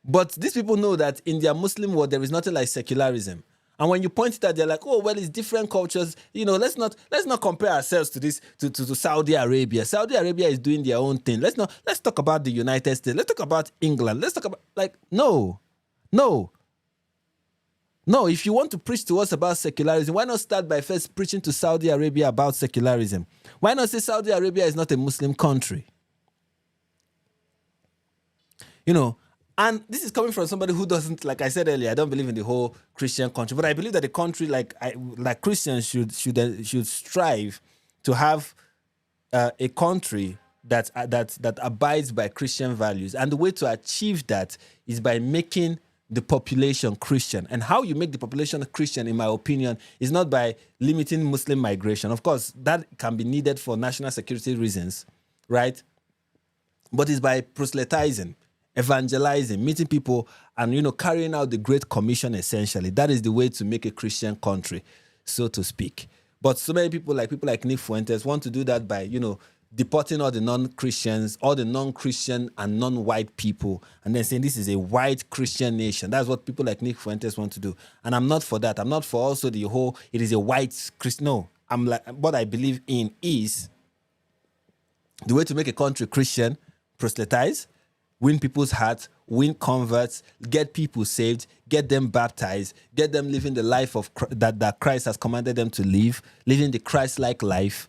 But these people know that in their Muslim world, there is nothing like secularism. And when you point it out, they're like, it's different cultures. Let's not compare ourselves to this, to Saudi Arabia. Saudi Arabia is doing their own thing. Let's talk about the United States. Let's talk about England. Let's talk about, no. If you want to preach to us about secularism, why not start by first preaching to Saudi Arabia about secularism? Why not say Saudi Arabia is not a Muslim country? And this is coming from somebody who doesn't, like I said earlier, I don't believe in the whole Christian country, but I believe that the country, like Christians, should strive to have a country that abides by Christian values, and the way to achieve that is by making the population Christian. And how you make the population Christian, in my opinion, is not by limiting Muslim migration. Of course, that can be needed for national security reasons, right? But it's by proselytizing, evangelizing, meeting people, and carrying out the Great Commission. Essentially, that is the way to make a Christian country, so to speak. But so many people like Nick Fuentes want to do that by deporting all the non-Christians, all the non-Christian and non-white people, and then saying this is a white Christian nation. That's what people like Nick Fuentes want to do, and I'm not for that. I'm not for also the whole it is a white Christian. No, I'm like, what I believe in is the way to make a country Christian: proselytize, win people's hearts, win converts, get people saved, get them baptized, get them living the life of that Christ has commanded them to live, living the Christ-like life.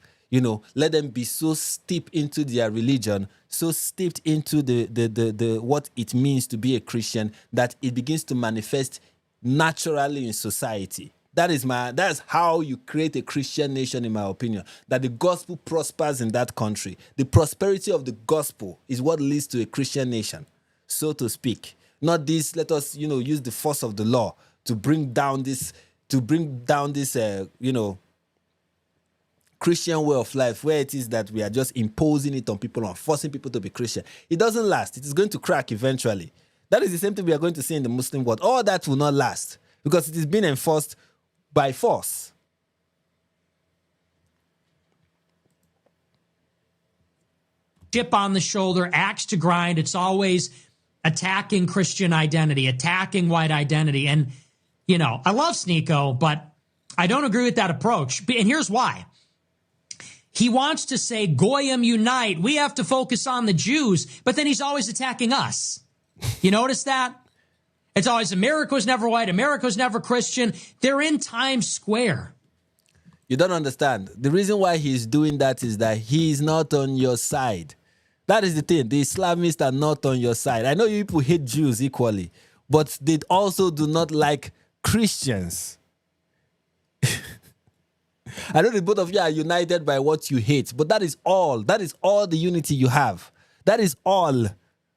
Let them be so steeped into their religion, so steeped into the what it means to be a Christian, that it begins to manifest naturally in society. That's how you create a Christian nation, in my opinion. That the gospel prospers in that country. The prosperity of the gospel is what leads to a Christian nation, so to speak. Not this, let us, use the force of the law to bring down this, Christian way of life, where it is that we are just imposing it on people and forcing people to be Christian. It doesn't last. It is going to crack eventually. That is the same thing we are going to see in the Muslim world. All that will not last because it is being enforced by force. Chip on the shoulder, axe to grind. It's always attacking Christian identity, attacking white identity. And, I love Sneako, but I don't agree with that approach. And here's why. He wants to say, Goyim unite. We have to focus on the Jews. But then he's always attacking us. You notice that? It's always America's never white. America's never Christian. They're in Times Square. You don't understand. The reason why he's doing that is that he's not on your side. That is the thing. The Islamists are not on your side. I know you people hate Jews equally, but they also do not like Christians. I know the both of you are united by what you hate, but that is all. That is all the unity you have. That is all.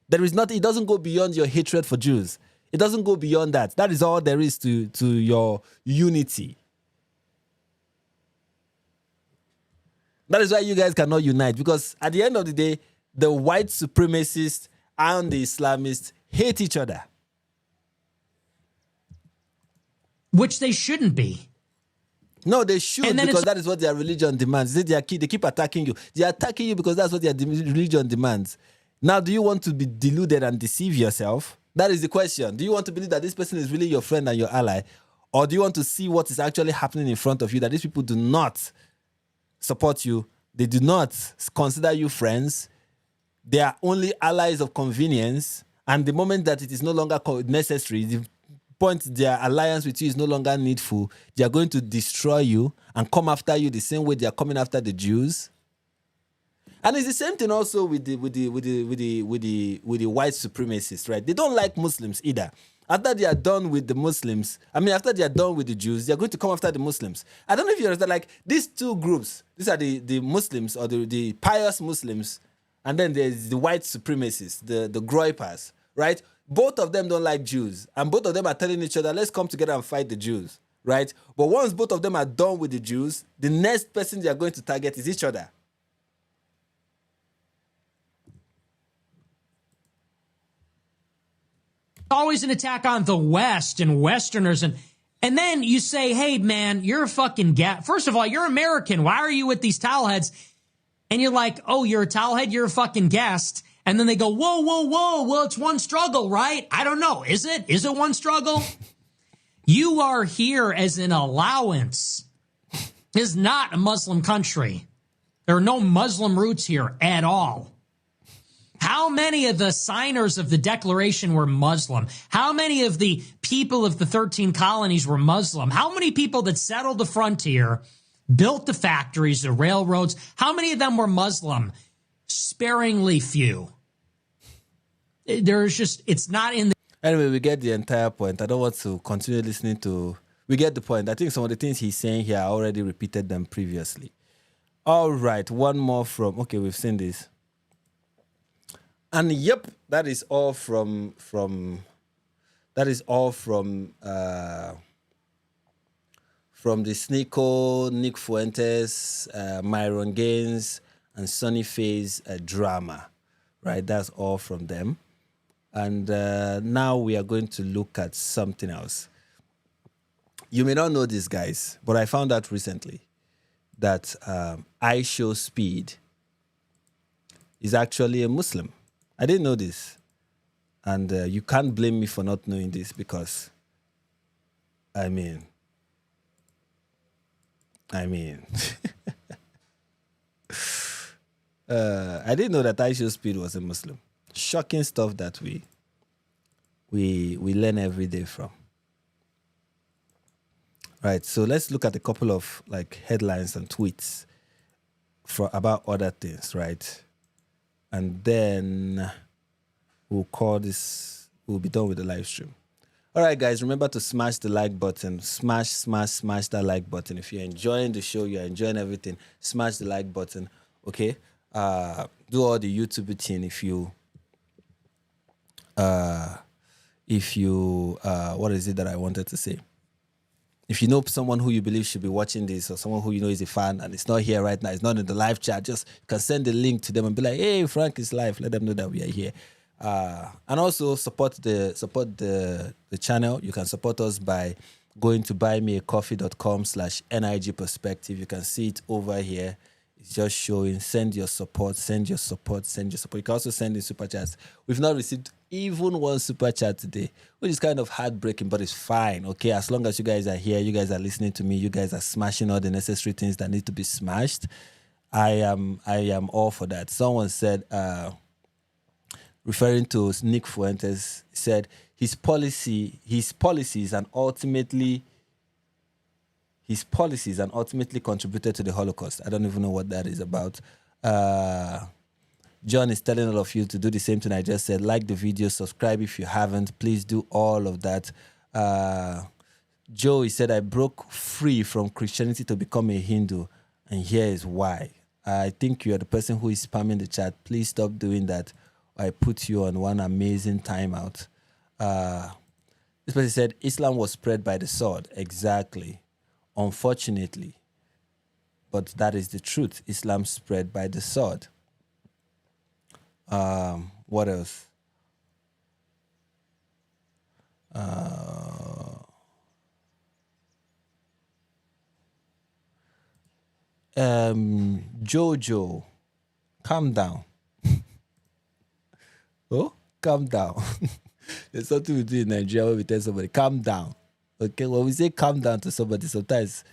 There is nothing. It doesn't go beyond your hatred for Jews. It doesn't go beyond that. That is all there is to your unity. That is why you guys cannot unite, because at the end of the day, the white supremacists and the Islamists hate each other. Which they shouldn't be. No, they should, because that is what their religion demands. They keep attacking you. They are attacking you because that's what their religion demands. Now, do you want to be deluded and deceive yourself? That is the question. Do you want to believe that this person is really your friend and your ally? Or do you want to see what is actually happening in front of you, that these people do not support you? They do not consider you friends. They are only allies of convenience. And the moment that it is no longer necessary, the point their alliance with you is no longer needful, they are going to destroy you and come after you the same way they are coming after the Jews. And it's the same thing also with the white supremacists, right? They don't like Muslims either. After they are done with the Muslims, after they are done with the Jews, they are going to come after the Muslims. I don't know if you understand, like these two groups, these are the Muslims or the pious Muslims, and then there's the white supremacists, the groypers, right? Both of them don't like Jews, and both of them are telling each other, let's come together and fight the Jews, right? But once both of them are done with the Jews, the next person they are going to target is each other. Always an attack on the West and Westerners. And then you say, hey, man, you're a fucking First of all, you're American. Why are you with these towelheads? And you're like, oh, you're a towelhead? You're a fucking guest. And then they go, whoa, whoa, whoa. Well, it's one struggle, right? I don't know. Is it? Is it one struggle? You are here as an allowance. This is not a Muslim country. There are no Muslim roots here at all. How many of the signers of the Declaration were Muslim? How many of the people of the 13 colonies were Muslim? How many people that settled the frontier, built the factories, the railroads, how many of them were Muslim? Sparingly few. There's just, it's not in the... Anyway, we get the entire point. I don't want to continue listening to... We get the point. I think some of the things he's saying here, I already repeated them previously. All right, one more from... Okay, we've seen this. And yep, that is all from the Sneako, Nick Fuentes, Myron Gaines, and Sonny Faz drama, right? That's all from them. And now we are going to look at something else. You may not know this, guys, but I found out recently that I Show Speed is actually a Muslim. I didn't know this. And you can't blame me for not knowing this because, I didn't know that I Show Speed was a Muslim. Shocking stuff that we learn every day from. Right, so let's look at a couple of headlines and tweets about other things, right? And then we'll be done with the live stream. All right, guys, remember to smash the like button. Smash that like button. If you're enjoying the show, you're enjoying everything, smash the like button, okay? Do all the YouTube thing if you what is it that I wanted to say? If you know someone who you believe should be watching this or someone who you know is a fan and it's not here right now, it's not in the live chat, just you can send the link to them and be like, hey, Frank is live. Let them know that we are here. And also support the channel. You can support us by going to buymeacoffee.com/NIG Perspective. You can see it over here. It's just showing, send your support. You can also send in super chats. We've not received even one super chat today, which is kind of heartbreaking, but it's fine, okay? As long as you guys are here, you guys are listening to me, you guys are smashing all the necessary things that need to be smashed, I am all for that. Someone said, referring to Nick Fuentes, said his policies and ultimately contributed to the Holocaust. I don't even know what that is about. John is telling all of you to do the same thing I just said. Like the video, subscribe if you haven't. Please do all of that. Joe, he said, I broke free from Christianity to become a Hindu, and here is why. I think you are the person who is spamming the chat. Please stop doing that. I put you on one amazing timeout. This person said, Islam was spread by the sword. Exactly. Unfortunately. But that is the truth. Islam spread by the sword. What else? Jojo, calm down. Oh, calm down. There's something we do in Nigeria where we tell somebody, calm down. Okay, when we say calm down to somebody, sometimes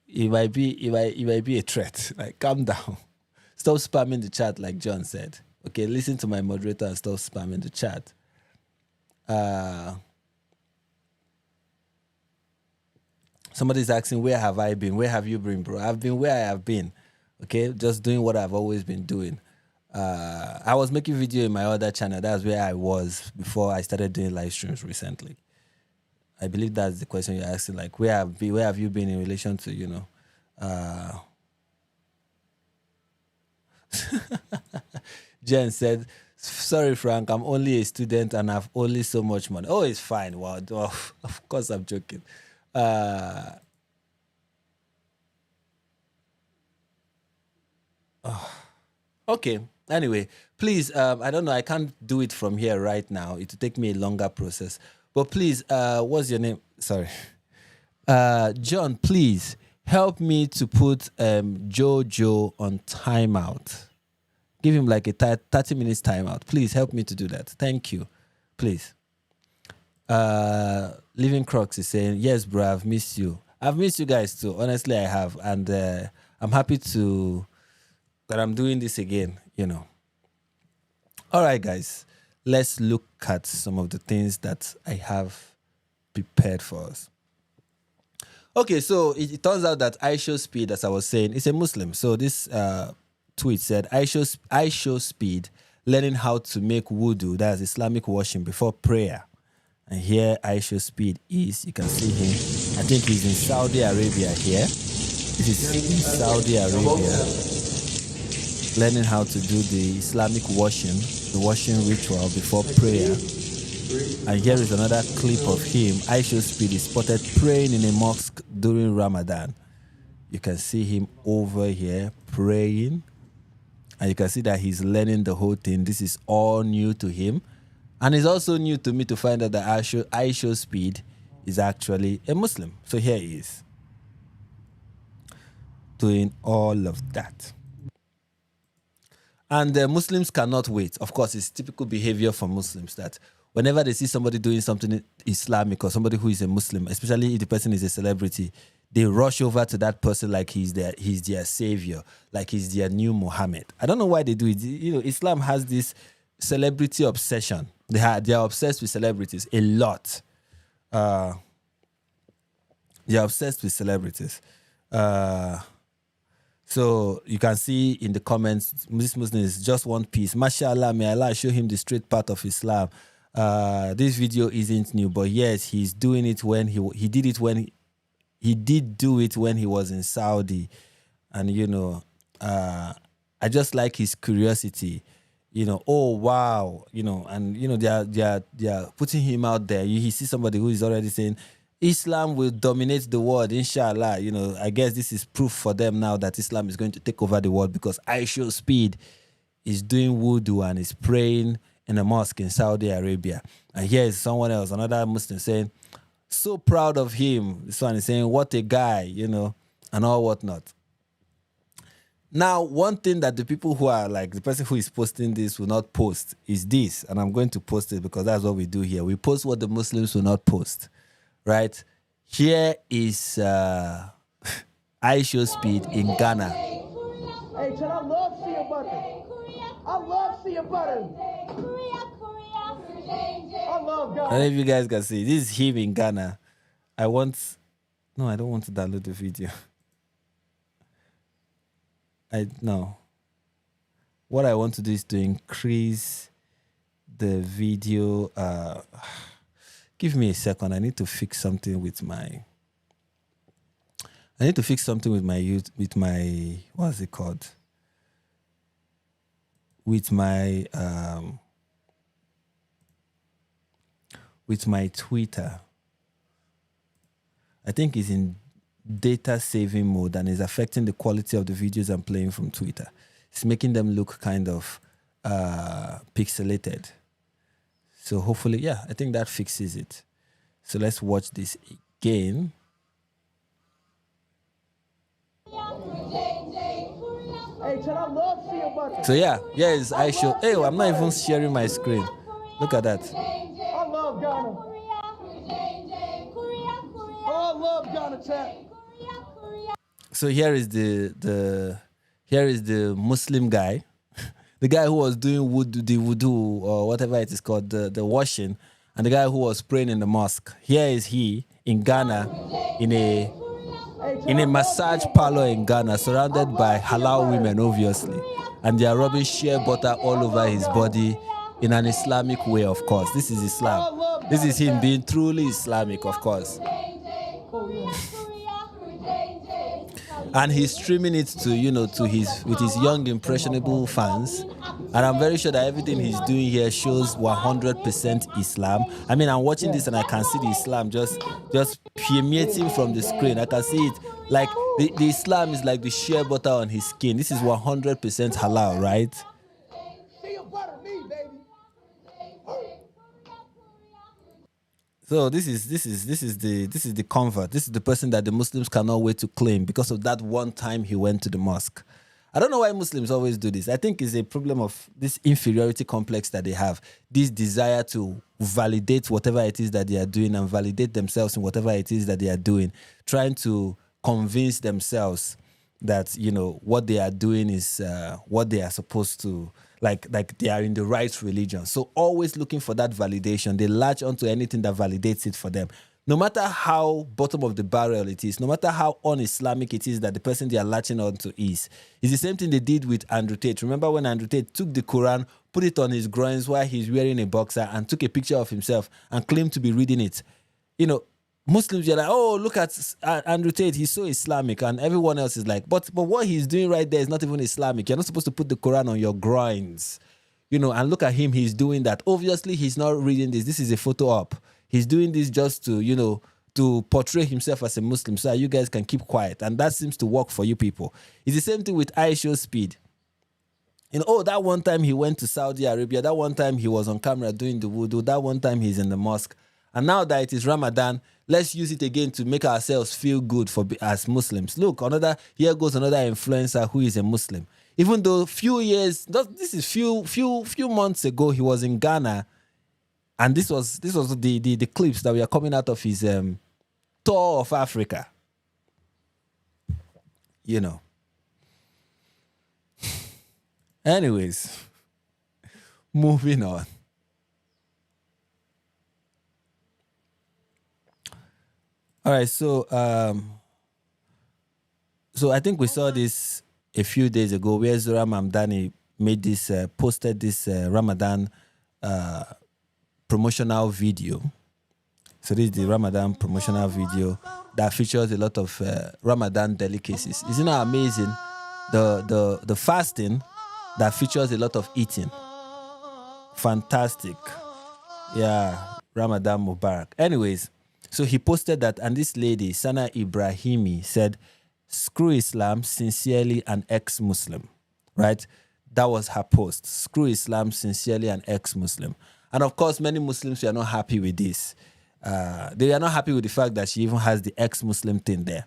it might be a threat. Like, calm down. Stop spamming the chat, like John said. Okay, listen to my moderator and stop spamming the chat. Somebody's asking, where have I been? Where have you been, bro? I've been where I have been. Okay, just doing what I've always been doing. I was making video in my other channel. That's where I was before I started doing live streams recently. I believe that's the question you're asking. Like, where have you been in relation to, you know? Jen said, sorry, Frank, I'm only a student and I've only so much money. Oh, it's fine. Wow, of course I'm joking. Okay. Anyway, please, I don't know. I can't do it from here right now. It will take me a longer process. But please, what's your name? Sorry. John, please help me to put Jojo on timeout. Give him like a 30 minutes timeout. Please help me to do that. Thank you. Please. Living Crocs is saying, yes, bro, I've missed you. I've missed you guys too. Honestly, I have. And I'm happy that I'm doing this again, you know. All right, guys. Let's look at some of the things that I have prepared for us. Okay, so it turns out that Aisho Speed, as I was saying, is a Muslim. So this tweet said, Aisho Speed learning how to make wudu, that's Islamic washing, before prayer. And here Aisho Speed is, you can see him. I think he's in Saudi Arabia here. This is in Saudi Arabia, learning how to do the Islamic washing, the washing ritual before prayer. And here is another clip of him. Aisho Speed is spotted praying in a mosque during Ramadan. You can see him over here praying. And you can see that he's learning the whole thing. This is all new to him. And it's also new to me to find out that Aisho Speed is actually a Muslim. So here he is, doing all of that. And Muslims cannot wait. Of course, it's typical behavior for Muslims that whenever they see somebody doing something Islamic or somebody who is a Muslim, especially if the person is a celebrity, they rush over to that person like he's their savior, like he's their new Muhammad. I don't know why they do it. You know, Islam has this celebrity obsession. They are obsessed with celebrities a lot. They are obsessed with celebrities. So you can see in the comments, this Muslim is just one piece. Mashallah, may Allah show him the straight path of Islam. This video isn't new, but yes, he's doing it when he did do it when he was in Saudi. And, you know, I just like his curiosity. You know, oh, wow. You know, and, you know, they are putting him out there. He sees somebody who is already saying, Islam will dominate the world, inshallah. You know, I guess this is proof for them now that Islam is going to take over the world because Aisho Speed is doing wudu and is praying in a mosque in Saudi Arabia. And here is someone else, another Muslim, saying, so proud of him. This one is saying, what a guy, you know, and all whatnot. Now, one thing that the people who are like, the person who is posting this will not post is this. And I'm going to post it because that's what we do here. We post what the Muslims will not post, right? Here is Aisho Speed in Ghana. Hey, Chen, I love see your butter. I love see your butter. I love I don't know if you guys can see. This is him in Ghana. I don't want to download the video. No. What I want to do is to increase the video. Give me a second. I need to fix something with my. What's it called? With my Twitter. I think it's in data saving mode and is affecting the quality of the videos I'm playing from Twitter. It's making them look kind of pixelated. So hopefully, yeah, I think that fixes it. So let's watch this again. Hey, Chen, I love see your So yeah, here is Aisha. Hey, I'm not even sharing my screen. Look at that. I love Ghana. Oh, I love Ghana, chat. So here is the Muslim guy, the guy who was doing the wudu or whatever it is called, the washing, and the guy who was praying in the mosque. Here is he in Ghana, in a massage parlor in Ghana, surrounded by halal women, obviously, and they are rubbing shea butter all over his body in an Islamic way, of course. This is Islam. This is him being truly Islamic, of course. And he's streaming it to, with his young impressionable fans. And I'm very sure that everything he's doing here shows 100% Islam. I mean, I'm watching this and I can see the Islam just permeating from the screen. I can see it like the Islam is like the shea butter on his skin. This is 100% halal, right? So this is the convert. This is the person that the Muslims cannot wait to claim because of that one time he went to the mosque. I don't know why Muslims always do this. I think it's a problem of this inferiority complex that they have. This desire to validate whatever it is that they are doing and validate themselves in whatever it is that they are doing. Trying to convince themselves that, what they are doing is what they are supposed to, like they are in the right religion. So always looking for that validation. They latch onto anything that validates it for them. No matter how bottom of the barrel it is, no matter how un-Islamic it is that the person they are latching onto is. It's the same thing they did with Andrew Tate. Remember when Andrew Tate took the Quran, put it on his groins while he's wearing a boxer and took a picture of himself and claimed to be reading it. Muslims are like, oh, look at Andrew Tate, he's so Islamic. And everyone else is like, but what he's doing right there is not even Islamic. You're not supposed to put the Quran on your groins. And look at him, he's doing that. Obviously, he's not reading this. This is a photo op. He's doing this just to, to portray himself as a Muslim so that you guys can keep quiet. And that seems to work for you people. It's the same thing with Aisha Speed. That one time he went to Saudi Arabia. That one time he was on camera doing the wudu. That one time he's in the mosque. And now that it is Ramadan, let's use it again to make ourselves feel good as Muslims. Look, here goes another influencer who is a Muslim. Even though few months ago he was in Ghana, and this was the clips that were coming out of his tour of Africa. Anyways, moving on. All right, so I think we saw this a few days ago where Zura Mamdani posted this Ramadan promotional video. So this is the Ramadan promotional video that features a lot of Ramadan delicacies. Isn't that amazing? The fasting that features a lot of eating. Fantastic. Yeah, Ramadan Mubarak. Anyways, so he posted that, and this lady, Sana Ibrahimi, said, "Screw Islam, sincerely an ex-Muslim." Right? That was her post. "Screw Islam, sincerely an ex-Muslim." And of course, many Muslims were not happy with this. They are not happy with the fact that she even has the ex-Muslim thing there.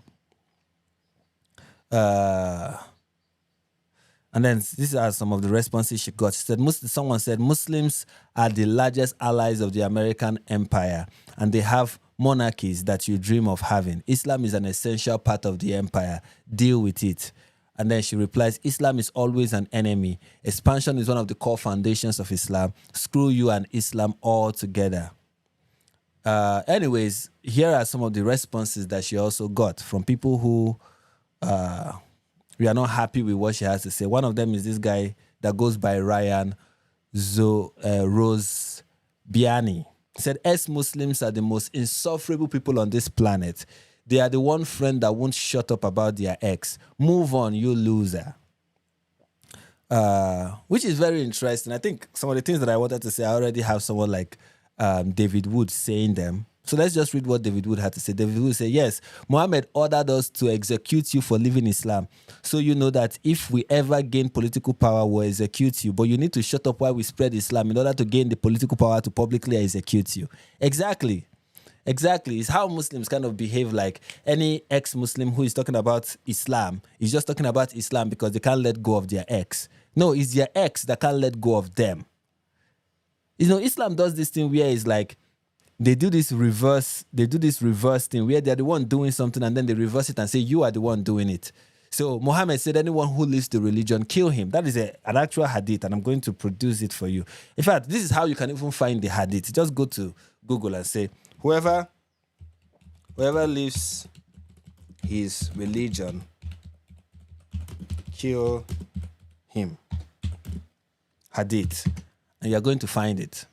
And then these are some of the responses she got. She said, someone said, "Muslims are the largest allies of the American empire, and they have monarchies that you dream of having. Islam is an essential part of the empire. Deal with it." And then she replies, "Islam is always an enemy. Expansion is one of the core foundations of Islam. Screw you and Islam all together." Anyways, here are some of the responses that she also got from people who we are not happy with what she has to say. One of them is this guy that goes by Ryan Rose Biani. He said, "Ex-Muslims are the most insufferable people on this planet. They are the one friend that won't shut up about their ex. Move on, you loser." Which is very interesting. I think some of the things that I wanted to say, I already have someone like David Wood saying them. So let's just read what David Wood had to say. David Wood said, "Yes, Muhammad ordered us to execute you for living Islam. So you know that if we ever gain political power, we'll execute you. But you need to shut up while we spread Islam in order to gain the political power to publicly execute you." Exactly. It's how Muslims kind of behave. Like any ex-Muslim who is talking about Islam is just talking about Islam because they can't let go of their ex. No, it's their ex that can't let go of them. You know, Islam does this thing where it's like they do this reverse thing where they're the one doing something and then they reverse it and say you are the one doing it. So Muhammad said, anyone who leaves the religion, kill him. That is an actual hadith, and I'm going to produce it for you. In fact, this is how you can even find the hadith. Just go to Google and say, whoever leaves his religion, kill him. Hadith. And you're going to find it.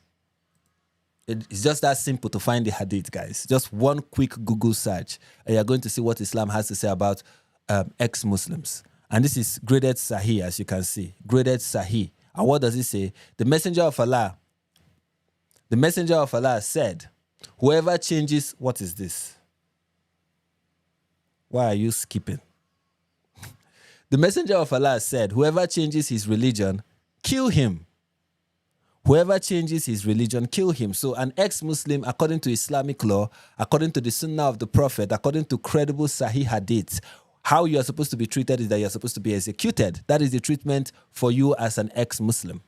It's just that simple to find the hadith, guys. Just one quick Google search, and you're going to see what Islam has to say about ex-Muslims. And this is graded Sahih, as you can see. Graded Sahih. And what does it say? The Messenger of Allah said, whoever changes, what is this? Why are you skipping? The Messenger of Allah said, whoever changes his religion, kill him. Whoever changes his religion, kill him. So an ex-Muslim, according to Islamic law, according to the Sunnah of the Prophet, according to credible Sahih hadiths, how you are supposed to be treated is that you are supposed to be executed. That is the treatment for you as an ex-Muslim.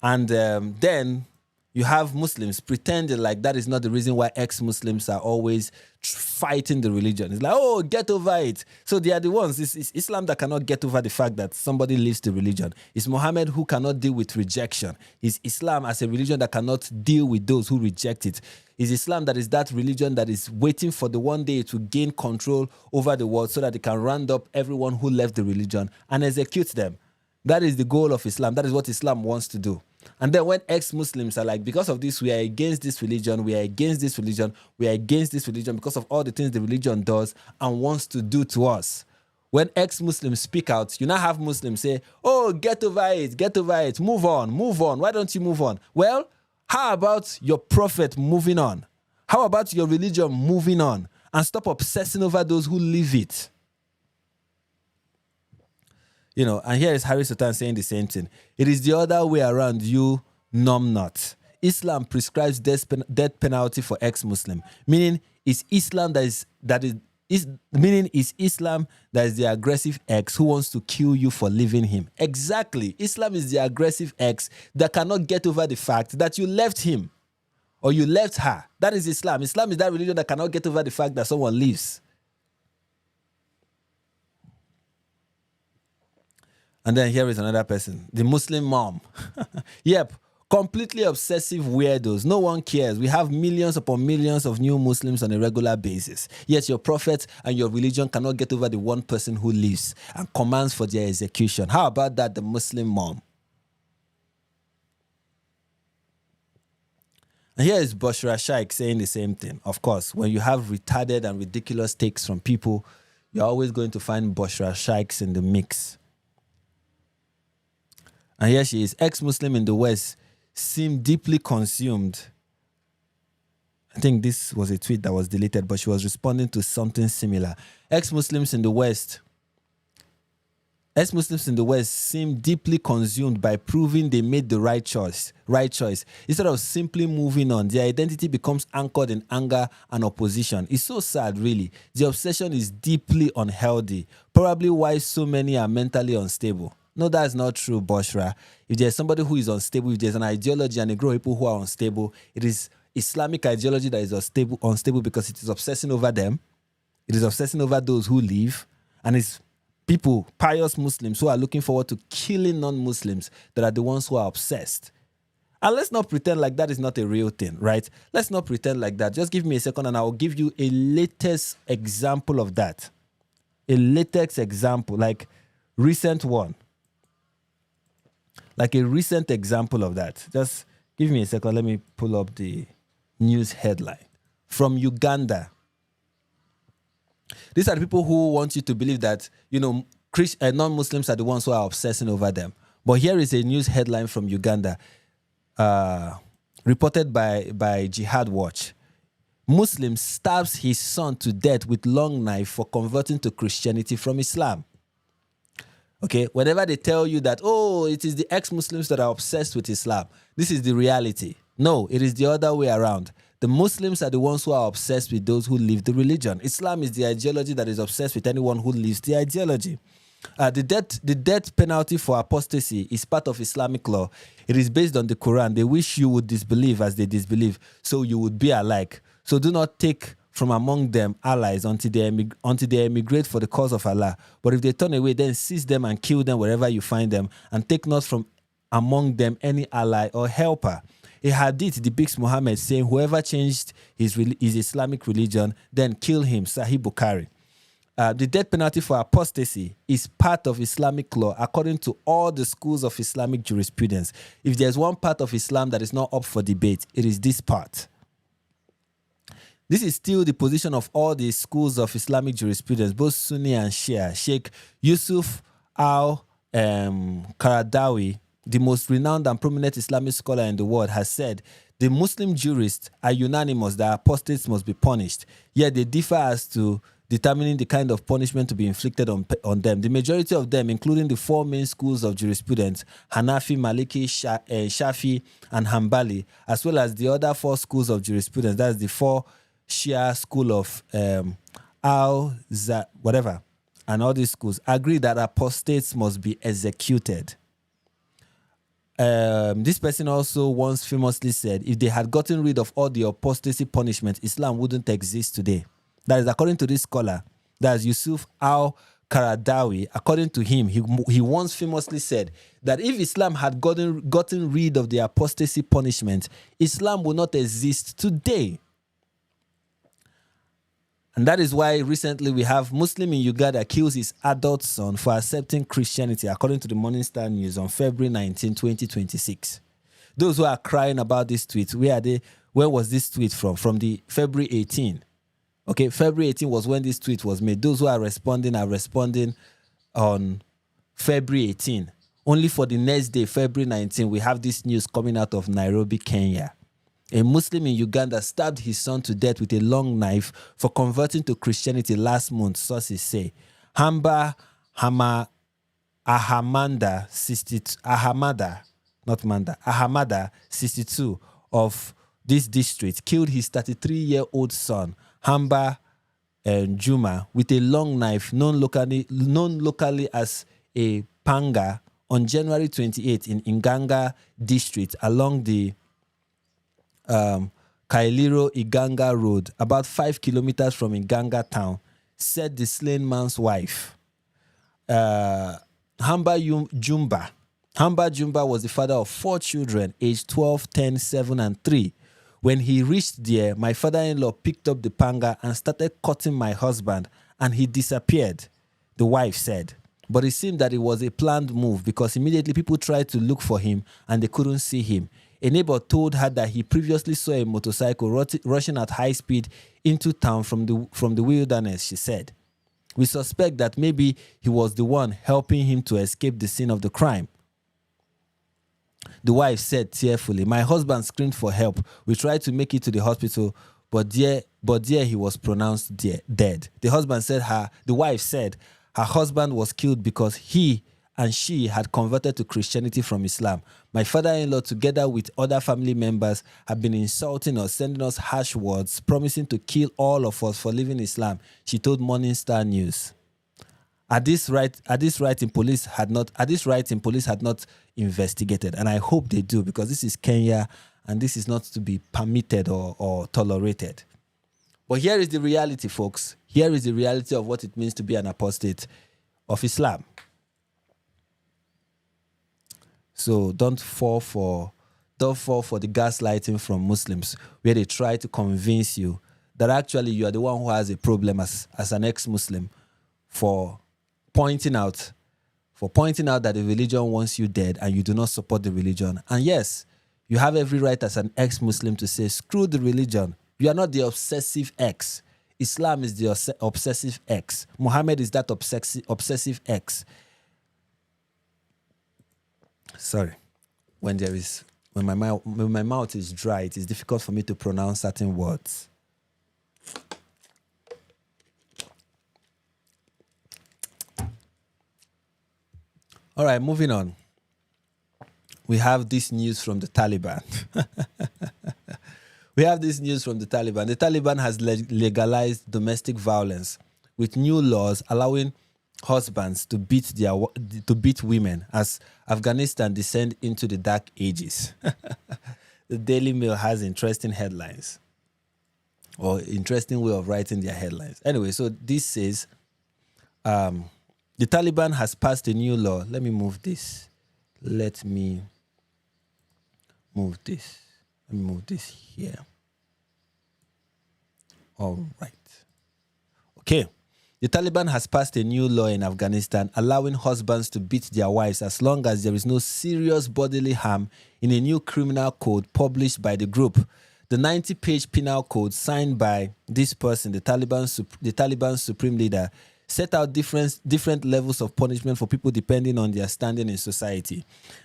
And then you have Muslims pretending like that is not the reason why ex-Muslims are always fighting the religion. It's like, oh, get over it. So they are the ones. It's Islam that cannot get over the fact that somebody leaves the religion. It's Muhammad who cannot deal with rejection. It's Islam as a religion that cannot deal with those who reject it. It's Islam that is that religion that is waiting for the one day to gain control over the world so that it can round up everyone who left the religion and execute them. That is the goal of Islam. That is what Islam wants to do. And then when ex-Muslims are like, because of this, we are against this religion, we are against this religion, we are against this religion because of all the things the religion does and wants to do to us. When ex-Muslims speak out, you now have Muslims say, oh, get over it, move on. Why don't you move on? Well, how about your prophet moving on? How about your religion moving on? And stop obsessing over those who live it. You know, and here is Harry Sultan saying the same thing. It is the other way around, you numbnut. Islam prescribes death penalty for ex-Muslim. Meaning, it's Islam is Islam that is the aggressive ex who wants to kill you for leaving him. Exactly. Islam is the aggressive ex that cannot get over the fact that you left him or you left her. That is Islam. Islam is that religion that cannot get over the fact that someone leaves. And then here is another person, the Muslim mom. Yep, completely obsessive weirdos. No one cares. We have millions upon millions of new Muslims on a regular basis. Yet your prophet and your religion cannot get over the one person who leaves and commands for their execution. How about that, the Muslim mom? And here is Bushra Shaikh saying the same thing. Of course, when you have retarded and ridiculous takes from people, you're always going to find Bushra Shaiks in the mix. And here she is, ex-Muslim in the West, seem deeply consumed. I think this was a tweet that was deleted, but she was responding to something similar. Ex-Muslims in the West seem deeply consumed by proving they made the right choice. Instead of simply moving on, their identity becomes anchored in anger and opposition. It's so sad, really. The obsession is deeply unhealthy, probably why so many are mentally unstable. No, that's not true, Bushra. If there's somebody who is unstable, if there's an ideology and a group of people who are unstable, it is Islamic ideology that is unstable because it is obsessing over them. It is obsessing over those who leave. And it's people, pious Muslims, who are looking forward to killing non-Muslims that are the ones who are obsessed. And let's not pretend like that is not a real thing, right? Let's not pretend like that. Just give me a second and I'll give you a latest example of that. A latest example, like recent one. Like a recent example of that. Just give me a second. Let me pull up the news headline. From Uganda. These are the people who want you to believe that, you know, non-Muslims are the ones who are obsessing over them. But here is a news headline from Uganda, reported by Jihad Watch. Muslim stabs his son to death with long knife for converting to Christianity from Islam. Okay, whenever they tell you that, oh, it is the ex-Muslims that are obsessed with Islam, this is the reality. No, it is the other way around. The Muslims are the ones who are obsessed with those who leave the religion. Islam is the ideology that is obsessed with anyone who leaves the ideology. The death penalty for apostasy is part of Islamic law. It is based on the Quran. They wish you would disbelieve as they disbelieve, so you would be alike. So do not take from among them allies until they emigrate for the cause of Allah. But if they turn away, then seize them and kill them wherever you find them, and take not from among them any ally or helper. A hadith depicts Muhammad saying, whoever changed his Islamic religion, then kill him. Sahih Bukhari. The death penalty for apostasy is part of Islamic law according to all the schools of Islamic jurisprudence. If there's one part of Islam that is not up for debate, it is this part. This is still the position of all the schools of Islamic jurisprudence, both Sunni and Shia. Sheikh Yusuf al-Qaradawi, the most renowned and prominent Islamic scholar in the world, has said the Muslim jurists are unanimous that apostates must be punished, yet they differ as to determining the kind of punishment to be inflicted on them. The majority of them, including the four main schools of jurisprudence, Hanafi, Maliki, Shafi, and Hanbali, as well as the other four schools of jurisprudence, that's the four Shia school of whatever, and all these schools, agree that apostates must be executed. This person also once famously said, if they had gotten rid of all the apostasy punishment, Islam wouldn't exist today. That is according to this scholar. That's Yusuf al-Qaradawi. According to him, he once famously said that if Islam had gotten rid of the apostasy punishment, Islam would not exist today. And that is why recently we have Muslim in Uganda kills his adult son for accepting Christianity, according to the Morning Star News on February 19, 2026. Those who are crying about this tweet, where are they? Where was this tweet from? From the February 18. Okay, February 18 was when this tweet was made. Those who are responding on February 18. Only for the next day, February 19, we have this news coming out of Nairobi, Kenya. A Muslim in Uganda stabbed his son to death with a long knife for converting to Christianity last month, sources say. Ahamada, 62, of this district, killed his 33-year-old son, Hamba Juma, with a long knife known locally as a panga on January 28 in Inganga district along the Kailiro Iganga Road, about 5 kilometers from Iganga town, said the slain man's wife. Hamba Jumba was the father of 4 children, aged 12, 10, 7, and 3. When he reached there, my father-in-law picked up the panga and started cutting my husband, and he disappeared, the wife said. But it seemed that it was a planned move because immediately people tried to look for him and they couldn't see him. A neighbor told her that he previously saw a motorcycle rushing at high speed into town from the wilderness, she said. We suspect that maybe he was the one helping him to escape the scene of the crime. The wife said tearfully, my husband screamed for help. We tried to make it to the hospital, but there he was pronounced dead. The wife said her husband was killed because he and she had converted to Christianity from Islam. My father-in-law, together with other family members, have been insulting us, sending us harsh words, promising to kill all of us for leaving Islam, she told Morning Star News. At this writing, police had not investigated, and I hope they do, because this is Kenya and this is not to be permitted or tolerated. But here is the reality, folks. Here is the reality of what it means to be an apostate of Islam. So don't fall for the gaslighting from Muslims, where they try to convince you that actually you are the one who has a problem as an ex-Muslim for pointing out that the religion wants you dead and you do not support the religion. And yes, you have every right as an ex-Muslim to say, screw the religion. You are not the obsessive ex. Islam is the obsessive ex. Muhammad is that obsessive ex. Sorry. When my mouth is dry, it is difficult for me to pronounce certain words. All right, moving on. We have this news from the Taliban. The Taliban has legalized domestic violence with new laws allowing husbands to beat women as Afghanistan descend into the dark ages. The Daily Mail has interesting headlines, or interesting way of writing their headlines. Anyway, so this says the Taliban has passed a new law. Let me move this. Let me move this here. All right. Okay. The Taliban has passed a new law in Afghanistan allowing husbands to beat their wives as long as there is no serious bodily harm in a new criminal code published by the group. The 90-page penal code signed by this person, the Taliban's supreme leader, set out different levels of punishment for people depending on their standing in society.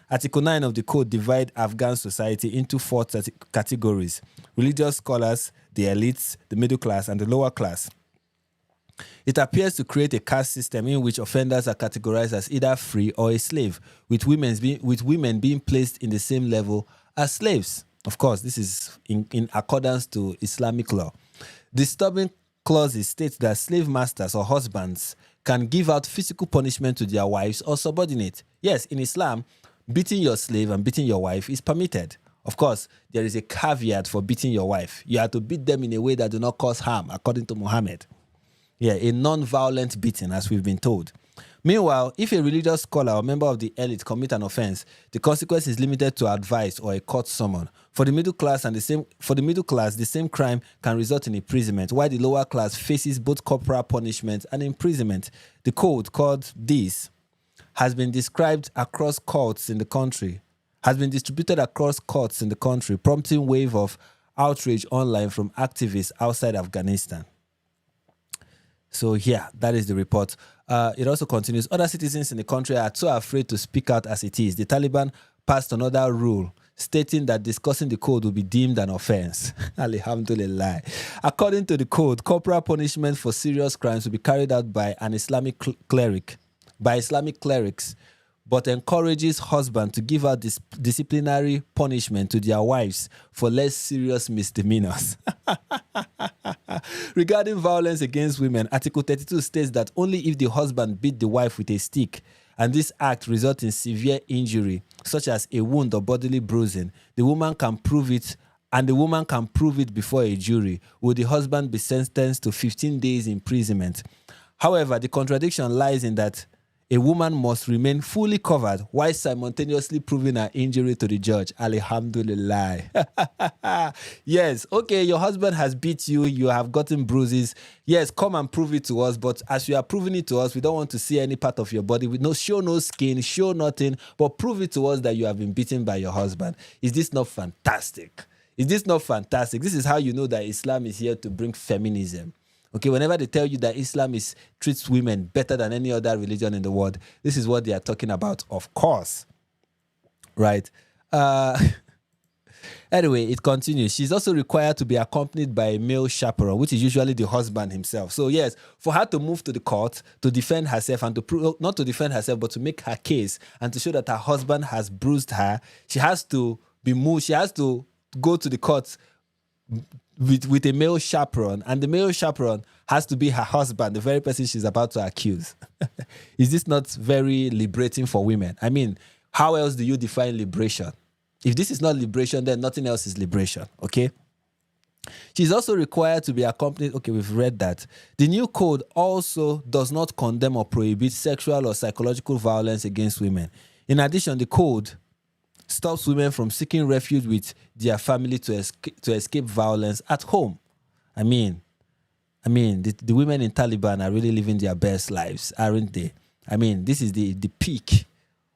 Article 9 of the code divides Afghan society into 4 categories: religious scholars, the elites, the middle class, and the lower class. It appears to create a caste system in which offenders are categorized as either free or a slave, with women being placed in the same level as slaves. Of course, this is in accordance to Islamic law. Disturbing clauses state that slave masters or husbands can give out physical punishment to their wives or subordinates. Yes, in Islam, beating your slave and beating your wife is permitted. Of course, there is a caveat for beating your wife. You have to beat them in a way that do not cause harm, according to Muhammad. Yeah, a non-violent beating, as we've been told. Meanwhile, if a religious scholar or member of the elite commit an offense, the consequence is limited to advice or a court summon. For the middle class, the same crime can result in imprisonment, while the lower class faces both corporal punishment and imprisonment. The code, called this, has been distributed across courts in the country, prompting wave of outrage online from activists outside Afghanistan. So yeah, that is the report. It also continues, other citizens in the country are too afraid to speak out as it is. The Taliban passed another rule stating that discussing the code will be deemed an offense. Alhamdulillah. According to the code, corporal punishment for serious crimes will be carried out by an Islamic clerics, but encourages husbands to give out disciplinary punishment to their wives for less serious misdemeanors. Regarding violence against women, Article 32 states that only if the husband beat the wife with a stick and this act results in severe injury, such as a wound or bodily bruising, the woman can prove it before a jury, will the husband be sentenced to 15 days imprisonment. However, the contradiction lies in that a woman must remain fully covered while simultaneously proving her injury to the judge. Alhamdulillah. Yes, okay, your husband has beat you, you have gotten bruises. Yes, come and prove it to us, but as you are proving it to us, we don't want to see any part of your body. We show no skin, show nothing, but prove it to us that you have been beaten by your husband. Is this not fantastic? Is this not fantastic? This is how you know that Islam is here to bring feminism. Okay, whenever they tell you that Islam treats women better than any other religion in the world, this is what they are talking about, of course. Right? Anyway, it continues. She's also required to be accompanied by a male chaperone, which is usually the husband himself. So yes, for her to move to the court to defend herself and to prove, not to defend herself, but to make her case and to show that her husband has bruised her, she has to be moved. She has to go to the court with a male chaperone, and the male chaperone has to be her husband, the very person she's about to accuse. Is this not very liberating for women? I mean, how else do you define liberation? If this is not liberation, then nothing else is liberation, okay? She's also required to be accompanied. Okay, we've read that. The new code also does not condemn or prohibit sexual or psychological violence against women. In addition, the code stops women from seeking refuge with their family to escape violence at home. I mean, the women in Taliban are really living their best lives, aren't they? I mean, this is the peak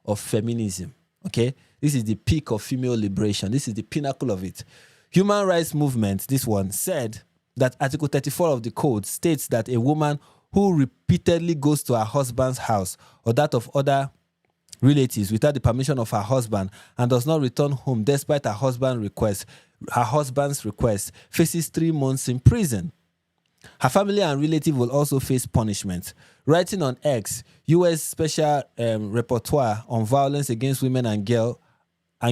of feminism, okay? This is the peak of female liberation. This is the pinnacle of it. Human rights movement, this one, said that Article 34 of the code states that a woman who repeatedly goes to her husband's house or that of other relatives without the permission of her husband and does not return home despite her husband's request faces 3 months in prison. Her family and relative will also face punishment. Writing on X, U.S. Special Rapporteur on Violence Against Women and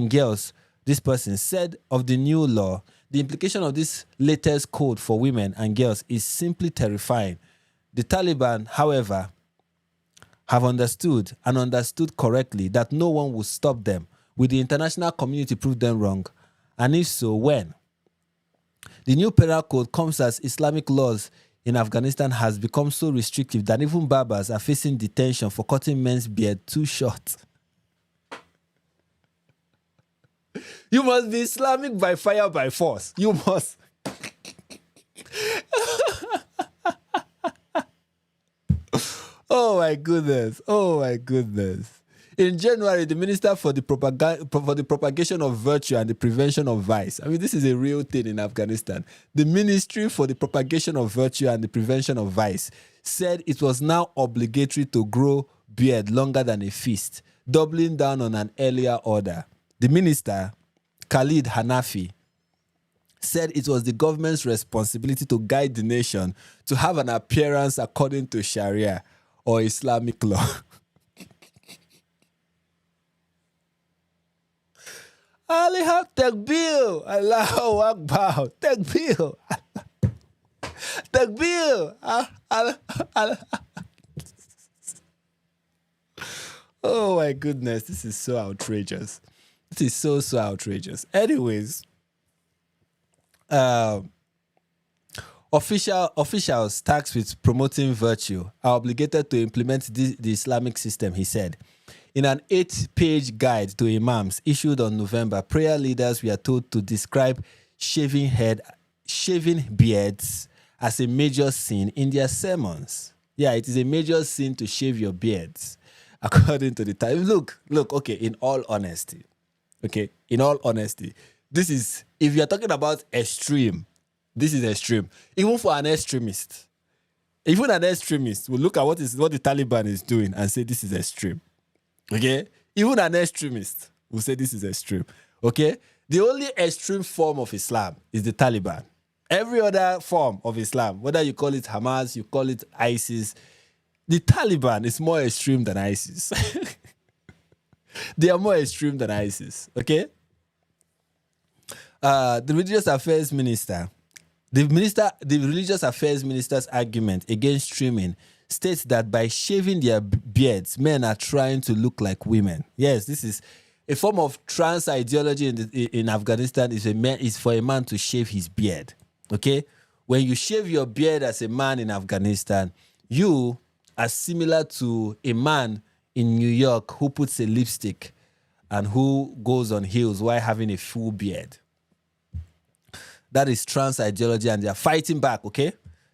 Girls, this person said of the new law, the implication of this latest code for women and girls is simply terrifying. The Taliban, however, have understood and understood correctly that no one will stop them. Will the international community prove them wrong? And if so, when? The new penal code comes as Islamic laws in Afghanistan has become so restrictive that even barbers are facing detention for cutting men's beard too short. You must be Islamic by fire, by force. You must. Oh my goodness. Oh my goodness. In January, the Minister for the Propagation of Virtue and the Prevention of Vice. I mean, this is a real thing in Afghanistan. The Ministry for the Propagation of Virtue and the Prevention of Vice said it was now obligatory to grow beard longer than a fist, doubling down on an earlier order. The minister, Khalid Hanafi, said it was the government's responsibility to guide the nation to have an appearance according to Sharia or Islamic law. Alihab Takbir, Allahu Akbar, Takbir, Takbir. Oh my goodness, this is so outrageous. This is so outrageous. Anyways, officials tasked with promoting virtue are obligated to implement the Islamic system, he said. In an 8-page guide to imams issued on November, prayer leaders were told to describe shaving beards as a major sin in their sermons. Yeah, it is a major sin to shave your beards, according to the time. Look, okay, in all honesty, this is, if you're talking about extreme, this is extreme. Even for an extremist, will look at what the Taliban is doing and say this is extreme. Okay? Even an extremist will say this is extreme. Okay? The only extreme form of Islam is the Taliban. Every other form of Islam, whether you call it Hamas, you call it ISIS, the Taliban is more extreme than ISIS. They are more extreme than ISIS. Okay? The religious affairs minister's argument against trimming states that by shaving their beards, men are trying to look like women. Yes, this is a form of trans ideology in Afghanistan. Is for a man to shave his beard. Okay, when you shave your beard as a man in Afghanistan, you are similar to a man in New York who puts a lipstick and who goes on heels while having a full beard. That is trans ideology, and they are fighting back. Okay.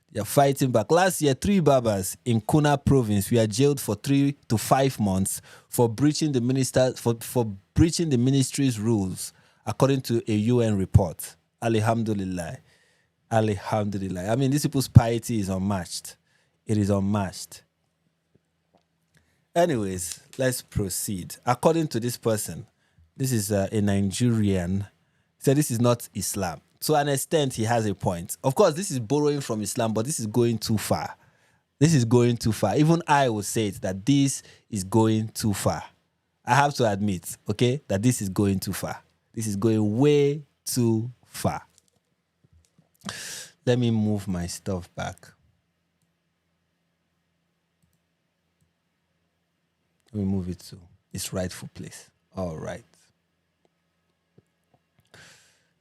They're fighting back. Last year, 3 barbers in Kuna province were jailed for 3 to 5 months for breaching the ministry's rules, according to a UN report. Alhamdulillah. Alhamdulillah. I mean, these people's piety is unmatched. It is unmatched. Anyways, let's proceed. According to this person, this is a Nigerian, so this is not Islam. To an extent, he has a point. Of course, this is borrowing from Islam, but this is going too far. This is going too far. Even I would say it, that this is going too far. I have to admit, okay, that this is going too far. This is going way too far. Let me move my stuff back. Let me move it to its rightful place. All right.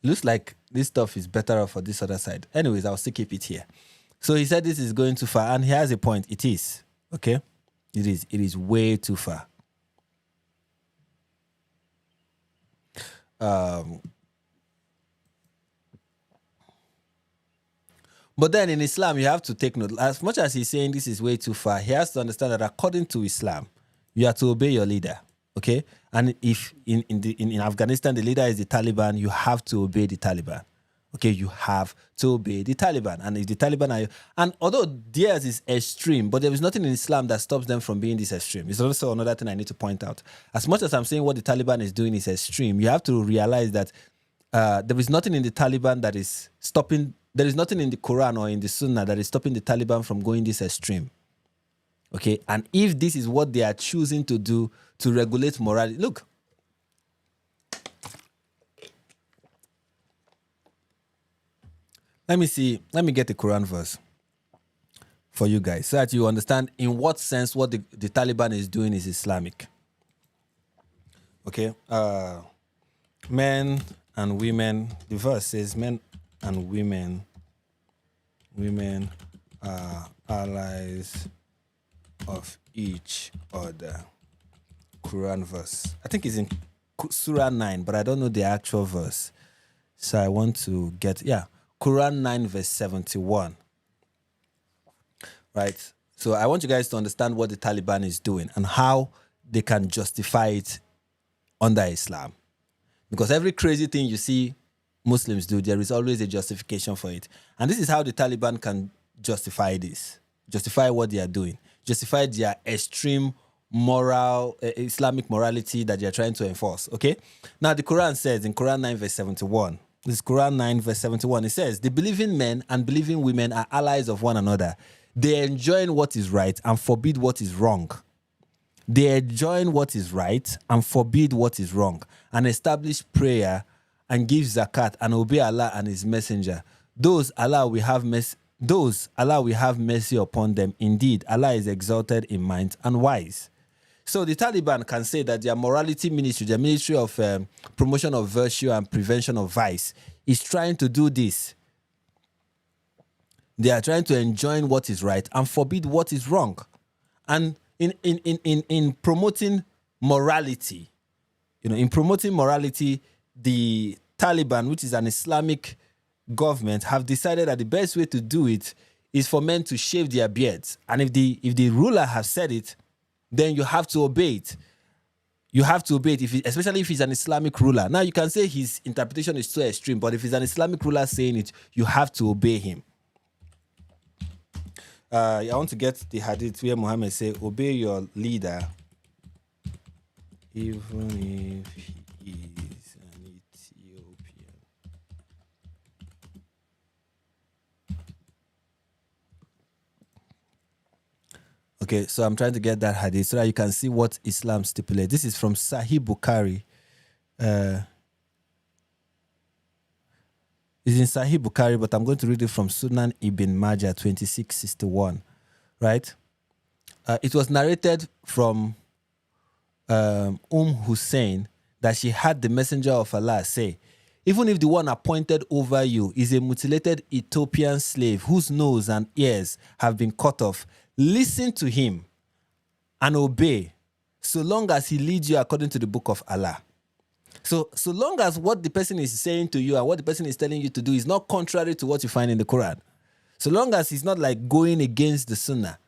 Looks like this stuff is better off for this other side. Anyways, I'll still keep it here. So he said this is going too far, and he has a point. It is. Okay? It is. It is way too far. But then in Islam, you have to take note. As much as he's saying this is way too far, he has to understand that according to Islam, you have to obey your leader. Okay? And if in Afghanistan, the leader is the Taliban, you have to obey the Taliban. Okay? You have to obey the Taliban. And if the Taliban are... And although theirs is extreme, but there is nothing in Islam that stops them from being this extreme. It's also another thing I need to point out. As much as I'm saying what the Taliban is doing is extreme, you have to realize that there is nothing in the Taliban that is stopping... There is nothing in the Quran or in the Sunnah that is stopping the Taliban from going this extreme. Okay? And if this is what they are choosing to do to regulate morality... Look. Let me see. Let me get the Quran verse. for you guys so that you understand in what sense what the Taliban is doing is Islamic. Okay. Men and women, the verse says men and women are allies of each other. Quran verse. I think it's in Surah 9, but I don't know the actual verse. So I want to get, Quran 9 verse 71. Right? So I want you guys to understand what the Taliban is doing and how they can justify it under Islam. Because every crazy thing you see Muslims do, there is always a justification for it. And this is how the Taliban can justify this. Justify what they are doing. Justify their extreme moral, Islamic morality that they are trying to enforce. Okay? Now the Quran says in Quran 9 verse 71, this is Quran 9 verse 71, it says, the believing men and believing women are allies of one another. They enjoin what is right and forbid what is wrong. They enjoin what is right and forbid what is wrong, and establish prayer and give zakat and obey Allah and His Messenger. Those Allah will have mercy upon them. Indeed, Allah is exalted in mind and wise. So the Taliban can say that their morality ministry, their ministry of promotion of virtue and prevention of vice, is trying to do this. They are trying to enjoin what is right and forbid what is wrong. And in promoting morality, the Taliban, which is an Islamic government, have decided that the best way to do it is for men to shave their beards. And if the ruler has said it, then you have to obey it. You have to obey it, especially if he's an Islamic ruler. Now, you can say his interpretation is too extreme, but if he's an Islamic ruler saying it, you have to obey him. I want to get the hadith where Muhammad said, obey your leader, even if he is an Ethiopian. Okay, so I'm trying to get that hadith so that you can see what Islam stipulates. This is from Sahih Bukhari. It's in Sahih Bukhari, but I'm going to read it from Sunan Ibn Majah 2661, right? It was narrated from Hussein that she had the Messenger of Allah say, even if the one appointed over you is a mutilated Ethiopian slave whose nose and ears have been cut off, listen to him and obey, so long as he leads you according to the book of Allah. So long as what the person is saying to you and what the person is telling you to do is not contrary to what you find in the Quran, so long as he's not like going against the Sunnah,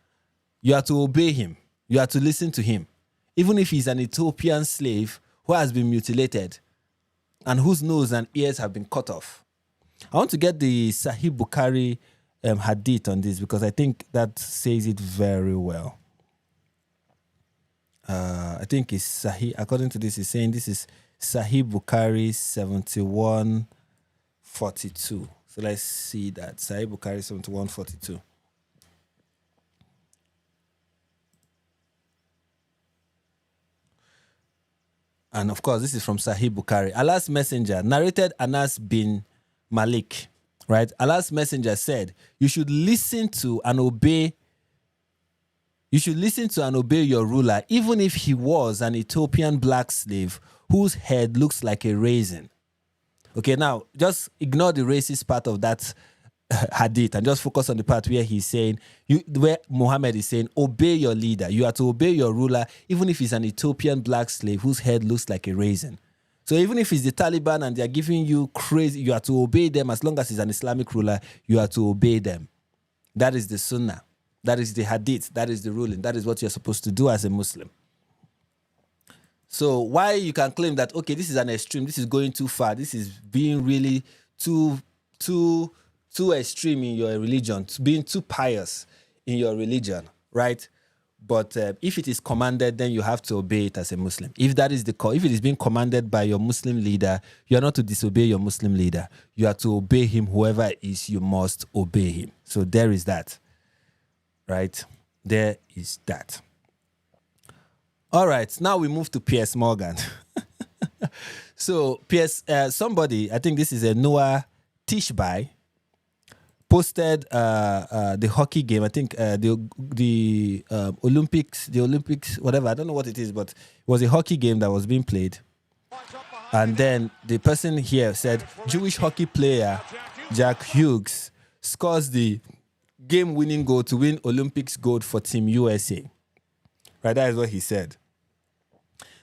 you have to obey him. You have to listen to him. Even if he's an Ethiopian slave who has been mutilated and whose nose and ears have been cut off. I want to get the Sahih Bukhari hadith on this because I think that says it very well. I think it's Sahih, according to this, it's saying this is Sahih Bukhari 7142. So let's see that. Sahih Bukhari 7142. And of course, this is from Sahih Bukhari. Allah's Messenger narrated Anas bin Malik, right? Allah's Messenger said, you should listen to and obey your ruler, even if he was an Ethiopian black slave whose head looks like a raisin. Okay, now just ignore the racist part of that hadith and just focus on the part where he's saying, where Muhammad is saying, obey your leader. You are to obey your ruler, even if he's an Ethiopian black slave whose head looks like a raisin. So even if it's the Taliban and they're giving you crazy, you are to obey them. As long as he's an Islamic ruler, you are to obey them. That is the Sunnah. That is the hadith. That is the ruling. That is what you're supposed to do as a Muslim. So why you can claim that, okay, this is an extreme, this is going too far, this is being really too extreme in your religion, being too pious in your religion, right? But if it is commanded, then you have to obey it as a Muslim. If that is if it is being commanded by your Muslim leader, you are not to disobey your Muslim leader. You are to obey him, whoever it is, you must obey him. So there is that, right? There is that. All right, now we move to Piers Morgan. So Piers, somebody, I think this is a Noah Tishbai, posted the hockey game. I think the Olympics, whatever. I don't know what it is, but it was a hockey game that was being played. And then the person here said, Jewish hockey player Jack Hughes scores the game-winning goal to win Olympics gold for Team USA. Right, that is what he said.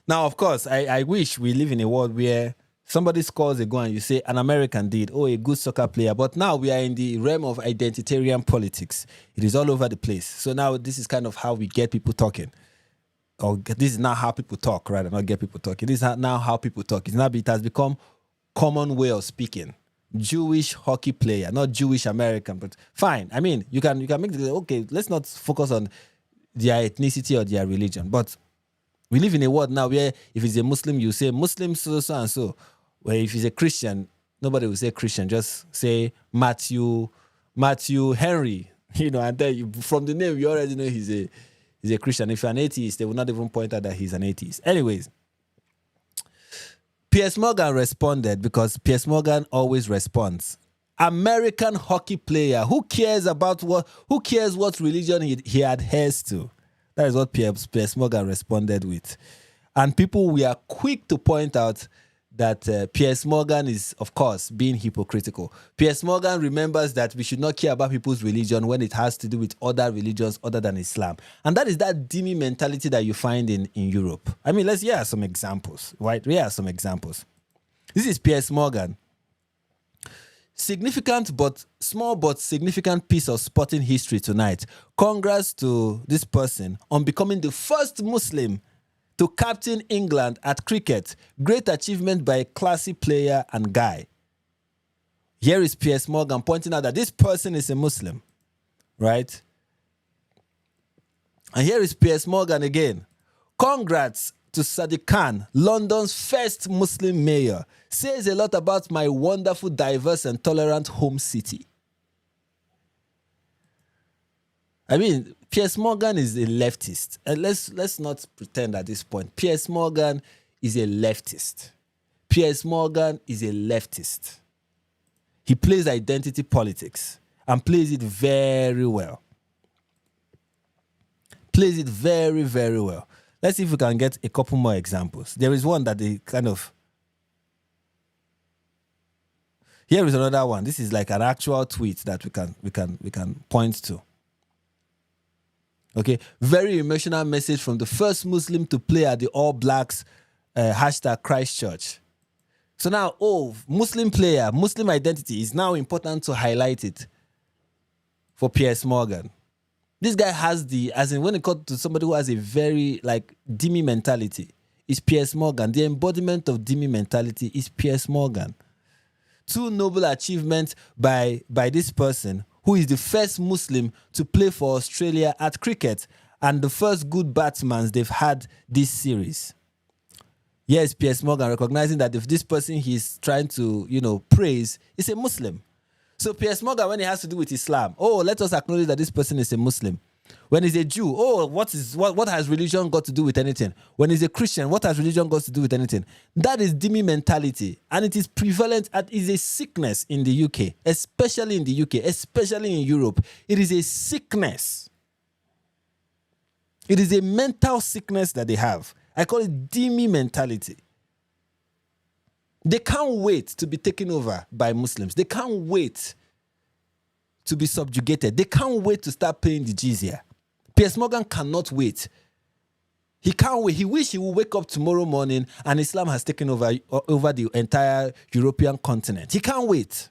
Now, of course, I wish we live in a world where somebody scores a goal and you say, an American did, oh, a good soccer player. But now we are in the realm of identitarian politics. It is all over the place. So now this is kind of how we get people talking. Or this is not how people talk, right? Not get people talking. This is now how people talk. It has become common way of speaking. Jewish hockey player, not Jewish American, but fine. I mean, you can make the, okay, let's not focus on their ethnicity or their religion. But we live in a world now where if it's a Muslim, you say Muslim so and so. Where if it's a Christian, nobody will say Christian. Just say Matthew Henry. And then from the name you already know he's a Christian. If you're an atheist, they will not even point out that he's an atheist. Anyways, Piers Morgan responded because Piers Morgan always responds. American hockey player. Who cares what religion he adheres to? That is what Piers Morgan responded with. And people were quick to point out that Piers Morgan is, of course, being hypocritical. Piers Morgan remembers that we should not care about people's religion when it has to do with other religions other than Islam. And that is that dhimmi mentality that you find in Europe. I mean, let's hear some examples, right? Here are some examples. This is Piers Morgan. Significant but small but significant piece of sporting history tonight. Congrats to this person on becoming the first Muslim to captain England at cricket. Great achievement by a classy player and guy. Here is Piers Morgan pointing out that this person is a Muslim, right? And here is Piers Morgan again. Congrats to Sadiq Khan, London's first Muslim mayor. Says a lot about my wonderful, diverse and tolerant home city. I mean, Piers Morgan is a leftist. And let's not pretend at this point. Piers Morgan is a leftist. Piers Morgan is a leftist. He plays identity politics and plays it very well. Plays it very, very well. Let's see if we can get a couple more examples. There is one that they kind of... Here is another one. This is like an actual tweet that we can point to. Okay, very emotional message from the first Muslim to play at the All Blacks hashtag Christchurch. So now, Muslim player, Muslim identity is now important to highlight it for Piers Morgan. This guy has when it comes to somebody who has a very dhimmi mentality, is Piers Morgan. The embodiment of dhimmi mentality is Piers Morgan. Two noble achievements by this person, who is the first Muslim to play for Australia at cricket and the first good batsman they've had this series. Yes, Piers Morgan recognizing that if this person he's trying to, praise is a Muslim. So Piers Morgan, when it has to do with Islam, let us acknowledge that this person is a Muslim. When he's a Jew, what has religion got to do with anything? When he's a Christian, what has religion got to do with anything? That is dhimmi mentality, and it is prevalent. It is a sickness in the UK, especially in the UK, especially in Europe. It is a sickness. It is a mental sickness that they have. I call it dhimmi mentality. They can't wait to be taken over by Muslims. They can't wait to be subjugated. They can't wait to start paying the jizya. Piers Morgan cannot wait. He can't wait. He wishes he will wake up tomorrow morning and Islam has taken over the entire European continent. He can't wait.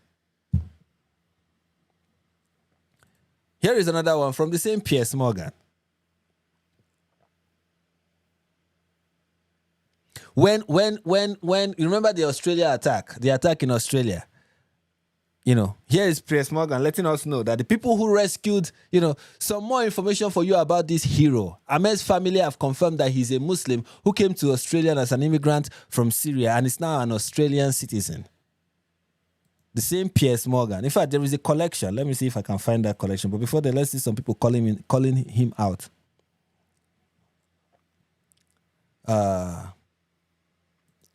Here is another one from the same Piers Morgan. When you remember the Australia attack, the attack in Australia, here is Piers Morgan letting us know that the people who rescued, some more information for you about this hero. Ahmed's family have confirmed that he's a Muslim who came to Australia as an immigrant from Syria and is now an Australian citizen. The same Piers Morgan. In fact, there is a collection. Let me see if I can find that collection. But before that, let's see some people calling him out.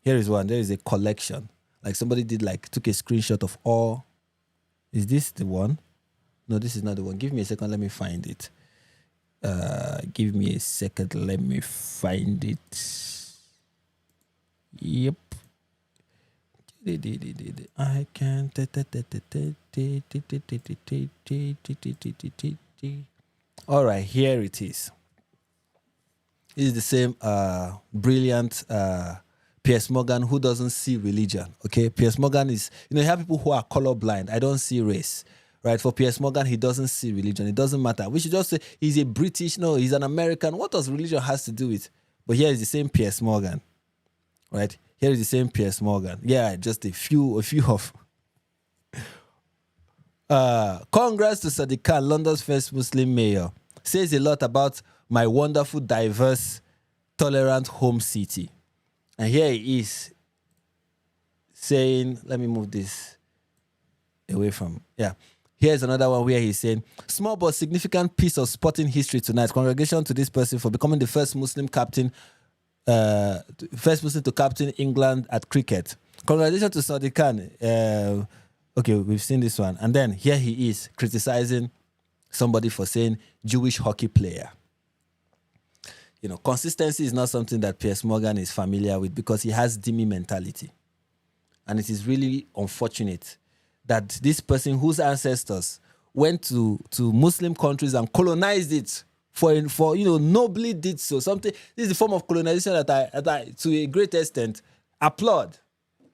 Here is one. There is a collection. Like somebody took a screenshot of all. Is this the one? No, this is not the one. Give me a second. Let me find it. Give me a second. Let me find it. Yep. I can't. All right, here it is. It is the same brilliant Piers Morgan who doesn't see religion. Okay, Piers Morgan is, you have people who are colorblind. I don't see race. Right, for Piers Morgan, he doesn't see religion. It doesn't matter. We should just say he's a British. No, he's an American. What does religion has to do with? But here is the same Piers Morgan. Right, here is the same Piers Morgan. Yeah, just a few of. Congrats to Sadiq Khan, London's first Muslim mayor. Says a lot about my wonderful, diverse, tolerant home city. And here he is saying, let me move this away from, yeah. Here's another one where he's saying, small but significant piece of sporting history tonight. Congratulations to this person for becoming the first Muslim captain, first Muslim to captain England at cricket. Congratulations to Sadiq Khan. Okay, we've seen this one. And then here he is criticizing somebody for saying Jewish hockey player. Consistency is not something that Piers Morgan is familiar with because he has dhimmi mentality. And it is really unfortunate that this person whose ancestors went to Muslim countries and colonized it for nobly did so. Something, this is the form of colonization that I to a great extent applaud.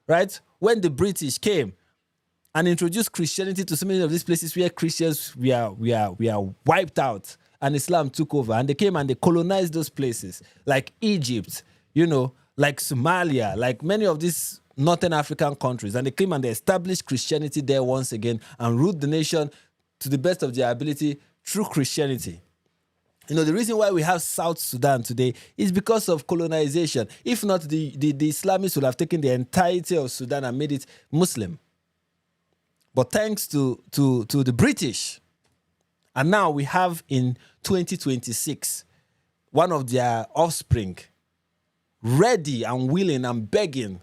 Right? When the British came and introduced Christianity to so many of these places where Christians we are wiped out and Islam took over, and they came and they colonized those places like Egypt, like Somalia, like many of these Northern African countries, and they came and they established Christianity there once again and ruled the nation to the best of their ability through Christianity. The reason why we have South Sudan today is because of colonization. If not, the Islamists would have taken the entirety of Sudan and made it Muslim. But thanks to the British, and now we have in 2026 one of their offspring ready and willing and begging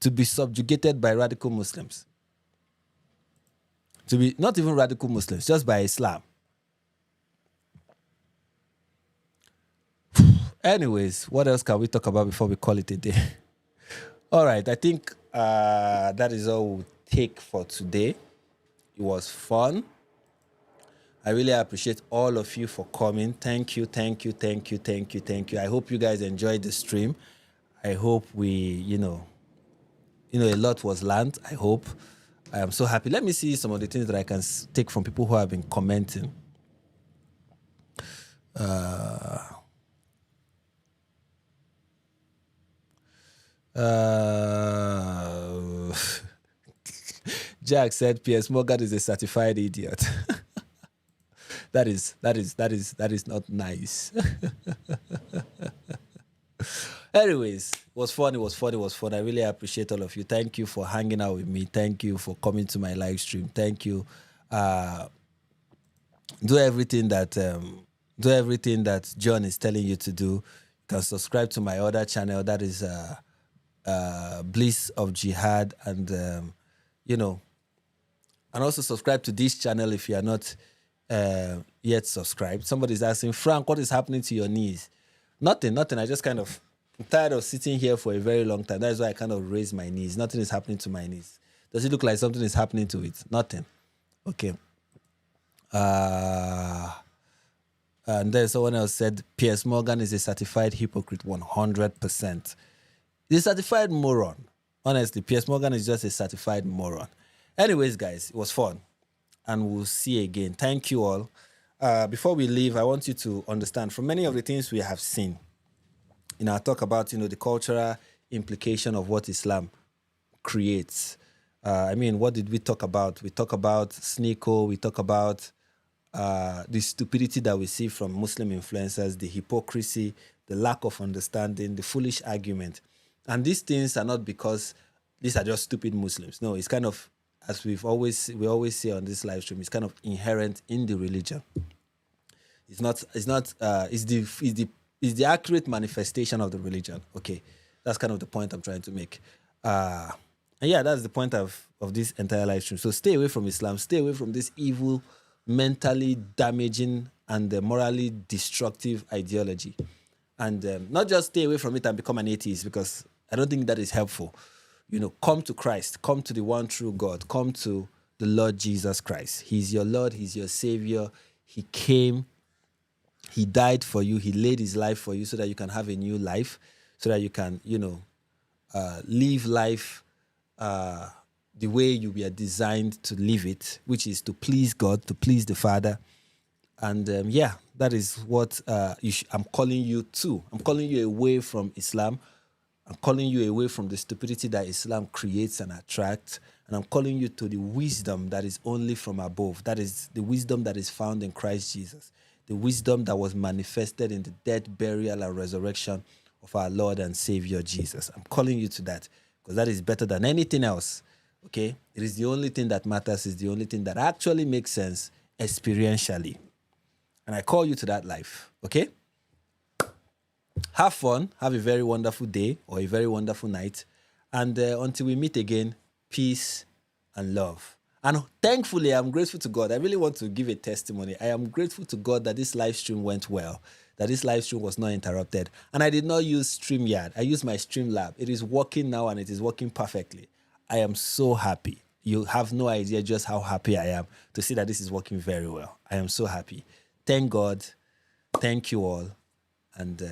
to be subjugated by radical Muslims. To be not even radical Muslims, just by Islam. Anyways, what else can we talk about before we call it a day? All right, I think that is all we'll take for today. It was fun. I really appreciate all of you for coming. Thank you. I hope you guys enjoyed the stream. I hope we, a lot was learned. I hope. I am so happy. Let me see some of the things that I can take from people who have been commenting. Jack said Piers Morgan is a certified idiot. That is not nice. Anyways, it was fun. I really appreciate all of you. Thank you for hanging out with me. Thank you for coming to my live stream. Thank you. Do everything that John is telling you to do. You can subscribe to my other channel. That is Bliss of Jihad, and and also subscribe to this channel if you are not yet subscribed. Somebody's asking, Frank, what is happening to your knees? Nothing. I just I'm tired of sitting here for a very long time. That's why I kind of raise my knees. Nothing is happening to my knees. Does it look like something is happening to it? Nothing. Okay. And then someone else said, Piers Morgan is a certified hypocrite, 100%. He's a certified moron. Honestly, Piers Morgan is just a certified moron. Anyways, guys, it was fun. And we'll see you again. Thank you all. Before we leave, I want you to understand from many of the things we have seen, I talk about, the cultural implication of what Islam creates. What did we talk about? We talk about Sneako. We talk about the stupidity that we see from Muslim influencers, the hypocrisy, the lack of understanding, the foolish argument. And these things are not because these are just stupid Muslims. No, it's kind of, as we always say on this live stream, it's kind of inherent in the religion. It's the accurate manifestation of the religion. Okay, that's kind of the point I'm trying to make. And yeah, that's the point of this entire live stream. So stay away from Islam. Stay away from this evil mentally damaging and morally destructive ideology. And not just stay away from it and become an atheist, because I don't think that is helpful. Come to Christ, come to the one true God, come to the Lord Jesus Christ. He's your Lord, he's your Savior. He came, he died for you, he laid his life for you so that you can have a new life, so that you can, live life the way you were designed to live it, which is to please God, to please the Father. And that is what I'm calling you to. I'm calling you away from Islam. I'm calling you away from the stupidity that Islam creates and attracts. And I'm calling you to the wisdom that is only from above. That is the wisdom that is found in Christ Jesus. The wisdom that was manifested in the death, burial, and resurrection of our Lord and Savior Jesus. I'm calling you to that because that is better than anything else. Okay? It is the only thing that matters. It's the only thing that actually makes sense experientially. And I call you to that life. Okay? Have fun. Have a very wonderful day or a very wonderful night. And until we meet again, peace and love. And thankfully, I'm grateful to God. I really want to give a testimony. I am grateful to God that this live stream went well, that this live stream was not interrupted. And I did not use StreamYard. I used my Streamlab. It is working now and it is working perfectly. I am so happy. You have no idea just how happy I am to see that this is working very well. I am so happy. Thank God. Thank you all. And